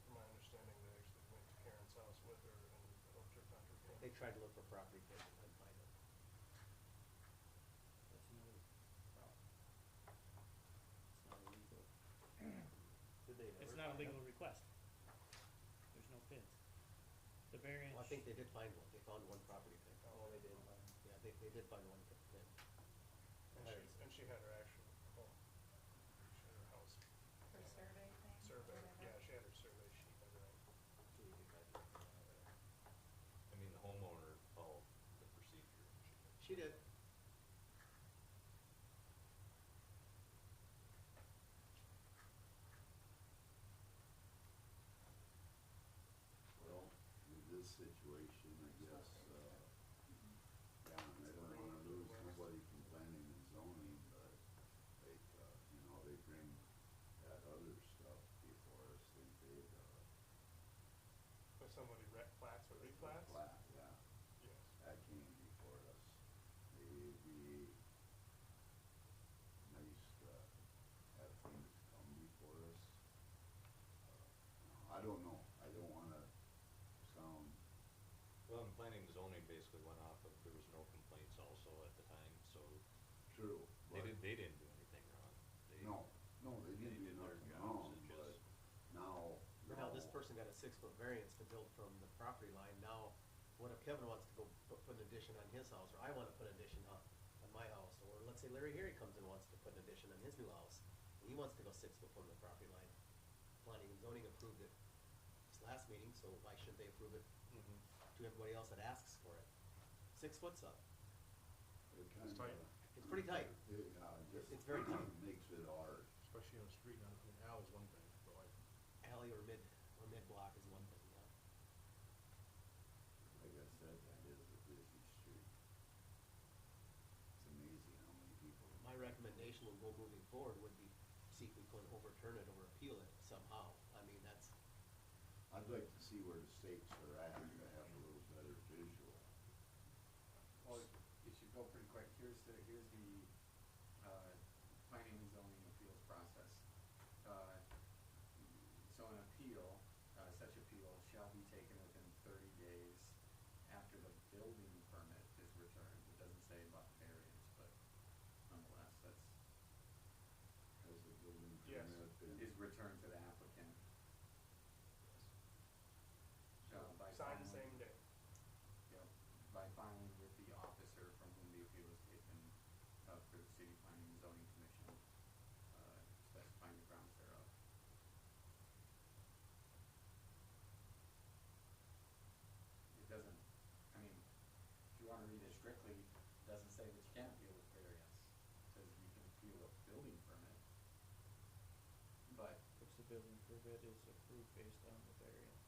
from my understanding, they actually went to Karen's house with her and helped her find her pin. They tried to look for property pins and couldn't find it. that's another problem. It's not illegal. Did they ever It's not a find legal them? request. There's no pins. The variance. Well, I think they did find one. They found one property pin. Oh, they did find. Yeah, they did find one pin. And she had her actual home, she had her house. her survey thing, Survey, whatever. yeah, she had her survey sheet and everything. So you could measure it from out there. I mean, the homeowner followed the procedure. She did. Well, in this situation, I guess, yeah, and I don't wanna lose nobody from planning and zoning, but like, they bring that other stuff before us, they, So somebody plats or replats? plat, yeah, Yes. that came before us. true. They but- didn't do anything wrong. No, they didn't they do did their nothing jobs, wrong, it but just- now. For hell, this now- person got a 6-foot variance to build from the property line, now, what if Kevin wants to go put an addition on his house, or I wanna put an addition on my house, or let's say Larry Harry comes and wants to put an addition on his new house, and he wants to go 6 foot from the property line. Planning and zoning approved it this last meeting, so why shouldn't they approve it to everybody else that asks for it? 6 foot's up, It It's kinda- tight. it's pretty tight. It's very tight. Makes it hard. Especially on a street, not, I mean, alley's one thing, but like, Alley or mid-block is one thing, yeah. Like I said, that is a busy street. It's amazing how many people. My recommendation will go moving forward would be, see if we can overturn it or appeal it somehow. I mean, that's, I'd like to see where the stakes are at, to have a little better visual. Well, it should go pretty quick. Here's the, planning and zoning appeals process. So an appeal, such appeal shall be taken within 30 days after the building permit is returned. It doesn't say about the variance, but nonetheless, that's, Has the building Yes. permit been? is returned to the applicant. By signed the filing- same day. Yep, by filing with the officer from whom the appeal is taken, for the city planning and zoning commission, specifying the grounds thereof. It doesn't, I mean, if you wanna read it strictly, it doesn't say that you can't appeal with variance. It says you can appeal a building permit, but, Which the building permit is approved based on the variance.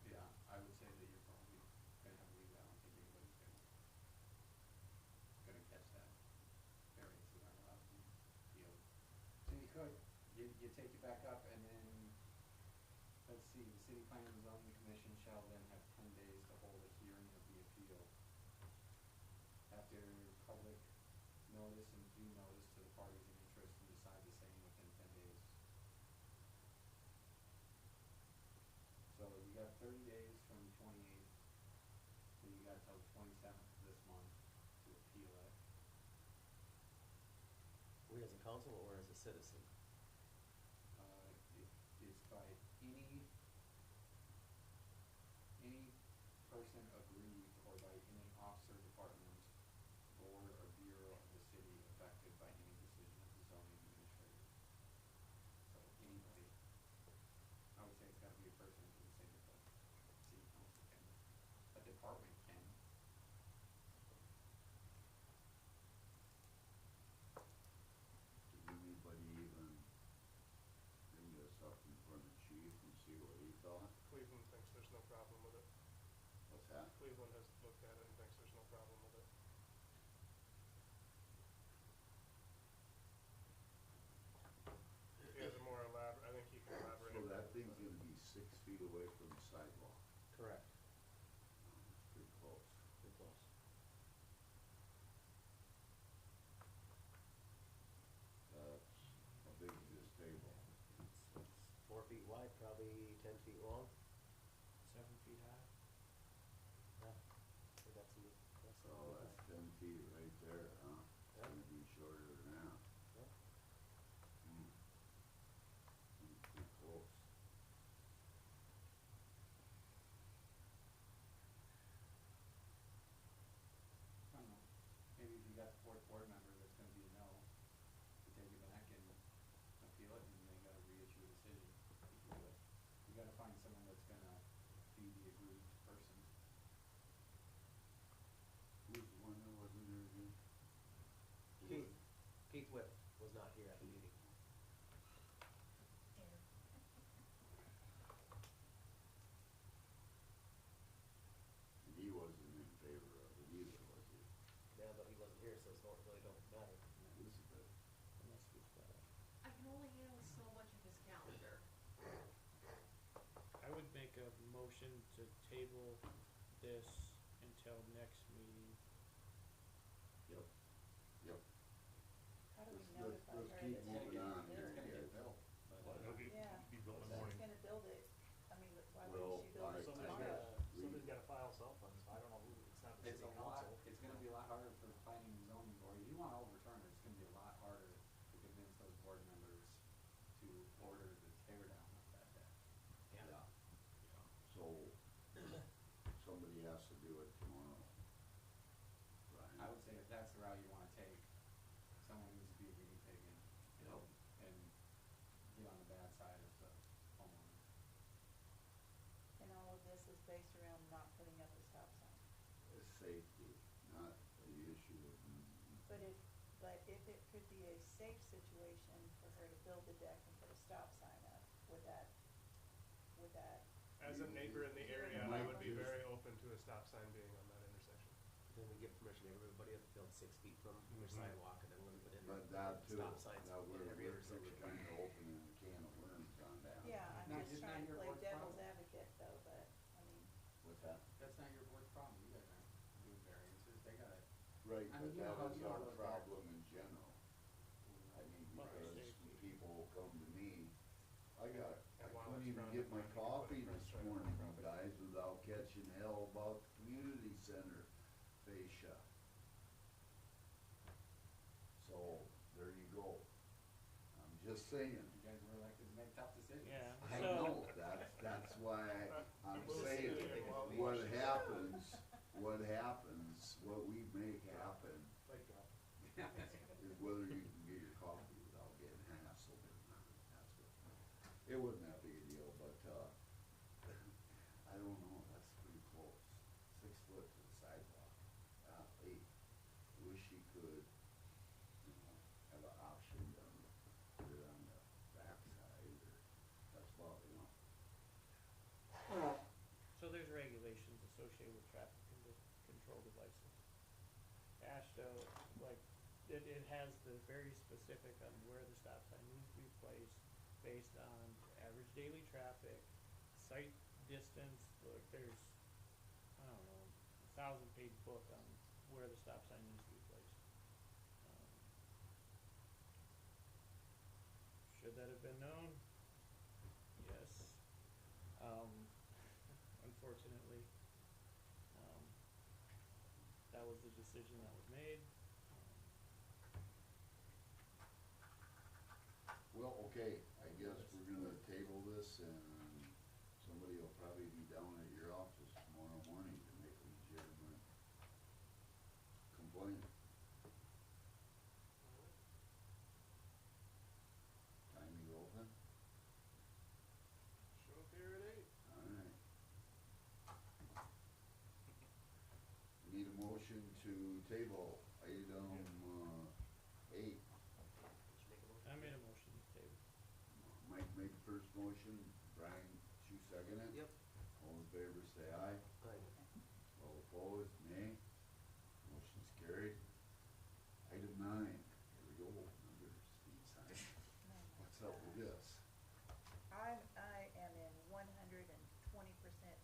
yeah, I would say that you're probably gonna have to leave it. I don't think anybody's gonna catch that. Variances aren't allowed to be appealed. So you could, you take it back up and then, let's see, the city planning and zoning commission shall then have 10 days to hold a hearing of the appeal. After public notice and due notice to the parties in interest and decide the same within 10 days. So you got 30 days from the 28th, then you got till the 27th of this month to appeal it. we as a council or as a citizen? It is by any person aggrieved or by any officer, department, board, or bureau of the city affected by any decision of the zoning administrator. So anybody, I would say it's gotta be a person who would say that the city council can, a department can. Did anybody even bring this up in front of chief and see what he thought? Cleveland thinks there's no problem with it. What's that? Cleveland has looked at it and thinks there's no problem with it. If he has a more I think he can elaborate. So a that bit, thing's but- gonna be 6 feet away from the sidewalk. Correct. It's pretty close. Pretty close. That's, how big is this table? It's 4 feet wide, probably 10 feet long. 7 feet high. Yeah. We got some, Oh, that's 10 feet right there, huh? It's Yeah. gonna be shorter than that. Yeah. Hmm. Pretty close. I don't know, maybe if you got the fourth board member that's gonna be a no, to take it back and appeal it, and they gotta reissue a decision, you can do it. You gotta find someone that's gonna be the aggrieved person. Who's the one that wasn't there again? Who Keith, was- Keith Whip was not here at the meeting. And he wasn't in favor of it either, was he? Yeah, but he wasn't here, so it's not, really don't matter. Elizabeth. Unless we've got it. I can only handle so much of his calendar. I would make a motion to table this until next meeting. Yep. Yep. How do we Let's notify her keep that she's moving gonna on build here. It's gonna get it? built, but. Well, it'll Yeah. be built in the So morning. she's gonna build it, I mean, why Well, wouldn't she build it Somebody's tomorrow? gotta, somebody's gotta on the bad side as the homeowner. And all of this is based around not putting up a stop sign. Safety, not the issue of. But if it could be a safe situation for her to build the deck and put a stop sign up, would that, As a neighbor in the area, I would be very open to a stop sign being on that intersection. Then we give permission to everybody up to build 6 feet from their Mhm. sidewalk, and then we're gonna put in But that too, stop signs that in every intersection. kind of opening a can of worms on that. yeah, I'm Not- just it's not trying to your play board's devil's problem. advocate though, but, I mean, What's that? That's not your board's problem, you guys aren't doing variances, they gotta, Right, I but mean, you know that how- was you know our how those problem in general. I mean, Well, because safety. people come to me, I And while couldn't it's even surrounded get my by, you can put a coffee fence this right on morning, the you property. guys, without catching hell about the community center fascia. So, there you go. I'm just saying. you guys were elected to make tough decisions. Yeah, I so- know, that's why I'm We'll see saying, it while we what watch it. happens, what we make happen Like, is whether you can get your coffee without getting hassled or not. That's what, it wasn't that big a deal, but, I don't know, that's pretty close. 6 foot to the sidewalk. Hey, wish you could, have an option to put it on the backside or, that's about, So there's regulations associated with traffic control devices. ASHTO, like, it has the very specific on where the stop sign needs to be placed based on average daily traffic, sight distance, like, there's, I don't know, 1,000-page book on where the stop sign needs to be placed. Should that have been known? Yes. Unfortunately, that was the decision that was made. well, okay, I guess we're gonna table this and somebody will probably be down at your office tomorrow morning to make a legitimate complaint. Time you open? show up here at 8. Alright. Need a motion to table item, 8. I made a motion to table. Mike made the first motion, Brian, you second it? Yep. All in favor, say aye. All opposed, nay. Motion's carried. Item 9, here we go, another speed sign. What's up with this? I am in 120%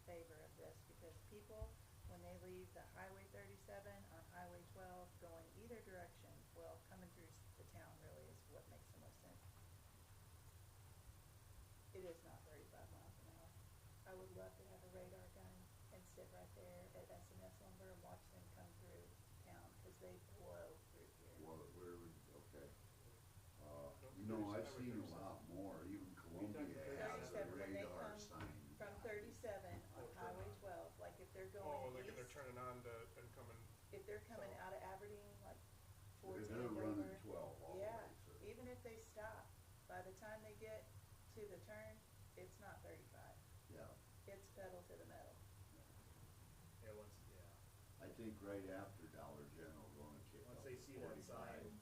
favor of this, because people, when they leave the Highway 37 on Highway 12 going either direction, well, coming through the town really is what makes the most sense. It is not 35 miles an hour. I would love to have a radar gun and sit right there at S&S Lumber and watch them come through town, cause they blow through here. Where would, okay. You know, I've seen a lot more, even Columbia has a 37, when they radar come sign. From 37 on Highway 12, like if they're going Oh, like if they're east, turning on to, and coming, if they're coming south. out of Aberdeen, like towards They're Andover. running 12 all the Yeah, way through. even if they stop, by the time they get to the turn, it's not 35. Yeah, It's pedal to the metal. Yeah, I think right after Dollar General gonna kick once up they to see that 45. sign,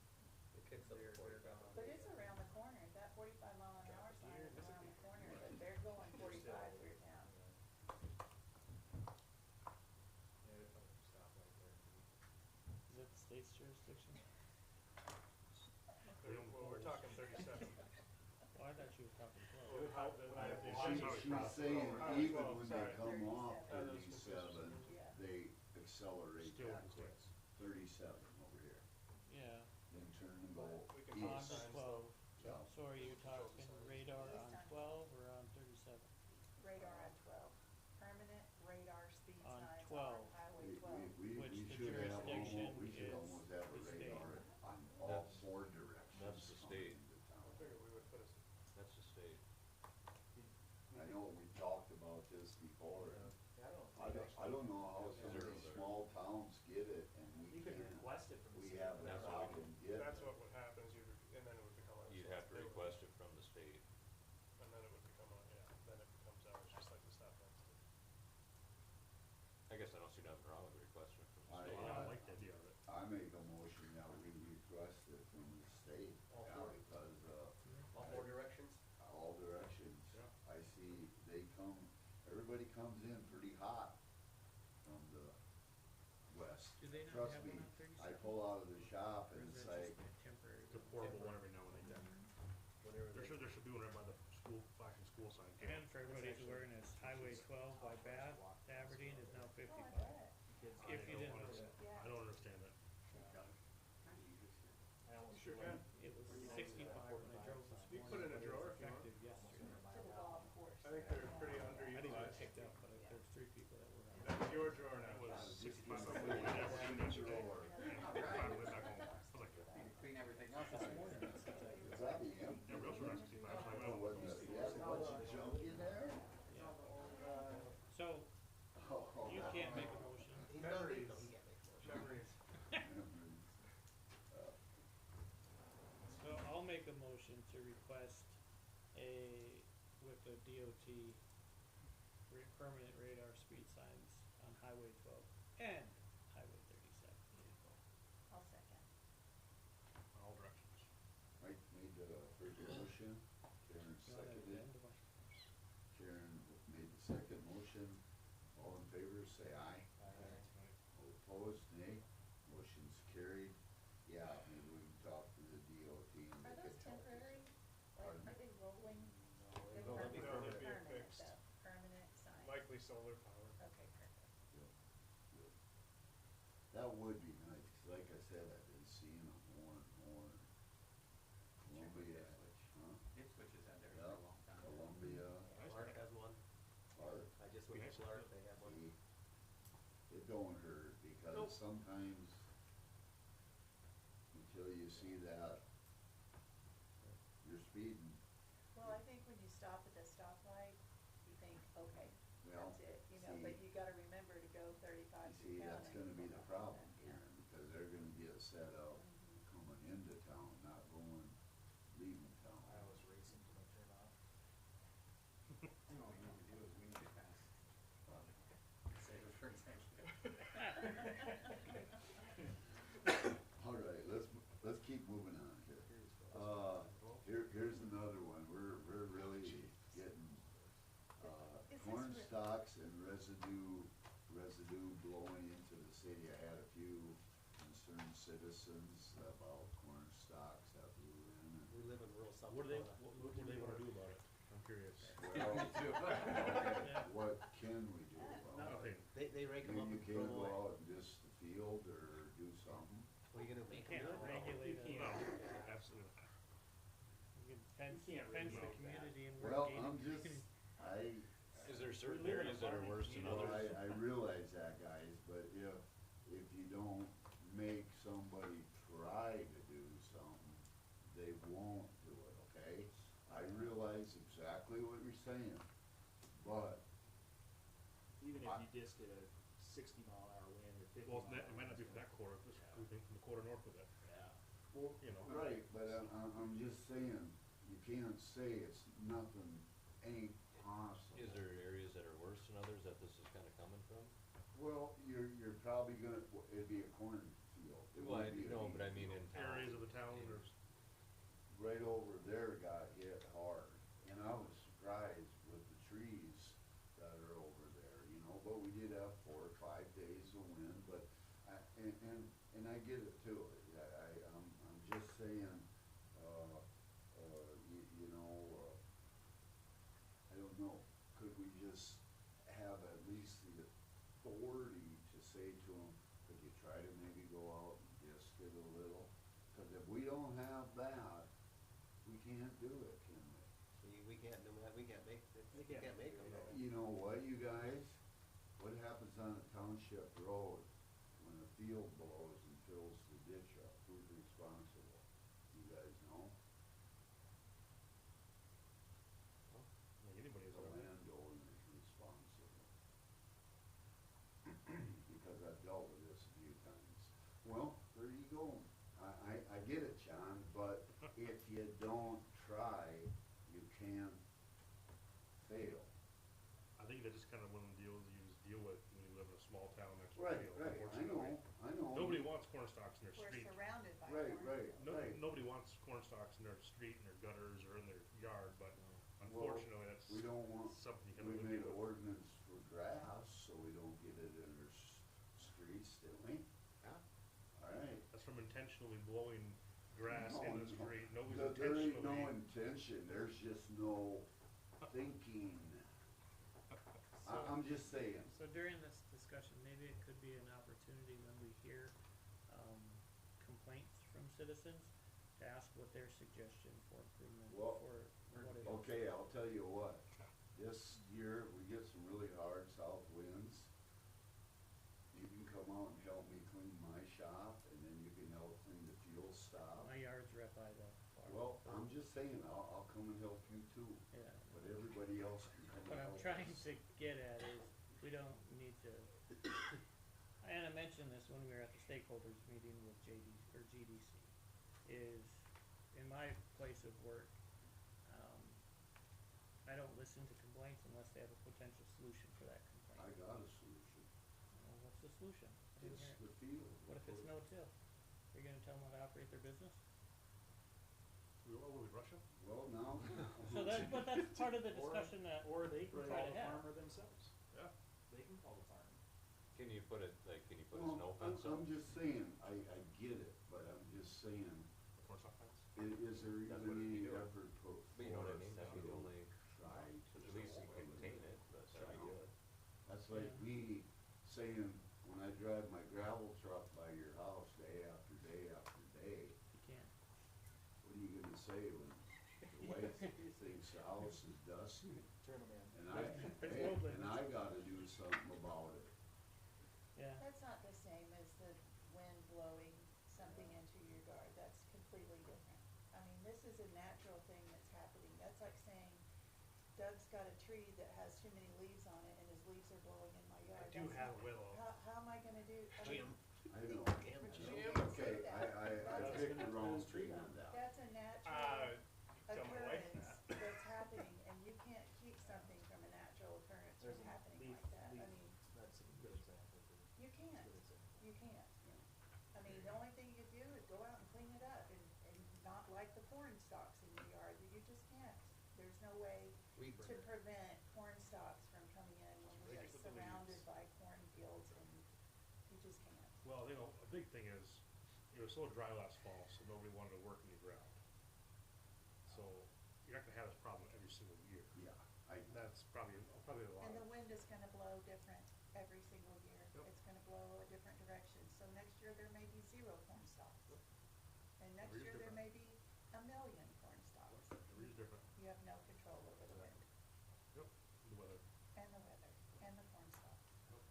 It kicks up to 45. But it's around the corner, that 45 mile an hour sign is around the corner, but they're going 45 through town. Yeah, they probably stop right there. Is that the state's jurisdiction? well, we're talking 37. Oh, I thought you were talking Well, 12. how- the- She's the Highway saying Highway even 12, when they sorry. come off 37. 37, Yeah. they accelerate Still that quick. quits. 37 over here, Yeah, then turn and go We can put on east. to signs 12. Yeah. So are you talking radar East on on 12 or on 37? Radar on 12, permanent radar speed On signs 12. on Highway 12. Which We the should have jurisdiction almost, we should is almost have a the state. radar on all That's- 4 directions. that's the coming state. into I town. figured we would put a, That's the state. I know we talked about this before, and I don't know how It's some of zero these there. small towns get it and we You could can't. request it from the We state. have a That's what we problem getting it. that's what would happen, is and then it would become our. You'd have to they would- request it from the state. way, All yeah, four. because, All four directions? all directions. Yeah. I see they come, everybody comes in pretty hot from the west. Do they not Trust have me, one on 37? I pull out of the shop Or and is it's that like, just a temporary? It's a portable one every now and then. Whatever There they- should be one right by the school, flashing school sign. too. And for everybody's actually- awareness, Highway twelve by Bath to Aberdeen is now Oh, I 55. bet. I If you don't didn't know understand- that. Yeah. I don't understand that. I almost Sure feel like can. It was 65 when I drove this You morning. put it in a but it was drawer if you want. effective yesterday. To the golf course. I think they're Yeah. pretty I didn't get underutilized. picked up, but there's 3 people that were on it. That was your drawer, and That that was was just 65 gonna something. say, I never seen that today. drawer. Finally went back home. I was like, You can clean everything up. This morning, it's like, Is that the empty? yeah, real sure that's 65. I was like, Oh, oh, what the, yeah, a bunch of junk in there? so Oh. you can't make a motion. He's not Memories. legal, he can't make motions. memories. So I'll make a motion to request with the DOT, permanent radar speed signs on Highway 12 and Highway 37. I'll second. all directions. Mike made the first motion, Karen You want that at the seconded. end of my? Karen made the second motion. All in favor, say aye. All opposed, nay. Motion's carried. Yeah, maybe we can talk to the DOT and Are they those could help us. temporary? Pardon? Are they rolling? They're No, they'll be permanent, permanent. They'll be fixed. though, permanent sign. Likely solar power. Okay, perfect. Yep, yep. That would be nice, 'cause like I said, I've been seeing them more and more. Columbia, huh? Ipswich has had theirs for Yeah, a long time. Columbia, Clark has one. Clark. I just went to Clark, they have one. See, it don't hurt, because Nope. sometimes until you see that, you're speeding. Well, I think when you stop at the stoplight, you think, okay, Well, that's it, you know, see- but you gotta remember to go 35 You see, through town. that's and gonna be go the up problem, and- yeah. Karen, because they're gonna get set up Mhm. coming into town, not leaving town. I was racing till I turn off. You know, what we need to do is we need to pass, save it for executive. All right, let's keep moving on here. Here's another one, we're really getting, Is this corn where- stalks and residue blowing into the city. I had a few concerned citizens about corn stalks that blew in and. We live in rural South What do they, Dakota. what do they wanna do about it? I'm curious. Well, Yeah. what can we do about Nothing. it? They rake them up You and throw can't them go away. out and disc the field or do something. What are you gonna You make them can't do? regulate it. No, absolutely not. You can fence can't the regulate community and Well, work I'm just, Is there certain live in a areas that are farming worse than well, others? I realize that, guys, but if you don't make somebody try to do something, they won't do it, okay? I realize exactly what you're saying, but Even if you just did a 60-mile-an-hour wind or 50 Well, mile it might not be from that quarter, this, we think from the quarter north of it. Yeah. Well, You know. right, but I'm just saying, you can't say it's nothing ain't possible. Is there areas that are worse than others that this is kinda coming from? Well, you're probably gonna, it'd be a cornfield. It Well, I wouldn't be a know, but I wheat mean in field. town. Areas of the town, there's, Right over there got hit hard, and I was surprised with the trees that are over there, you know, but we did have 4 or 5 days of wind, but and I get it too. I'm just saying, you know, I don't know, could we just have at least the authority to say to them, could you try to maybe go out and disc it a little? Cause if we don't have that, we can't do it, can we? We can't do that, we can't make, we can't can't make them. do that. You know what, you guys? What happens on a township road when a field blows and fills the ditch up? Who's responsible? You guys know? like anybody is. The landowner is responsible. Because I've dealt with this a few times. Well, there you go. I get it, John, but if you don't try, you can't fail. I think that's just kinda one of the deals you just deal with when you live in a small town next to a Right, field, right, I unfortunately. know. Nobody wants corn stalks in their We're street. surrounded by Right, cornfields. right, unfortunately, that's We don't want, something you can we only made deal an with. ordinance for grass, so we don't get it in our streets, didn't we? Yeah. Alright. That's from intentionally blowing grass No, in the no. street. Nobody's There ain't no intentionally. intention, there's just no thinking. I'm just saying. So during this discussion, maybe it could be an opportunity when we hear, complaints from citizens to ask what their suggestion for improvement Well, for what it is. Okay, I'll tell you what, this year, we get some really hard south winds. You can come out and help me clean my shop, and then you can help clean the fuel stop. My yard's right by the farm. Well, I'm just saying, I'll come and help you too, Yeah. but everybody else can come What and I'm help trying us. to get at is, we don't need to, and I mentioned this when we were at the stakeholders meeting with GDC, is in my place of work, I don't listen to complaints unless they have a potential solution for that I complaint. got a solution, Well, what's the solution? I didn't it's hear it. the field. What if it's no-till? You're gonna tell them how to operate their business? Will we rush them? Well, now. So but that's part of the Or- discussion that Or they we're can trying call to the have. farmer themselves. Yeah. They can call the farmer. Can you put a Well, snow fence up? I'm just saying, I get it, but I'm just saying, The corn stalk fence? is there That's even what it'd be any doing. effort for But you know what I mean, us that'd be the to only, try to at least you contain it, but that'd be good. That's like Yeah. me saying, when I drive my gravel truck by your house day after day after day, you can't. what are you gonna say when the wife thinks the house is dusty? Turn them in. And I gotta do something about it. Yeah. That's not the same as the wind blowing something into your yard, that's completely different. I mean, this is a natural thing that's happening, that's like saying Doug's got a tree that has too many leaves on it and his leaves are blowing in my yard. I do That's have not- a willow. How am I gonna do, I mean, I know. but you can't say Okay, that. I That's a- picked the wrong tree on that. That's a natural Tell my wife occurrence that. that's happening, and you can't keep something from a natural occurrence from There's a happening leaf, like that. I leaf, mean, that's a good example for, you can't, good example. you can't. I mean, the only thing you do is go out and clean it up and not like the corn stalks in your yard, you just can't. There's no way Weed to burner. prevent corn stalks from coming in when we Rake are it with the surrounded leaves. by cornfields and you just can't. Well, you know, a big thing is, it was so dry last fall, so nobody wanted to work in the ground. So, you're not gonna have this problem every single year. Yeah, That's probably a lot. And the wind is gonna blow different every single year. Yep. It's gonna blow a different direction. So next year there may be 0 corn stalks. And next Every year year's there may different. be 1,000,000 corn stalks. Every year's different. You have no control over the wind Yep, the weather. and the weather and the corn stalks. Yep.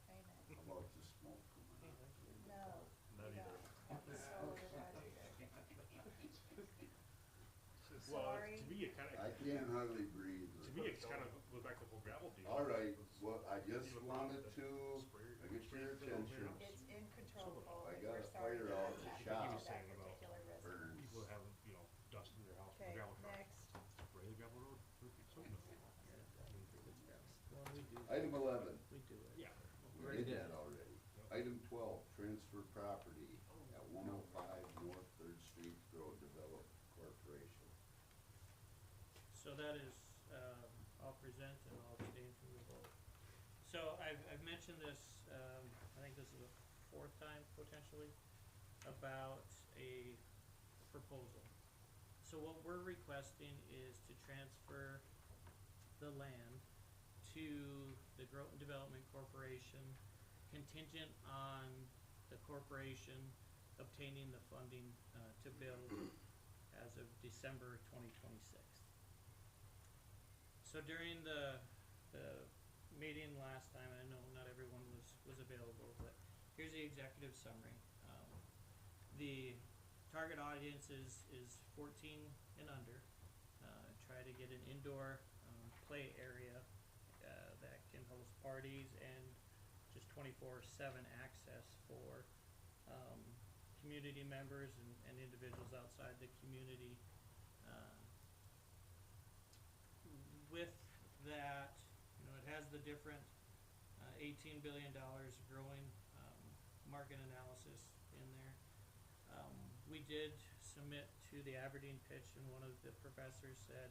Amen. how about the smoke coming out? No, Not you either. don't. So did I either. Well, Sorry. to me, it I can't hardly breathe. to me, it's kind of goes back to the whole gravel deal. All right, well, I just Even wanted the to spray- get your spray it over attention. your It's in control, I and got we're a sorry fire that out it's the happening shop. to that Saying about particular resident. Burns. People that have, dust in their house with Okay, a gravel truck. next. Spray the gravel road, soap it. Well, we do. Item 11, We do it. Yeah. we did that already. Item 12, transfer property at 105 North Third Street, Grow Develop Corporation. So that is, I'll present and I'll abstain from the vote. So I've mentioned this, I think this is the 4th time potentially, about a proposal. So what we're requesting is to transfer the land to the Groton Development Corporation contingent on the corporation obtaining the funding, to build as of December 2026. So during the meeting last time, and I know not everyone was available, but here's the executive summary. The target audience is 14 and under. Try to get an indoor play area that can host parties and just 24/7 access for community members and individuals outside the community. With that, it has the different $18 billion growing market analysis in there. We did submit to the Aberdeen pitch, and one of the professors said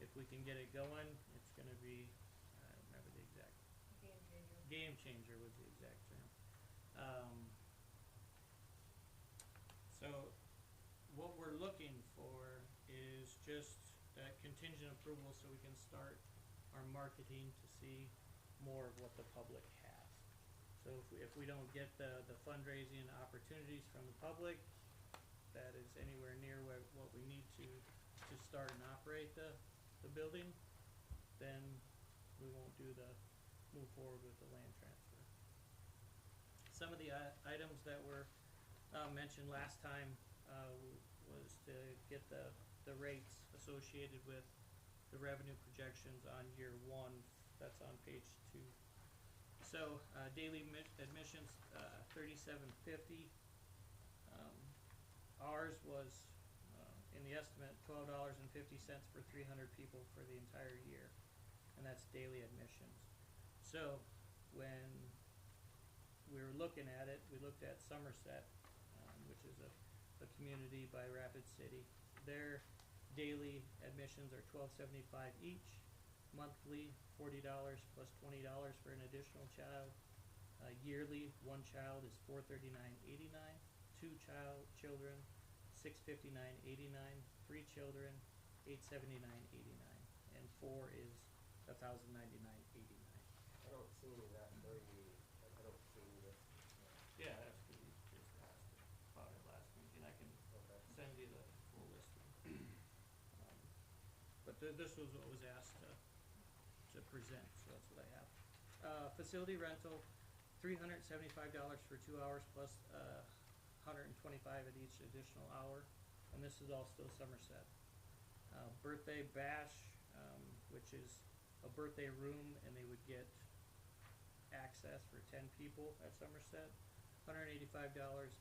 if we can get it going, it's gonna be, I don't remember the exact, Game changer. game changer was the exact term. So, what we're looking for is just that contingent approval so we can start our marketing to see more of what the public has. So if we don't get the fundraising opportunities from the public, that is anywhere near what we need to start and operate the building, then we won't move forward with the land transfer. Some of the items that were mentioned last time was to get the rates associated with the revenue projections on year one. That's on page 2. So daily admissions, $37.50. Ours was in the estimate $12.50 for 300 people for the entire year, and that's daily admissions. So when we were looking at it, we looked at Somerset, which is a community by Rapid City. Their daily admissions are $12.75 each. Monthly, $40 plus $20 for an additional child. Yearly, one child is $439.89. Two children, $659.89. 3 children, $879.89. And 4 is $1,099.89. I don't see any of that during the, I don't see any of this. Yeah, that's good. You just asked about it last meeting. I can Okay. send you the full listing. But this was what was asked to present, so that's what I have. Facility rental, $375 for 2 hours plus $125 at each additional hour, and this is all still Somerset. Birthday bash, which is a birthday room, and they would get access for 10 people at Somerset. $185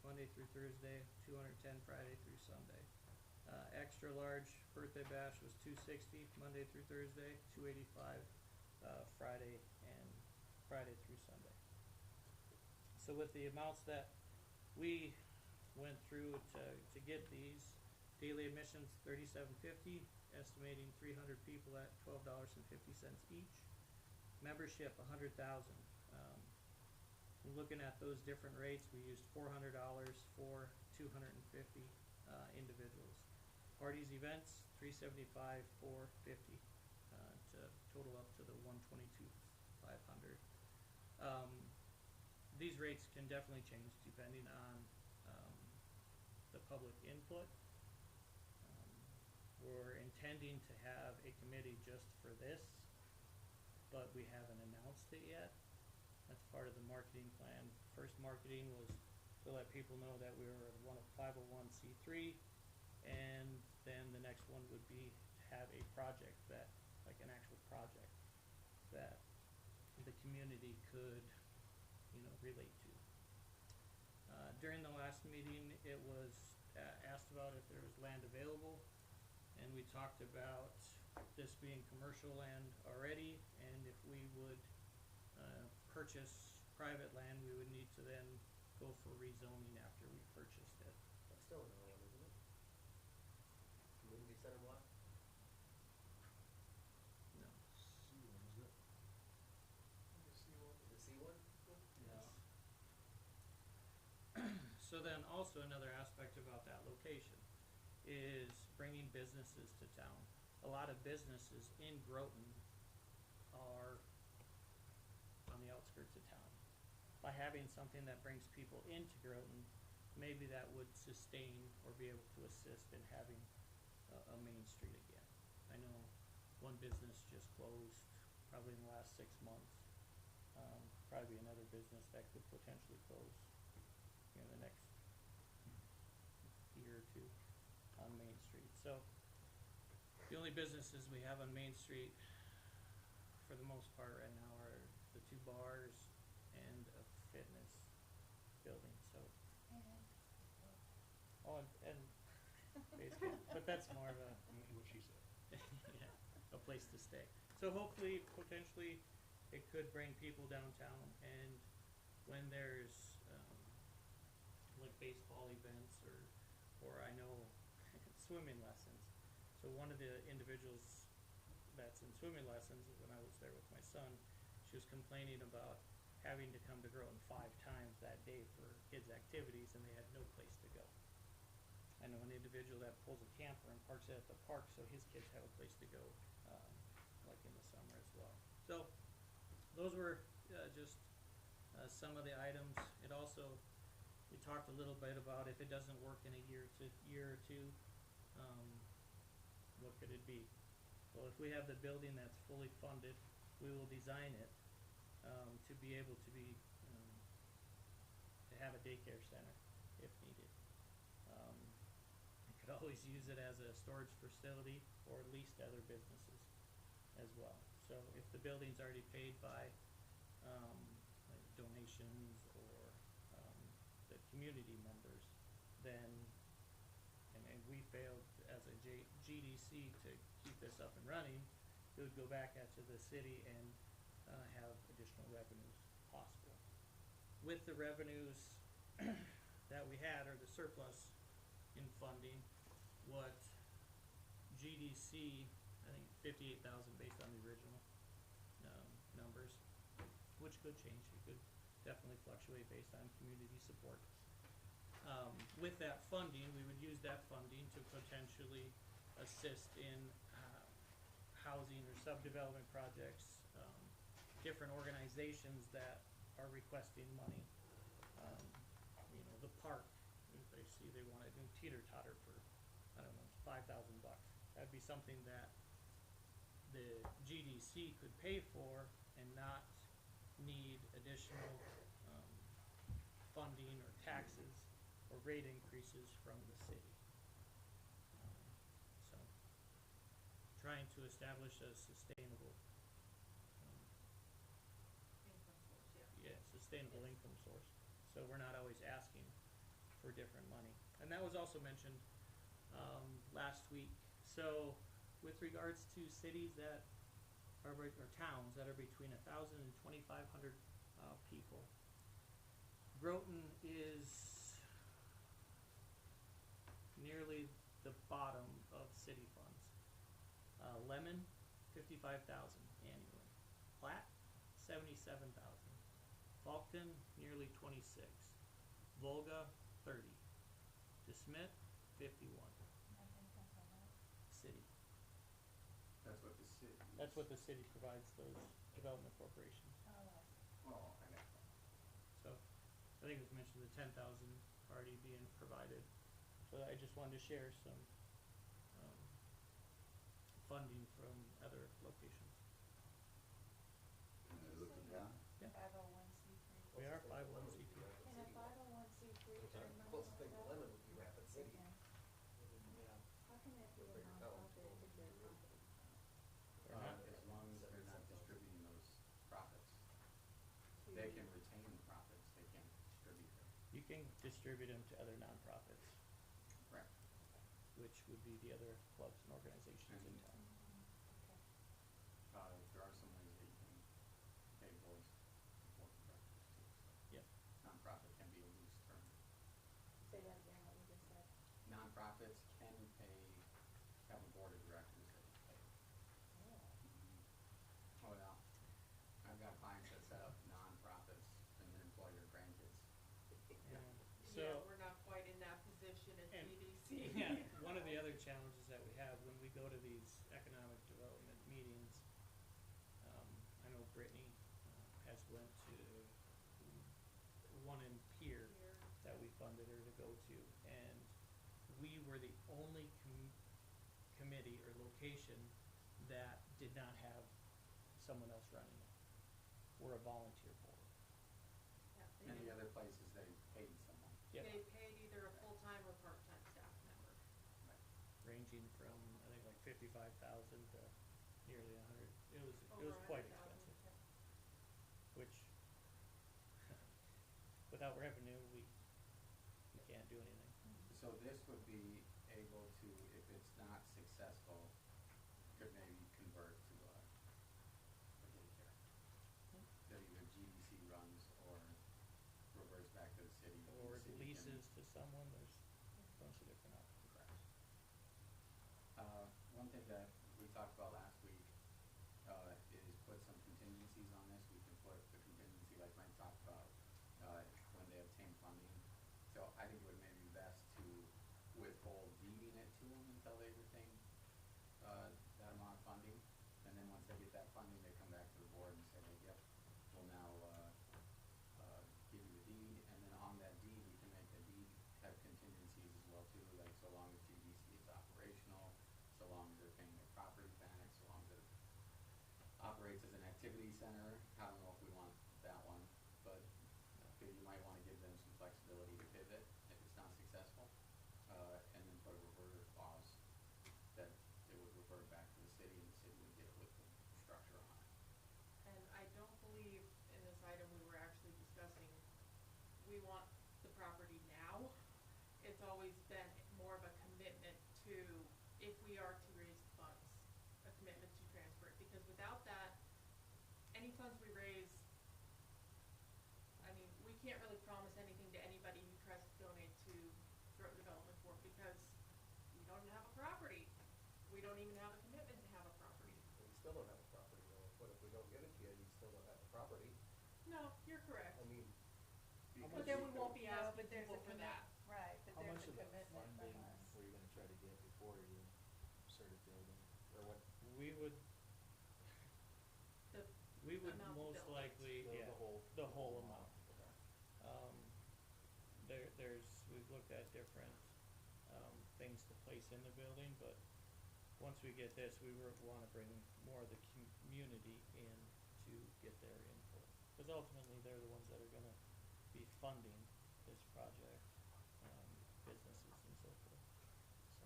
Monday through Thursday, $210 Friday through Sunday. Extra large birthday bash was $260 Monday through Thursday, $285 Friday through Sunday. So with the amounts that we went through to get these, daily admissions $37.50, estimating 300 people at $12.50 each. Membership $100,000. Looking at those different rates, we used $400 for 250 individuals. Parties, events, $375, $450 to total up to the $122,500. These rates can definitely change depending on the public input. We're intending to have a committee just for this, but we haven't announced it yet. That's part of the marketing plan. First marketing was to let people know that we were one of 501c3, and then the next one would be to have a project that, like an actual project, that the community could, relate to. During the last meeting, it was asked about if there was land available, and we talked about this being commercial land already, and if we would purchase private land, we would need to then go for rezoning after we purchased it. That's still an R1, isn't it? Community center block? No. C1, isn't it? You see what, Is it C1? No. So then also another aspect about that location is bringing businesses to town. A lot of businesses in Groton are on the outskirts of town. By having something that brings people into Groton, maybe that would sustain or be able to assist in having a main street again. I know one business just closed probably in the last 6 months. Probably another business that could potentially close in the next year or two on Main Street. So the only businesses we have on Main Street for the most part right now are the 2 bars and a fitness building. So and basically, but that's more of a What she said. yeah, a place to stay. So hopefully, potentially, it could bring people downtown, and when there's like baseball events or I know swimming lessons. So one of the individuals that's in swimming lessons, when I was there with my son, she was complaining about having to come to Groton 5 times that day for kids' activities, and they had no place to go. I know an individual that pulls a camper and parks it at the park, so his kids have a place to go, like in the summer as well. So, those were just some of the items. It also, we talked a little bit about if it doesn't work in a year or two, what could it be? Well, if we have the building that's fully funded, we will design it to be able to be to have a daycare center if needed. You could always use it as a storage facility or lease to other businesses as well. So if the building's already paid by like donations or the community members, then and we failed as a GDC to keep this up and running, it would go back out to the city and have additional revenues possible. With the revenues that we had, or the surplus in funding, what GDC, I think 58,000 based on the original numbers, which could change. It could definitely fluctuate based on community support. With that funding, we would use that funding to potentially assist in housing or subdevelopment projects, different organizations that are requesting money. You know, the park, if they see they want to do teeter-totter for, I don't know, $5,000. That'd be something that the GDC could pay for and not need additional funding or taxes or rate increases from the city. So, trying to establish a sustainable, Income source, sustainable income source. So we're not always asking for different money. And that was also mentioned last week. So with regards to cities that are, or towns that are between 1,000 and 2,500 people, Groton is nearly the bottom of city funds. Lemon, 55,000 annually. Platte, 77,000. Falkton, nearly 26. Volga, 30. DeSmet, 51. City. That's what the city. That's what the city provides those development corporations. Oh, I got that. So, I think it was mentioned the 10,000 already being provided. So I just wanted to share some funding from other locations. Can I look at that? Yeah. 501c3. We are 501c3. Can a 501c3 earn money Closest thing to like that? Lemon would be Rapid They City. can. Yeah. How can that be a Bigger town. nonprofit if they're profit? Or not. As long as they're not distributing those profits. To- They can retain the profits, they can't distribute them. You can distribute them to other nonprofits, Correct. which would be the other clubs and organizations in town. Okay. There are some ways that you can pay boards for directors too, so. Yep. Nonprofit can be a loose term. Say that again, what you just said. Nonprofits can pay, have a board of directors that pay. Oh. Oh, yeah. I've got clients that set up nonprofits and then employ their grandkids. Yeah. Yeah, So, we're not quite in that position at And- GDC. yeah, one of the other challenges that we have when we go to these economic development meetings, I know Brittany has went to one in Pier Here. that we funded her to go to, and we were the only committee or location that did not have someone else running it. We're a volunteer board. Yeah, they And the do. other places, they paid someone. Yep. They paid either a full-time or part-time staff member. Ranging from, I think, like 55,000 to nearly 100. It was Over quite 100,000, expensive, yeah. which without revenue, we can't do anything. So this would be able to, if it's not successful, could maybe convert to a daycare. That either GDC runs or reverts back to the city. and Or the city can- leases to someone, there's a bunch of different options. Correct. One thing that we talked about last week think it would maybe be best to withhold deeding it to them until everything, that amount of funding. And then once they get that funding, they come back to the board and say, like, yep, we'll now, give you the deed. And then on that deed, we can make the deed have contingencies as well too, like so long as GDC is operational, so long as they're paying their property tax, so long as it operates as an activity center. I don't know if we want that one, but you might wanna give them some flexibility to pivot if it's not successful, and then put a reverter clause that it would revert back to the city and the city would get it with the structure on it. And I don't believe in this item we were actually discussing, we want the property now. It's always been more of a commitment to, if we are to raise funds, a commitment to transfer it, because without that, any funds we raise, I mean, we can't really promise anything to anybody who tries to donate to Throat Development Board, because we don't have a property. We don't even have a commitment to have a property. We still don't have a property though. What if we don't give it to you, you still don't have a property? No, you're correct. I mean, But then we won't be No, asking but there's people a for commit- that. Right, but How there's much a of that commitment from funding us. were you gonna try to get before you started building, or what, We would, The we would amount to most build it. likely, yeah, the whole amount. Okay. There's, we've looked at different, things to place in the building, but once we get this, we wanna bring more of the community in to get their input. Cause ultimately, they're the ones that are gonna be funding this project, businesses and so forth, so.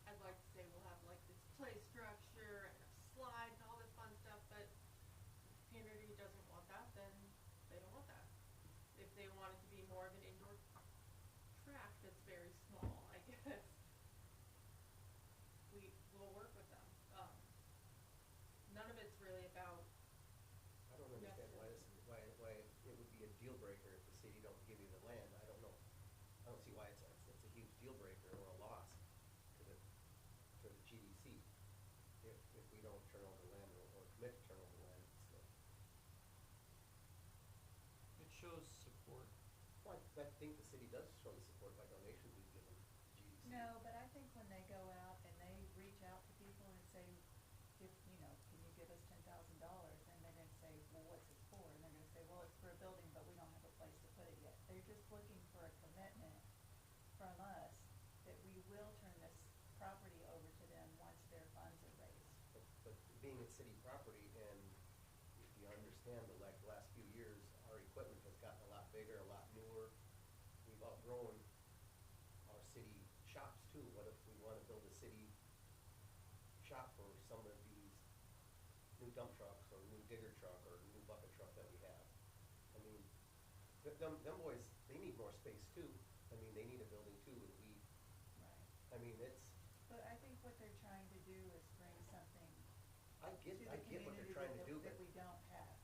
I'd like to say we'll have like this play structure and a slide and all this fun stuff, but if the community doesn't want that, then they don't want that. If they want it to be more of an indoor track that's very small, I guess, we will work with them. None of it's really about, I don't understand why it would be a deal breaker if the city don't give you the land. I don't know. I don't see why it's a huge deal breaker or a loss to the GDC if we don't turn over land or commit to turn over land, so. It shows support. Well, I think the city does show the support by donations we've given GDC. No, but I think when they go out and they reach out to people and say, can you give us $10,000? And they're gonna say, well, what's this for? And they're gonna say, well, it's for a building, but we don't have a place to put it yet. They're just looking for a commitment from us that we will turn this property over to them once their funds are raised. But being it's city property, and if you understand that like the last few years, our equipment has gotten a lot bigger, a lot newer. We've outgrown our city shops too. What if we wanna build a city shop for some of these new dump trucks or new digger truck or new bucket truck that we have? I mean, them boys, they need more space too. I mean, they need a building too, and Right. I mean, it's, But I think what they're trying to do is bring something I to the get what community they're trying to do, that but we don't have.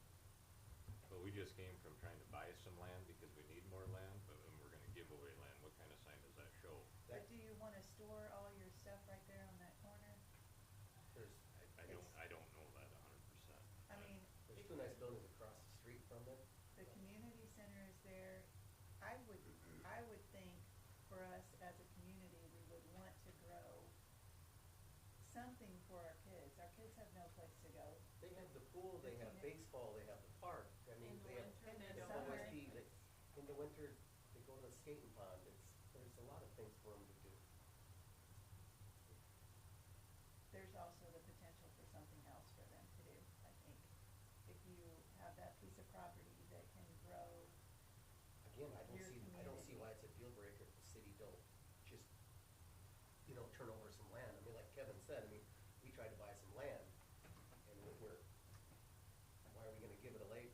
But we just came from trying to buy some land because we need more land, but when we're gonna give away land, what kind of sign does that show? But do you wanna store all your stuff right there on that corner? there's, I don't know that 100%. I mean, there's two nice buildings across the street from it. the community center is there. I would think for us as a community, we would want to grow something for our kids. Our kids have no place to go. They have the pool, they have baseball, they have the park. I mean, In the they have, winter, they the don't have OSD, any they, in the winter, they go to the skating pond. There's a lot of things for them to do. There's also the potential for something else for them to do, I think. If you have that piece of property that can grow, Again, I Your don't see why community. it's a deal breaker if the city don't just, turn over some land. I mean, like Kevin said, I mean, we tried to buy some land, and why are we gonna give it away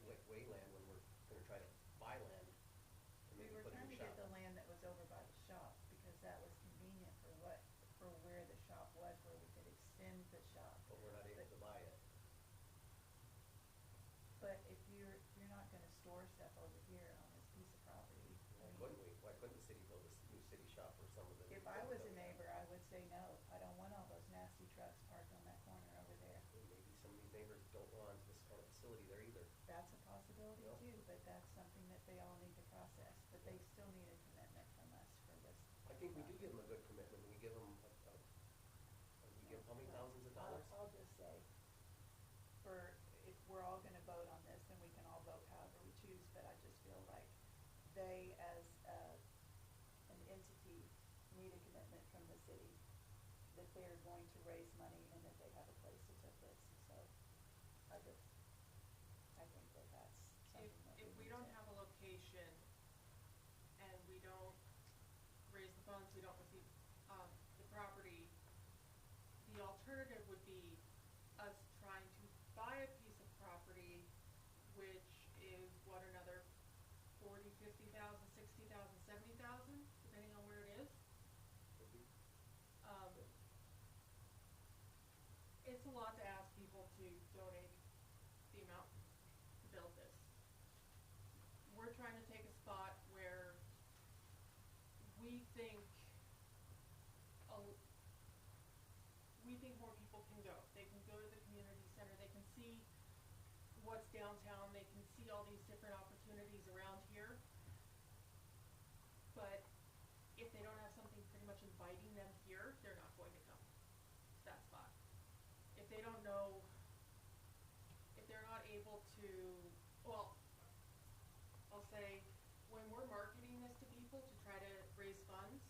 land when we're gonna try to buy land to we maybe were put a trying new to get shop? the land that was over by the shop, because that was convenient for where the shop was, where we could extend the shop. But we're not able to buy it. But if you're not gonna store stuff over here on this piece of property, I Why mean, couldn't we? Why couldn't the city build a new city shop for some of the? if I was a neighbor, I would say no. I don't want all those nasty trucks parked on that corner over there. Maybe some of these neighbors don't want this kind of facility there either. That's a possibility Yeah. too, but that's something that they all need to process. But they still need a commitment from us think we do give them a good commitment, we give them we give how many thousands of dollars? I'll just say, if we're all gonna vote on this, then we can all vote however we choose, but I just feel like they as an entity need a commitment from the city that they're going to raise money and that they have a place to put this, so I think that that's something that If we we need don't to. have a location and we don't raise the funds, we don't receive, the property, the alternative would be us trying to buy a piece of property, which is what, another 40, 50,000, 60,000, 70,000, depending on where it is. Could be. It's a lot to ask people to donate the amount to build this. We're trying to take a spot where we think more people can go. They can go to the community center, they can see what's downtown, they can see all these different opportunities around here. But if they don't have something pretty much inviting them here, they're not going to come to that spot. If they don't know, if they're not able to, well, I'll say, when we're marketing this to people to try to raise funds,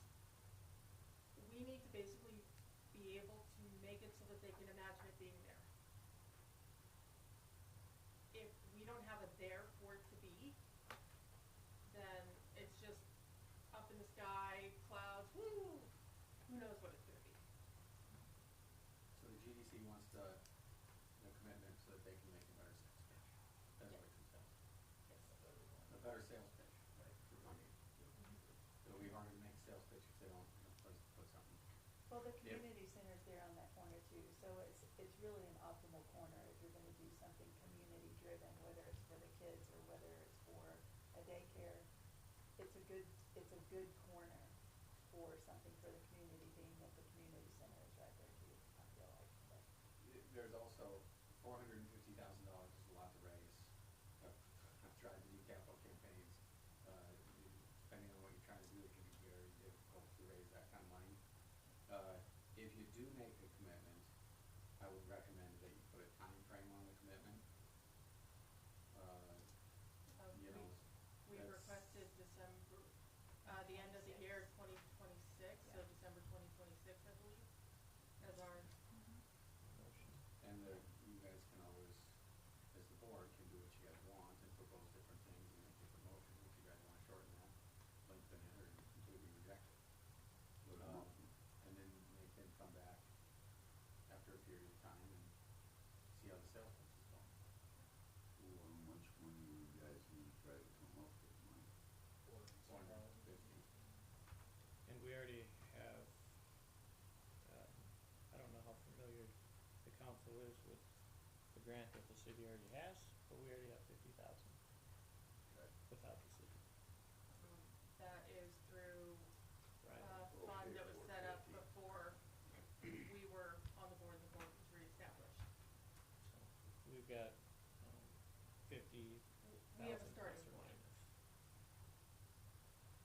we need to basically be able to make it so that they can imagine it being there. If we don't have a there for it to be, then it's just up in the sky, clouds, woo, who knows what it's gonna be. So the GDC wants the commitment so that they can make a better sales pitch. That's what it comes down to. Yes. A better sales pitch, right, for money. It'll be harder to make a sales pitch if they don't have a place to put something. Well, the community center's there on that corner too, so it's really an optimal corner if you're gonna do something community driven, whether it's for the kids or whether it's for a daycare. It's a good corner for something for the community, being that the community center is right there too, I feel like, but. There's also $450,000 is a lot to raise. I've tried to do capital campaigns. Depending on what you're trying to do, it can be very difficult to raise that kind of money. If you do make a commitment, I would recommend that you put a time frame on the commitment. You know, We that's- requested December, the end of the year, 2026, so Yeah. December 2026, I believe, as our Motion. And you guys can always, as the board, can do what you guys want and propose different things and make different motions if you guys wanna shorten that, lengthen it, or completely reject it. And then they can come back after a period of time and see how the sales pitch is going. Well, how much money you guys need to try to come up with, Mike? 450. And we already have, I don't know how familiar the council is with the grant that the city already has, but we already have 50,000 Okay. without the city. That is through Right. a fund that was set up 450. before we were on the board was reestablished. So we've got 50,000 We have a plus starting or point. minus,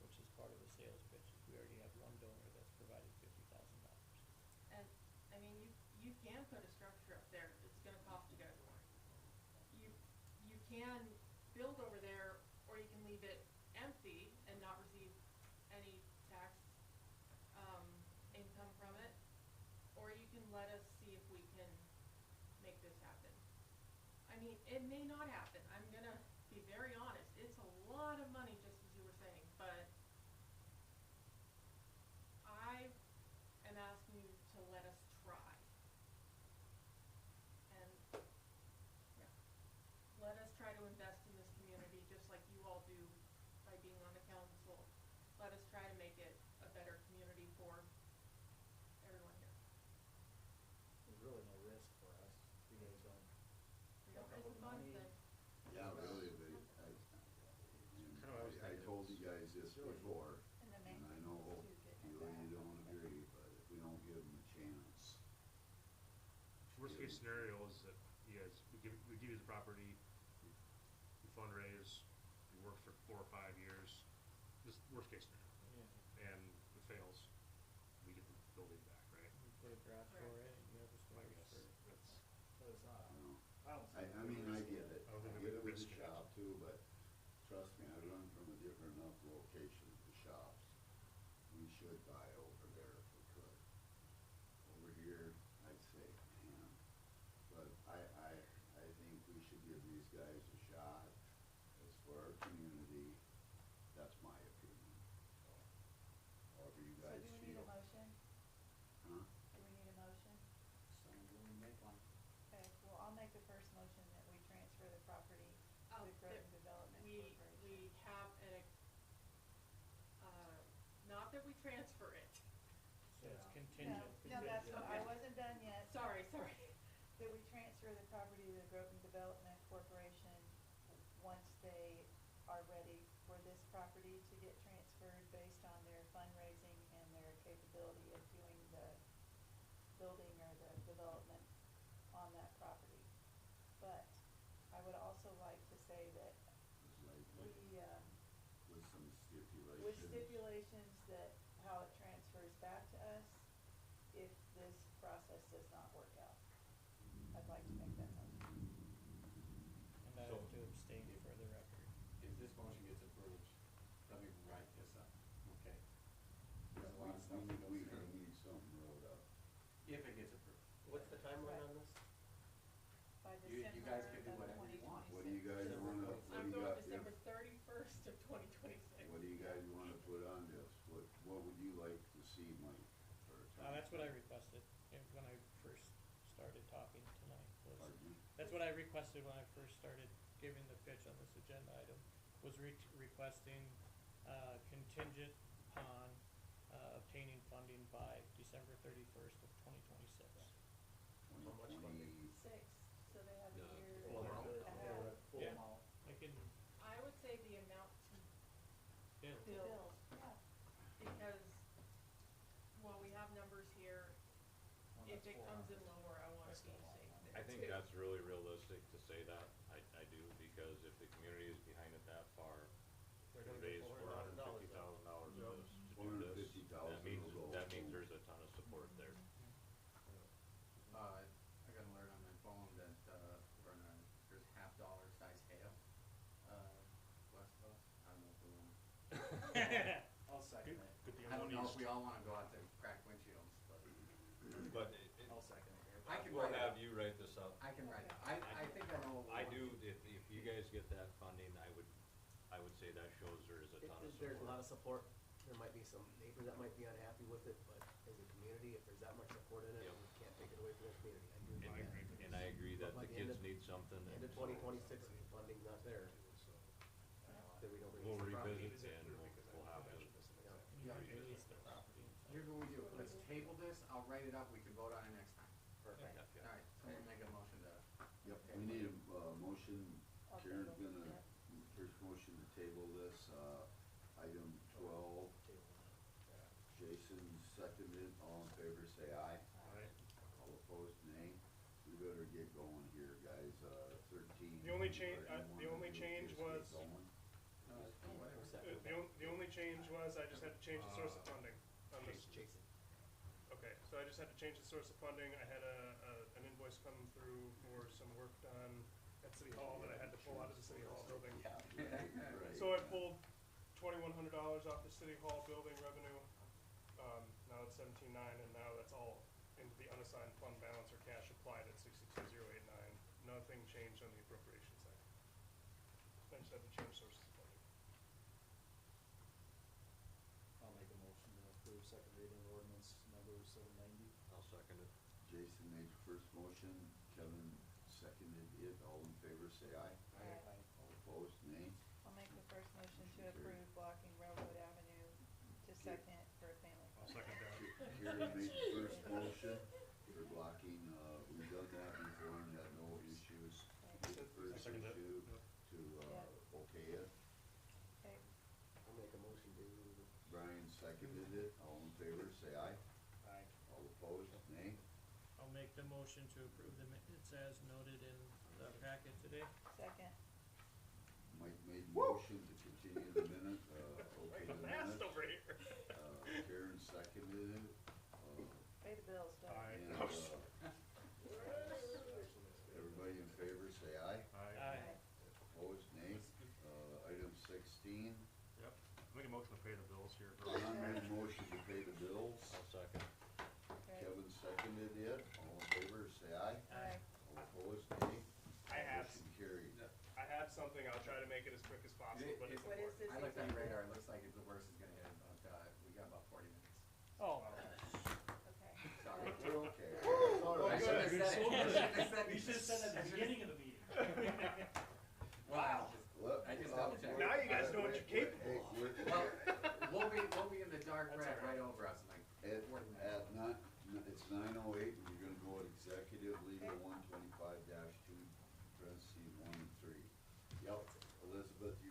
which is part of the sales pitch. We already have one donor that's provided $50,000. And, I mean, you can put a structure up there, it's gonna cost you guys more. You can build over there, or you can leave it empty and not receive any tax, income from it. Or you can let us see if we can make this happen. I mean, it may not happen, I'm gonna be very honest, it's a lot of money, just as you were saying, but I am asking you to let us try. And, yeah, let us try to invest in this community just like you all do by being on the council. Let us try to make it a better community for everyone here. There's really no risk for us, you guys don't. We don't Come raise up the with funds, money. then Yeah, really, but Kinda what I was I thinking. told you guys this Really- before, And the main and I thing know is to get you, it back. you don't agree, but if we don't give them a chance. Worst case scenario is that you guys, we give you the property, you fundraise, you work for 4 or 5 years, this worst case scenario, Yeah. and it fails. garage Right. for it, and you have a I storage guess for. that's not, I don't know. I don't I think. mean, I get it, I don't I think get we it with the risk it. shop too, but trust me, I run from a different enough location to the shops. We should buy over there if we could. Over here, I'd say, man, but I think we should give these guys a shot. As for our community, that's my opinion. However you So guys do we need a feel. motion? Huh? Do we need a motion? Someone will make one. Okay, well, I'll make the first motion that we transfer the property to Oh, the Groton Development we Corporation. have not that we transfer it. So it's Yeah. contingent. No, that's what, I Okay. wasn't done yet. Sorry. That we transfer the property to the Groton Development Corporation once they are ready for this property to get transferred based on their fundraising and their capability of doing the building or the development on that property. But I would also like to say that It's like, we, with some stipulations. with stipulations that how it transfers back to us if this process does not work out. I'd like to make that motion. And I have to abstain for the record. If this motion gets approved, let me write this up, okay? There's a lot of stuff that goes We through. need something wrote up. If it gets approved. What's the timeline on this? By You December guys can do of whatever you want. 2026. What do you guys wanna, what I'm do you going got, December 31st of 2026. what do you guys wanna put on this? What would you like to see, Mike, for a time? That's what I requested when I first started talking tonight, was, Pardon me? that's what I requested when I first started giving the pitch on this agenda item, was requesting, contingent upon, obtaining funding by December 31st of 2026. How much funding? 6, so they have a No, year full amount. ahead. Full Yeah. amount. I can I would say the amount to build. To build, yeah. because, well, we have numbers here. Well, If that's it comes in 400. lower, I wanna That's be still a lot of safe money. there I think too. that's really realistic to say that, I do, because if the community is behind it that far, They're to gonna raise get $450,000 Yep. of this, to do this, $450,000 will go. that means there's a ton of support there. I got an alert on my phone that, we're in there's $half size hail, west of us. I don't know if we wanna, I'll second it. Good thing I I'm don't on know east. if we all wanna go out there and crack windshields, but But I'll second it here. I can we'll write it have up. you write this up. I can write it. I think I know what we I want. do, if you guys get that funding, I would say that shows there is a ton of support. There's a lot of support, there might be some neighbors that might be unhappy with it, but as a community, if there's that much support in it, Yep. we can't take it away from the community, I do And, agree with that. and I agree that But by the the end kids of- need something. End and of 2026, if the funding's not there, then we don't release We'll the property. revisit and we'll have to. Yeah. Release the property. Here's what we do, let's table this, I'll write it up, we can vote on it next time. Perfect. Yep, yep. Alright, someone make a motion to. Yep, table we need it. a, motion, I'll Karen's table, gonna, yep. first motion to table this, item 12, Jason seconded, all in favor say aye. Alright. All opposed, nay. We better get going here, guys, 13. The only change- or you the wanna only do change just get was- going? No, whatever. The only change was I just had to change the source of funding on this. Chase it. Okay, so I just had to change the source of funding. I had an invoice come through for some work done at City Hall that I had to pull out of the City Hall building. Yeah, right. So I pulled $2,100 off the City Hall building revenue. Now it's 17.9, and now that's all into the unassigned fund balance or cash applied at 62,089. Nothing changed on the appropriation side. I just had to change sources of funding. I'll make a motion to approve second reading of ordinance number 790. I'll second it. Jason made the first motion, Kevin seconded it, all in favor say aye. Aye. All opposed, nay. I'll make the first motion to approve blocking Railroad Avenue to second for a family. I'll second that. Karen made the first motion for blocking, we've done that before and had no issues. Did the first second that. issue Yep. to, okay it. Okay, I'll make a motion to, Brian seconded it, all in favor say aye. Aye. All opposed, nay. I'll make the motion to approve the minutes as noted in the packet today. second. Mike made the motion to continue the minute, okay the Fast minute. over here. Karen seconded it, Pay the bills, Doug. and, try to make it as quick as possible, It- but it's it- What is important. this I looked on the example? radar, it looks like the worst is gonna hit in about, we got about 40 minutes. Oh, Okay. Sorry. We're okay. I shouldn't have said it. I shouldn't have said it. you should've said at the beginning of the meeting. Wow. Let- I just uh, double checked. Now you guys know what wait, you're wait, capable hey, of. Well, we'll be in the dark That's red all right. right over us in like At, 40 minutes. at not, it's 9:08, and we're gonna go at executive legal 125-2, parentheses 1 and 3. Yep, Elizabeth, you